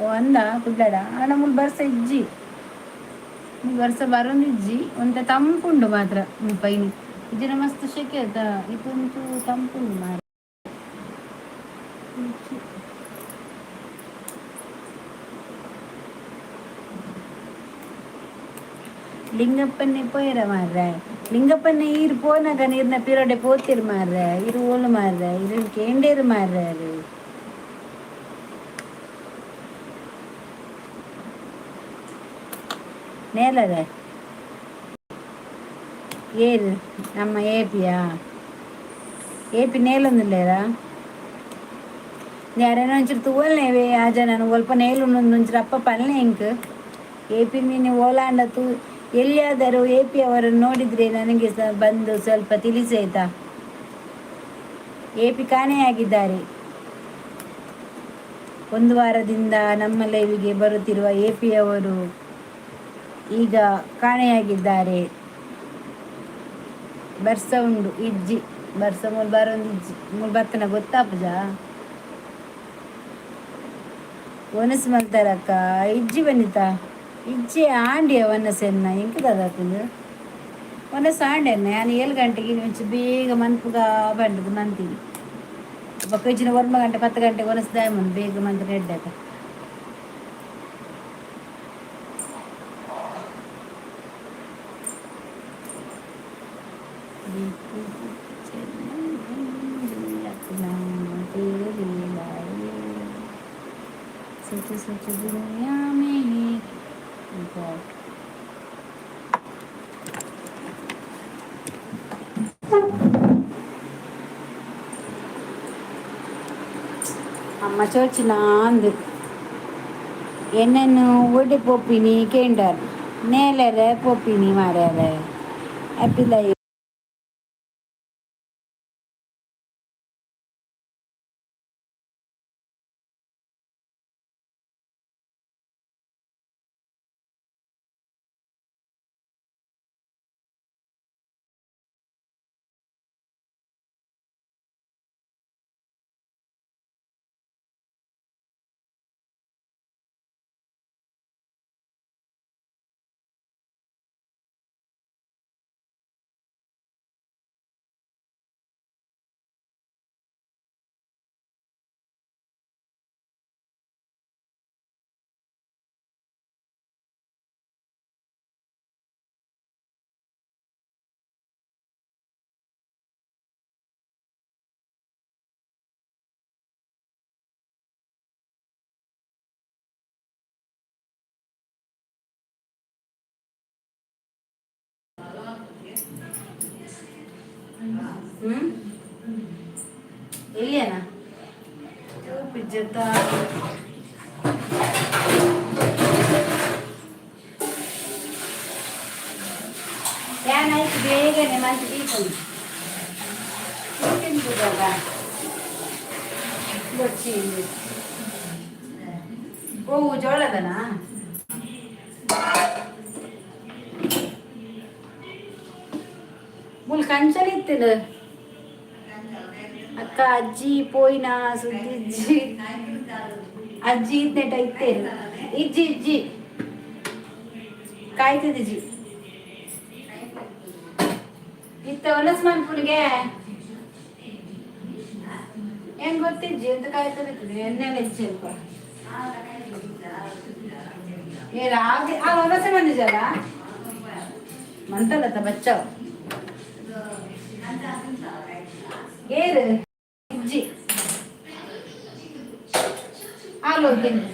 ಓ ಅಂದ ಕುಡ್ಲಾಡ ಆಡ ಮುಲ್ ಬರ್ಸ ಇಜ್ಜಿ ವರ್ಷ ಬರೋದು ಇಜ್ಜಿ ಒಂತ ತಂಪುಂಡು ಮಾತ್ರ ಪೈನಿ ಇಜ್ಜಿನ ಮಸ್ತ್ ಶೆಕೆ ಆಯ್ತಾ ಇದಂತೂ ತಂಪುಂಡು ಮಾರ ಲಿಂಗಪ್ಪನ್ನೇ ಪೋಯ್ರ ಮಾರ್ರೆ ಲಿಂಗಪ್ಪನ್ನೇ ಈರು ಪೋನಾಗ ನೀರ್ನ ಪಿರೋಡೆ ಪೋತಿರು ಮಾರ್ರೆ ಇರು ಓಲು ಮಾರ್ರೆ ಇರು ಕೇಂಡೇರು ಮಾರ್ರೆ ಅದು నేలదే ఏది ನಮ್ಮ ఏపీయా ఏపీ నేలుంది లేదా ಯಾರೇನೋ ಒಂಚೂರು ತೂವಲ್ನೇವೆ ಆ ಜನ ಸ್ವಲ್ಪ ನೇಲು ಒಂಚೂರು ಅಪ್ಪ ಪಲ್ನೆ ಇಂಕ್ ಏಪಿ ನೀನು ಓಲಾಂಡ ಎಲ್ಲಿಯಾದರೂ ಎ ಪಿ ಅವರನ್ನು ನೋಡಿದರೆ ನನಗೆ ಬಂದು ಸ್ವಲ್ಪ ತಿಳಿಸಿ ಆಯ್ತಾ ಎ ಪಿ ಕಾಣೆಯಾಗಿದ್ದಾರೆ 1 ವಾರದಿಂದ ನಮ್ಮ ಲೈವಿಗೆ ಬರುತ್ತಿರುವ ಎ ಪಿ ಅವರು ಈಗ ಕಾಣೆಯಾಗಿದ್ದಾರೆ ಬರ್ಸ ಉಂಡು ಇಜ್ಜಿ ಬರ್ಸ ಮೂಲ್ ಬರೊಂದು ಇಜ್ಜಿ ಮೂಲ್ ಬರ್ತನ ಗೊತ್ತಾ ಪೂಜ ಒನಸ್ ಮಲ್ತಾರಕ್ಕ ಇಜ್ಜಿ ಬನ್ನಿತಾ ಇಜ್ಜಿ ಆಂಡಿಯ ಒನಸೆನ್ನ ಎಂಕದಾದಕ್ಕಂದು ಒನಸ್ ಆಂಡೆನ್ನ ನಾನು 7 ಗಂಟೆಗೆ ಮಿಂಚು ಬೇಗ ಮನ್ಪುಗ ಬಂಡದು ಮಂತೀನಿ ಬಕ್ಕ ಇಜ್ಜಿನ 9 ಗಂಟೆ 10 ಗಂಟೆಗೆ ಒನಸ್ ದಾಯಮನ್ ಬೇಗ ಮಂತ್ ನೆಡ್ಡಾಕ सोच दुनिया में అమ్మ చోచిన అందు ఎన్నెన్ను ఒడి పొప్పిని కేండారు నేలరే పొప్పిని మారారే హ్యాపీ లైఫ్ ఇయ్యేనా చూపించేద్దా ఫ్యాన్ అయితే ಬೇಗನೆ మంచి తీసుకుంది కదా వచ్చింది ಓ ಜೋಳದನಾ ಮುಲ್ ಕಂಚಲಿತ್ತು ಅಕ್ಕ ಅಜ್ಜಿ ಪೋಯ್ನ ಸುದ್ದಿ ಇಜ್ಜಿ ಅಜ್ಜಿ ಇದ್ನೆಟ ಇತ್ತೇನು ಇಜ್ಜಿ ಇಜ್ಜಿ ಕಾಯ್ತದಿಜ್ಜಿ ಇತ್ತ ಹೊಲಸ್ ಮನ್ಪುನಿಗೆ ಹೆಂಗ್ ಗೊತ್ತಿಜ್ಜಿ ಎಂತ ಕಾಯ್ತದಿತ್ತು ಎಣ್ಣೆ ಹೆಚ್ಚಿ ಅಲ್ಪ ಆ ಹೊಲಸೆ ಬಂದಿದ್ದಲ್ಲ ಮಂತಲತ್ತ ಬಚ್ಚಾವ್ ಏರು ಇಜ್ಜಿ ಹಾಲು ತಿನ್ನು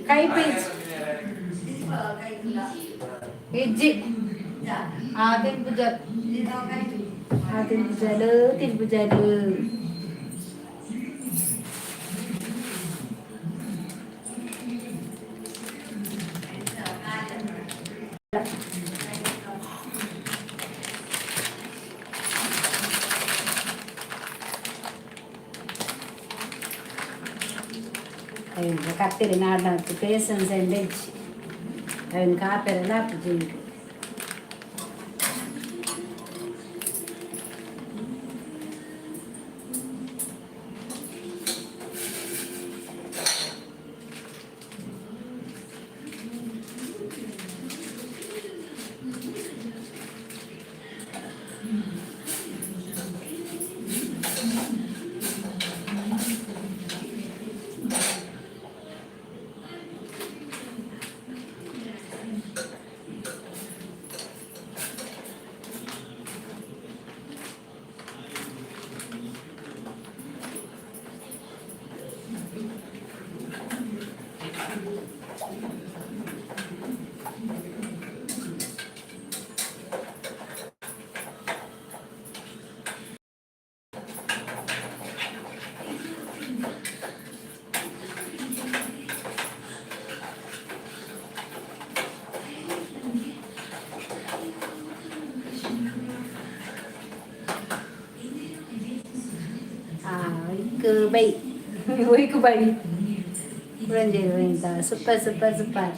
ಕೈ ಪೀಚ್ ಇಜ್ಜಿ ಆ ತಿನ್ಪುಜಲ್ ಆ ತಿನ್ಪುಜಲು ತಿನ್ಪುಜಲು കത്തിരി നാടിനകത്ത് പേസൻസ് ഉണ്ട് അതിന് കാപ്പരെല്ലാം ചെയ്യും ke baik. Oi ke baik. Kurang je minta. Super super super.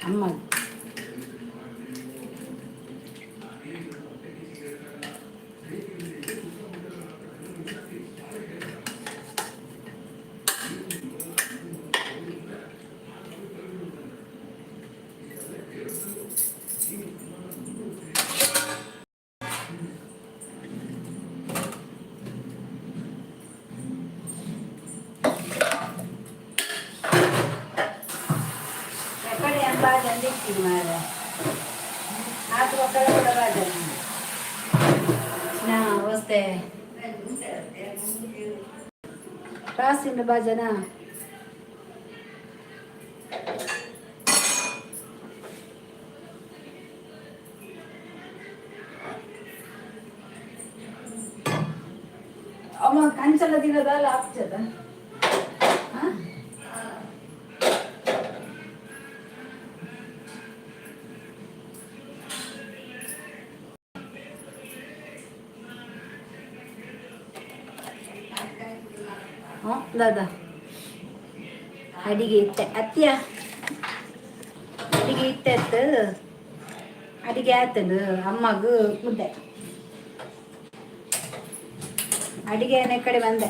Aman. आत वकाला कुठं भाज्या ना वस्ते रासिन भाज्या ना अम्मा कांचला दिलं झालं आपच्यात हा दादा ಅಡಿಗೆ ಇತ್ತೆ ಅತ್ಯ ಅಡಿಗೆ ಇತ್ತೆ ಅಡಿಗೆ ಆತಂದು ಅಮ್ಮಗೂ ಮುದ್ದೆ ಅಡಿಗೆ ಕಡೆ ಬಂದೆ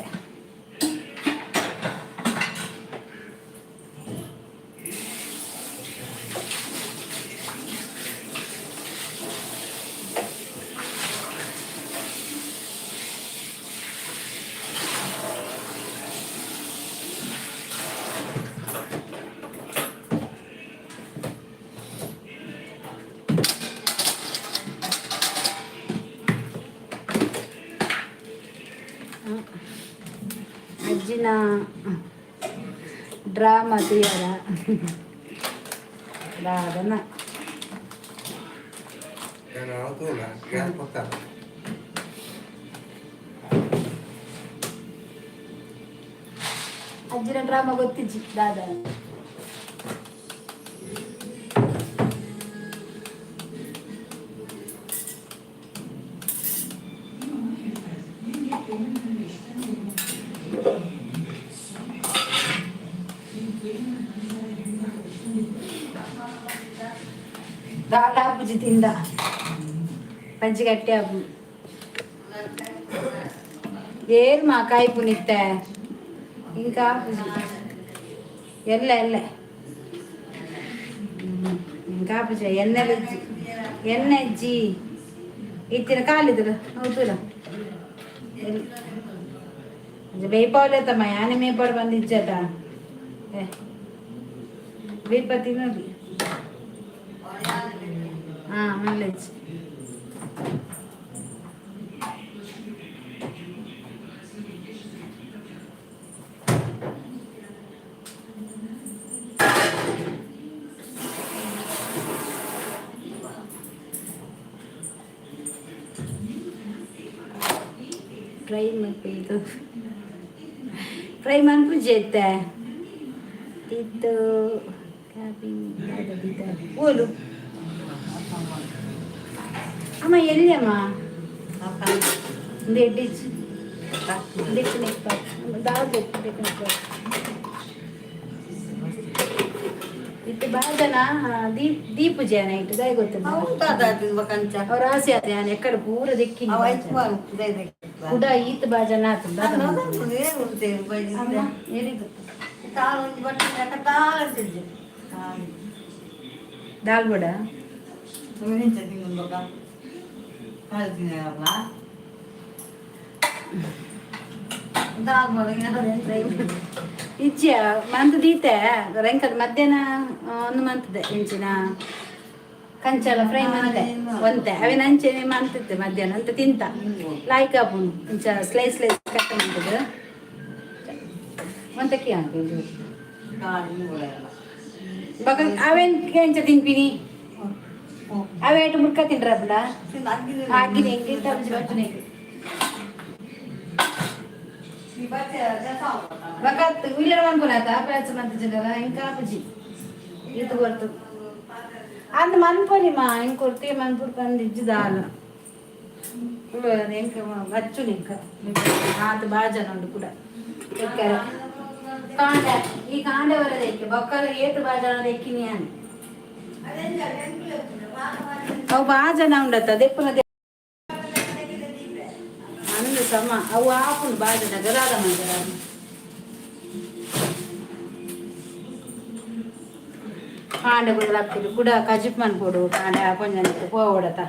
ಅಜ್ಜಿನ ಡ್ರಾಮಾ ತೀಯರ ಅದನ್ನ ಅಜ್ಜಿನ ಡ್ರಾಮಾ ಗೊತ್ತಿಜ್ಜಿ ದಾದ ದಾಳಾಪುಜಿ ತಿಂದ ಪಂಚಿಗಟ್ಟೆ ಹಬ್ಬು ಏರ್ ಮಾ ಕಾಯಿ ಪುನಿತ್ತೆ ఇంకా ఎల్ల ఎల్ల ఇంకా ఎన్నెజ్జి ఇచ్చిన కాలిదులు అవుతురా ಬೇಯ್ಪಾವಲೇತಮ್ಮ ಯಾನೆ ಮೇಪಾಡು ಬಂದಿಜ್ಜಟ ಬೇಯ್ಪ ತಿನ್ನೋದು ಹಾಂ ಮಲ್ಲೆಜ್ಜಿ ಫ್ರೈ ಮಾಡ್ಬೇಕು ಫ್ರೈ ಮಾಡ್ಬಿಟ್ಟು ಜೈತೆ ಇದು ಓಲು ಅಮ್ಮ ಎಲ್ಲಿ ಅಮ್ಮ ಡಿಚ್ ಡಿಚ್ ನೆಕ್ಪ ದಾಲ್ ಇಟ್ಟು ಬಾಜನ ದೀಪ ಜನ ಇಟ್ಟು ದಾಯಿ ಗೊತ್ತಿಲ್ಲ ಅವ್ರ ಆಸೆ ಅದೇ ನಾನು ಎಕ್ಕಡೆ ಪೂರ ದಿಕ್ಕಿ ಕೂಡ ಈತ ಬಾಜನ ದಾಲ್ ಬಡ ಇಜ್ಜ ಮಂತ್ ದೀತೆ ರೆಂಕದ ಮಧ್ಯಾಹ್ನ ಒಂದು ಮಂತದೆ ಇಂಚಿನ ಕಂಚಲ ಫ್ರೈ ಮಂತೆ ಒಂತೆ ಅವೇನು ಅಂಚೆ ಮಂತಿದ್ದೆ ಮಧ್ಯಾಹ್ನ ಅಂತ ತಿಂತ ಲಾಯ್ಕ ಪುಣ್ ಇಂಚ ಸ್ಲೈಸ್ ಸ್ಲೈಸ್ ಕಟ್ ಮಾಡ್ತದೆ ಒಂತಕ್ಕೆ ಹಾಕಿದ್ದು ಬಗ ಅವೇನು ಕೆಂಚ ತಿನ್ಪಿನಿ ಅವೇಟು ಮುಡ್ಕ ತಿನ್ರಲ್ಲ ಹಾಕಿನಿ ಹೆಂಗೆ ತರ್ಜಿ ಬರ್ತನೆ ಬಕತ್ ವೀಲರ್ ಅನ್ಕೊಳತ್ತ ಪ್ಯಾಚ್ ಮಂತ್ ಜಗಲ ఇంకా ಅಪ್ಪಜಿ ಇದು ಬರ್ತು ಅಂದ್ ಮನ್ಪೊಲಿ ಮಾ ಹೆಂಗ್ ಕೊಡ್ತಿ ಮನ್ಪುರ್ ಬಂದು ಇಜ್ಜಿದಾಲ ಹೆಂಗ ಹಚ್ಚು ನಿಂಕ ಆತ ಬಾಜನ ಉಂಡು ಕೂಡ ಕಾಂಡ ಈ ಕಾಂಡೆ ಬರದಕ್ಕೆ ಬೊಕ್ಕಲ ಏಟು ಬಾಜನ ಎಕ್ಕಿನಿ అని ಅವು ಬಾಜನ ಉಂಡತ್ತ ದೆಪ್ಪನ ಅಂದು ಸಮ ಅವು ಆಪುಂಡು ಬಾಜನ ಗರಾದ ಮಂಜರ ಕಾಂಡೆ ಕೂಡ ಹಾಕ್ತಿದ್ರು ಕೂಡ ಕಜಿಪ್ ಮನ್ಕೊಡು ಕಾಂಡೆ ಕೊಂಚ ಹೋಡತ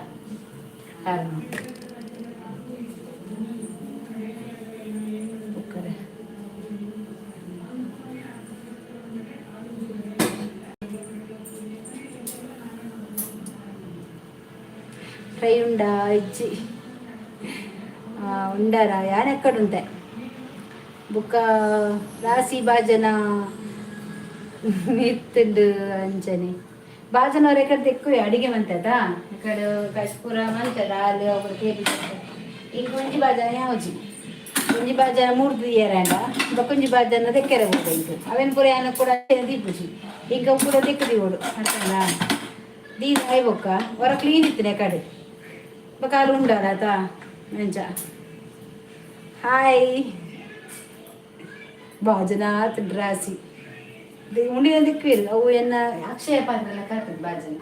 ఫ్రై ఉండా ఇచ్చి ఉండారా యాన్ ఎక్కడుంటాయి బుక్క రాసి భాజన నిత్తుడు అంచని భాజన ಅವ್ರು ಎಕಡೆ ఎక్కువ ಅಡಿಗೆ ಮಂತದ ಇಕಡೆ ಕಶ್ಪೂರ ಮಂತದ ಅಲ್ಲಿ ಒಬ್ಬರು ಕೇಳಿ ಈಗ ಕುಂಜಿ ಭಾಜನ ಯಾವಜಿ ಕುಂಜಿ ಭಾಜನ ಮೂರ್ದು ಏರಂಡ ಕುಂಜಿ ಭಾಜನ ದೆಕ್ಕೆರೆ ಹೋದ ಈಗ ಅವೇನು ಪೂರ ಯಾನ ಕೂಡ ದೀಪುಜಿ ಈಗ ಕೂಡ ದೆಕ್ಕದಿ ಓಡು ಅರ್ಥಲ್ಲ ದೀದ ಐಬೊಕ್ಕ ಹೊರ ಕ್ಲೀನ್ ಇತ್ತಿನ ಕಡೆ ಬಕಾಲು ಉಂಡಾರ ಮಂಚ ಹಾಯ್ ಭಾಜನಾತ್ ಡ್ರಾಸಿ ಉಂಡಿನ ದಿಕ್ಕಿಲ್ಲ ಅವು ಎನ್ನ ಅಕ್ಷಯ ಪಾತ್ರ ಎಲ್ಲ ಕರ್ತದೆ ಭಾಜನ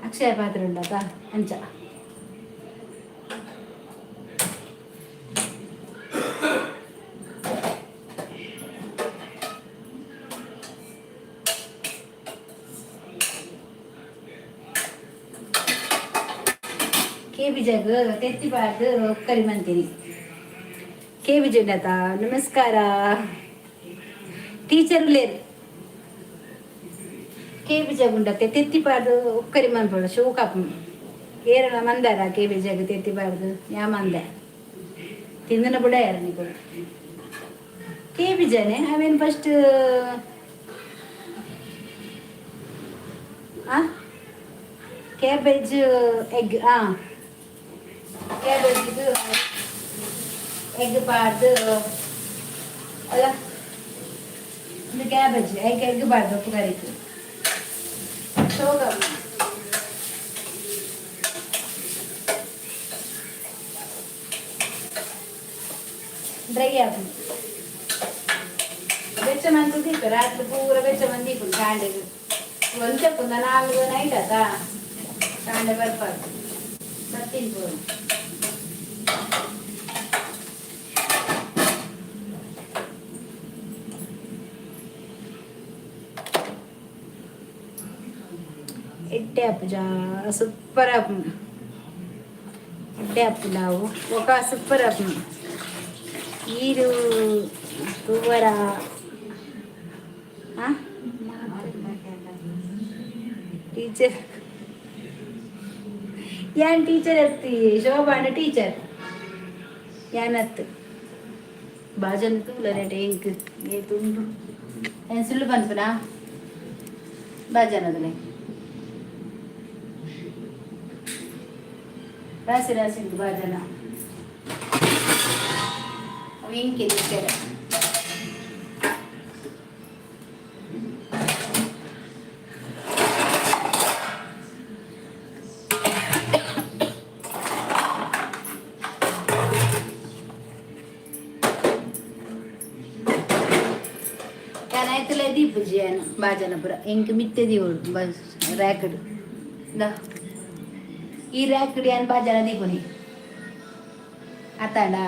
ಅಕ್ಷಯ ಪಾತ್ರ ಉಂಡಾತ ಅಂಚ ಕೇಬಿಜಾಗ ತೆತ್ತಿಬಾರ್ದು ಕರಿಮಂತೀನಿ ಕೇಬಿಜುಂಡತ ನಮಸ್ಕಾರ ಟೀಚರು ಲೇರು ಕೇಬಿಜಾಗುಂಡತೆ ತೆತ್ತಿಬಾರ್ದು ಒಕ್ಕರಿ ಮನ್ಪಡ ಶೋಕಾಪ ಏರಳ ಮಂದಾರ ಕೇಬಿಜಾಗ ತೆತ್ತಿಬಾರ್ದು ಯಾ ಮಂದೆ ತಿಂದನ ಬಿಡ ಯಾರ ನೀವು ಕೇಬಿಜಾನೆ ಅವೇನು first cabbage egg cabbage egg ಬಾರ್ದು ಅಲ್ಲ ಒಂದು ಕ್ಯಾಬೇಜ್ ಎಗ್ ಬಾರ್ದು ಉಪ್ಪು ಕರಿತು ಶೋಗಮ್ಮ ಡ್ರೈ ಆಗಿ ಬೆಚ್ಚ ಮಂದಿ ದೀಪ ರಾತ್ರಿ ಪೂರ ಬೆಚ್ಚ ಮಂದಿ ದೀಪ ಕಾಂಡೆಗೆ ಒಂದು ಚೆಪ್ಪು ನಾಲ್ಕು ನೈಟ್ ಆತಾ ಕಾಂಡೆ ಬರ್ಬಾರ್ದು ಸತ್ತಿನ ಪೂರ ఇట్టే అప్పుజా సూపర్ అప్పు ఇట్టే అప్పులావు ఒక సూపర్ అప్పు ఈరు తువ్వరా టీచర్ యాన్ టీచర్ ఎత్తి శోభ అంటే టీచర్ యానత్ బాజన్ తూలనేటే ఇంక్ ఏ తుండు నేను సుళ్ళు పనుపునా బాజనదులే రాసి రాసింది భాజన అవి ఇంకేది ఇక్కడ రైతులే దీపు చేయను భాజనపుర ఇంక మిత్తెది ఓడు బస్ ర్యాకెడు దా ఈ ర్యాకెడు అని భాజన దీపుని అతాడా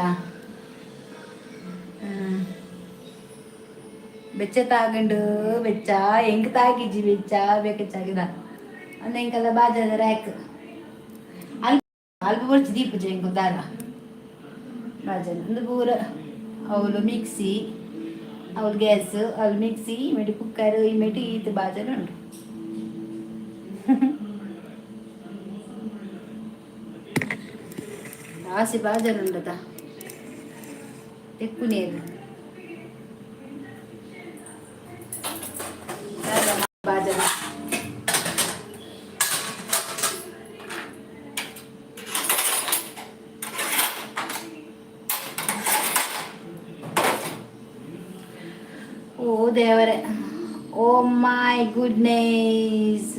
ಬೆಚ್ಚ ತಾಗಂಡು ಬೆಚ್ಚ ಹೆಂಗ್ ತಾಗಿಜ್ಜಿ ಬೆಚ್ಚ ಬೇಕಚ್ಚಾಗಿದ ಅಂದ ಹೆಂಗಲ್ಲ ಬಾಜದ ರ್ಯಾಕ್ ಅಲ್ಪ ಅಲ್ಪ ಬರ್ಚಿ ದೀಪ ಹೆಂಗ್ ದಾರ ಬಾಜನ ಅಂದು ಪೂರ ಅವಳು ಮಿಕ್ಸಿ ಅವಳು ಗ್ಯಾಸ್ ಅವಳು ಮಿಕ್ಸಿ ಇಮೇಟಿ ಕುಕ್ಕರ್ ಇಮೇಟಿ ಈತ ಬಾಜನ ಉಂಟು ಆಸೆ ಬಾಜನ ಉಂಡದ ತೆಕ್ಕುನೇದು ಬಾಜನ ಓ ದೇವರೇ ಓ ಮೈ ಗುಡ್ನೆಸ್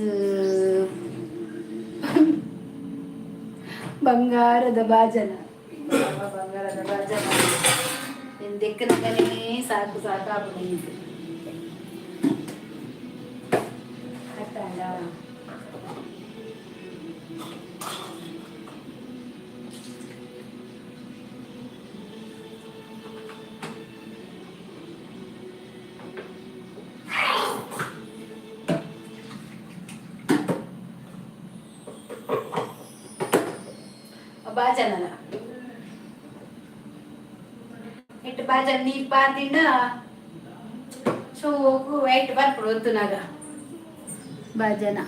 ಬಂಗಾರದ ಬಾಜನ ಬಂಗಾರದ ಬಾಜನ ಎಂದೆಕ್ಕನಗನೇ ಸಾಕು ಸಾಕಾಗ್ಬಿಟ್ಟಿತ್ತು ಅರ್ಥಲ್ಲ ಬಾಜನ ಇಟ್ಟು ಬಾಜನ ನೀರು ಪಾತಿಂಡ ಸೋಕು ವೈಟ್ ಬರ್ಪಡು ಹೊತ್ತುನಾಗ ಬಾಜನ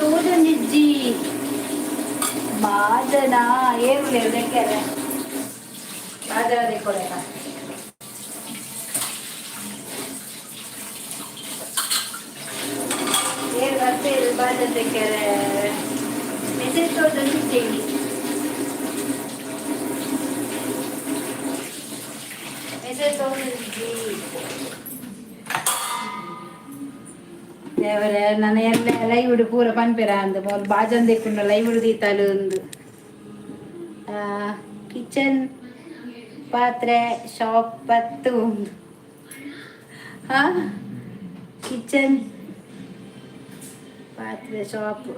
ತೋಜಂದಿಜ್ಜಿ ಬಾಜನ ಏರುಲೆ ಬೆಕ್ಕರೆ ಬಾಜನ ದೇಕೊಳೆಕ ಏರು ಬರ್ತೆ ಬಾಜನ ದೇಕ್ಕರೆ ಮೆಸೇಜ್ ತೋಜಂದಿಜ್ಜಿ ಮೆಸೇಜ್ ತೋಜಂದಿಜ್ಜಿ ದೇವರೇ ನಾನು ಎಲ್ಲ ಲೈವ್ ಪೂರ ಪನ್ಪೆರ ಅಂದು ಮೊದಲು ಬಾಜನ್ ದೇಕೊಂಡು ಲೈವ್ ದೀತಾಲು ಒಂದು ಕಿಚನ್ ಪಾತ್ರೆ ಶಾಪ್ 10 ಉಂಡು ಕಿಚನ್ ಪಾತ್ರೆ ಶಾಪ್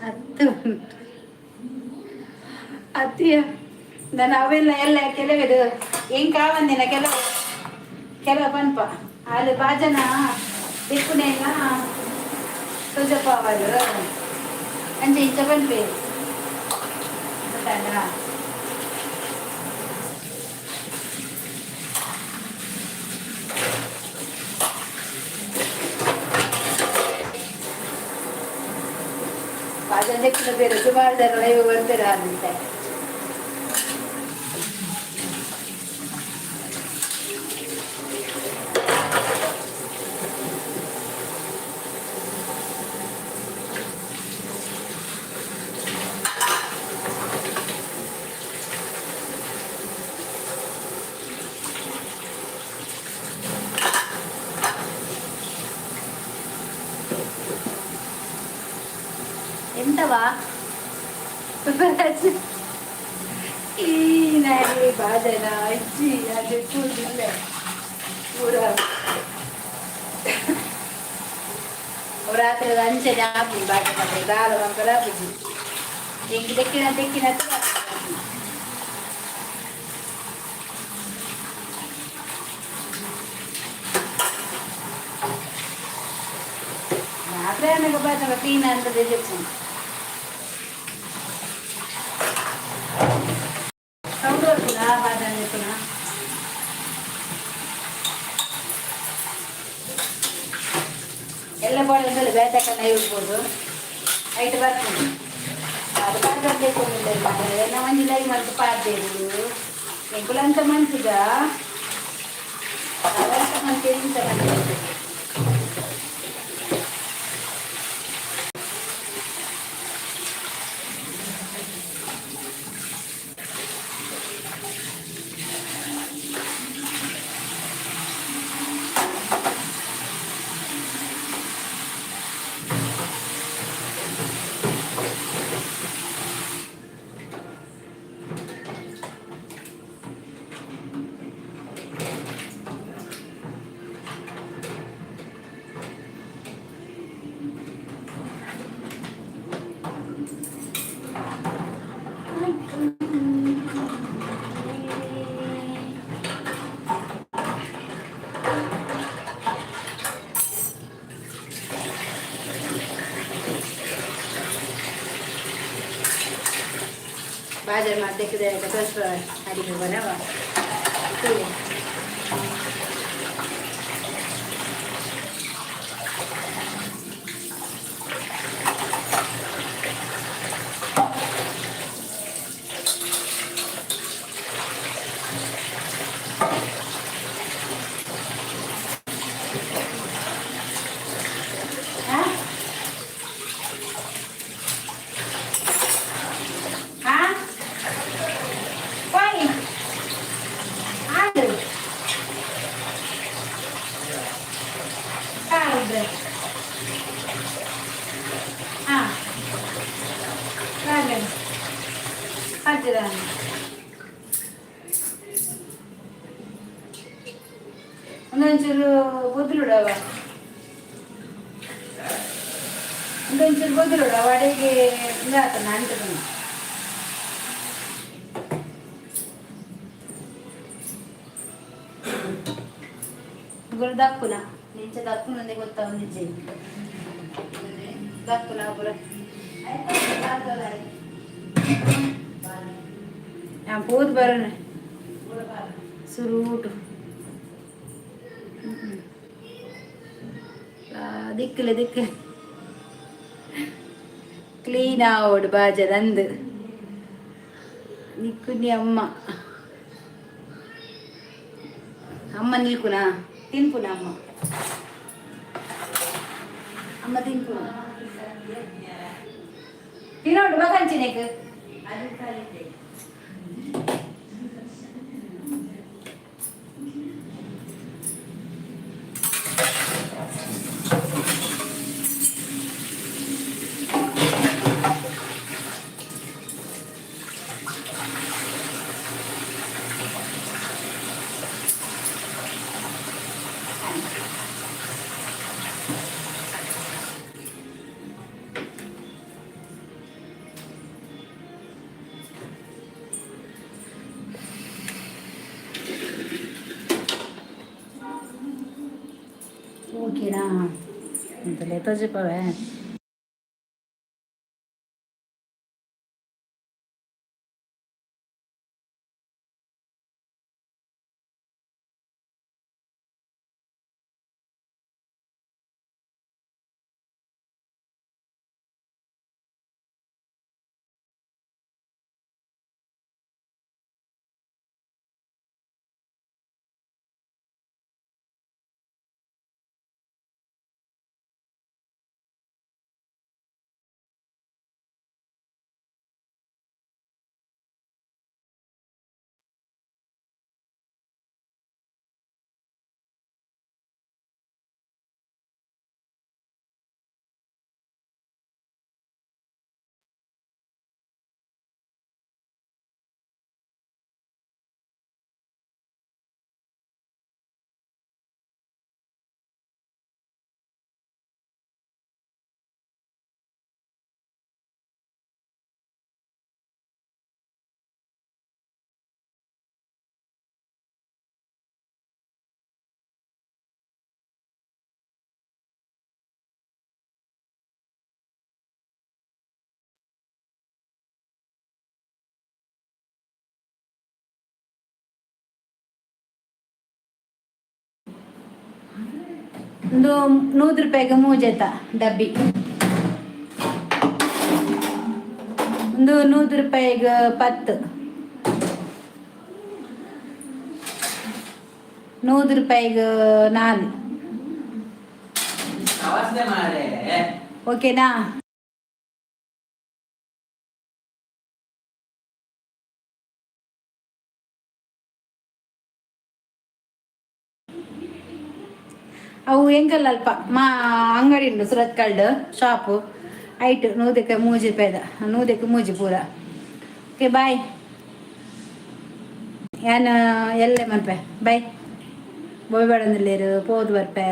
10 ಉಂಟು ಅತಿಯ ನಾನು ಅವೆಲ್ಲ ಎಲ್ಲ ಕೆಲವೆದು ಹೆಂಗೆ ಕಾವಂದಿನ ಕೆಲವು ಪನ್ಪ ಅಲ್ಲಿ ಬಾಜನ ದಿಕ್ಕುನೆಲ್ಲ ತುಜಪ್ಪ ಅವರು ಅಂಚೆ ಇಂಚ ಪನ್ಪೆ ಗೊತ್ತಾಗ ಬಾಜನ ದಿಕ್ಕುನ ಬೇರೆ ಸುಮಾರು ಜನ ಲೈವ್ ಬರ್ತಾರೆ ಅಂತ ಎಂತವಾ ಈ ನಾಯಿ ಬಾಜನ ಅಜ್ಜಿ ಅದು ಕೂದಿಲ್ಲ ಪೂರ ರಾತ್ರಿ ಅಂಚನೆ ಹಾಕಿ ಬಾಜನ ದಾಳ ಮಕ್ಕಳ ಹಾಕಿ ಹೆಂಗೆ ತೆಕ್ಕಿನ ರಾತ್ರಿ ಆಮೇಲೆ ಬಾಜನ ಕ್ಲೀನ್ ಅಂತ ತೆಗೆದು ಎಲ್ಲ ಬಾಳೆ ಬೇತಕ್ಕನ್ನ ಇಡ್ಬೋದು ಐಟ್ ಬರ್ತೀನಿ ಅದು ಬರ್ಬೇಕೊಂಡಿಲ್ಲ ಎಲ್ಲ ಮಂದಿ ಲೈ ಮಾಡ್ತು ಪಾಡ್ದೇರು ಎಂಕುಲಂತ ಮನ್ಸಿಗ ಮಂತ್ ಎಂತ बाजार में देख दे तो बस हरी में बनावा ಒಂದೊಂಚೂರು ಬೊದ್ಲುಡವ ಅಡಿಗೆ ಇದಾತನ ಅಂಟದನು ಗುರು ದಕ್ಕುನ ನಿಂಚೆ ದಕ್ಕುನ ಅಂದೆ ಗೊತ್ತಾ ಒಂದಿಜ್ಜೆ ದಕ್ಕುನ ಪುರ ಪೂತ್ ಬರೋಣ ಸುರೂಟು ದಿಕ್ಕಲೆ ಕ್ಲೀನ್ ಆವಡು ಬಾಜದಂದು ನಿಕ್ಕುನಿ ಅಮ್ಮ ಅಮ್ಮ ನಿಲ್ಕುನಾ ತಿನ್ಪುನ ಅಮ್ಮ ಅಮ್ಮ ತಿನ್ಪುನ ತಿನ್ನೋಡು ಮಗಂಚಿನೇಕು ಓಕೆನಾ ಅಂತಲೇ ತೋಜಪವೆ ಒಂದು 100 ರೂಪಾಯಿಗೆ ಮೂಜೆತ ಡಬ್ಬಿ ಒಂದು 100 ರೂಪಾಯಿಗೆ 10 100 ರೂಪಾಯಿಗೆ 4 ಓಕೆನಾ ಅವು ಎಂಕಲ್ ಅಲ್ಪ ಅಂಗಡಿ ಉಂಟು ಸುರತ್ ಕಲ್ಡ್ ಶಾಪು ಐಟು 100ಕ್ಕೆ 3 ರೂಪಾಯಿದ 100ಕ್ಕೆ 3 ಪೂರ ಓಕೆ ಬಾಯ್ ಯಾನ ಎಲ್ಲೆ ಮನ್ಪೆ ಬಾಯ್ ಬೋಯ್ ಬೇಡಂದಿಲ್ಲೇರು ಪೋದು ಬರ್ಪೆ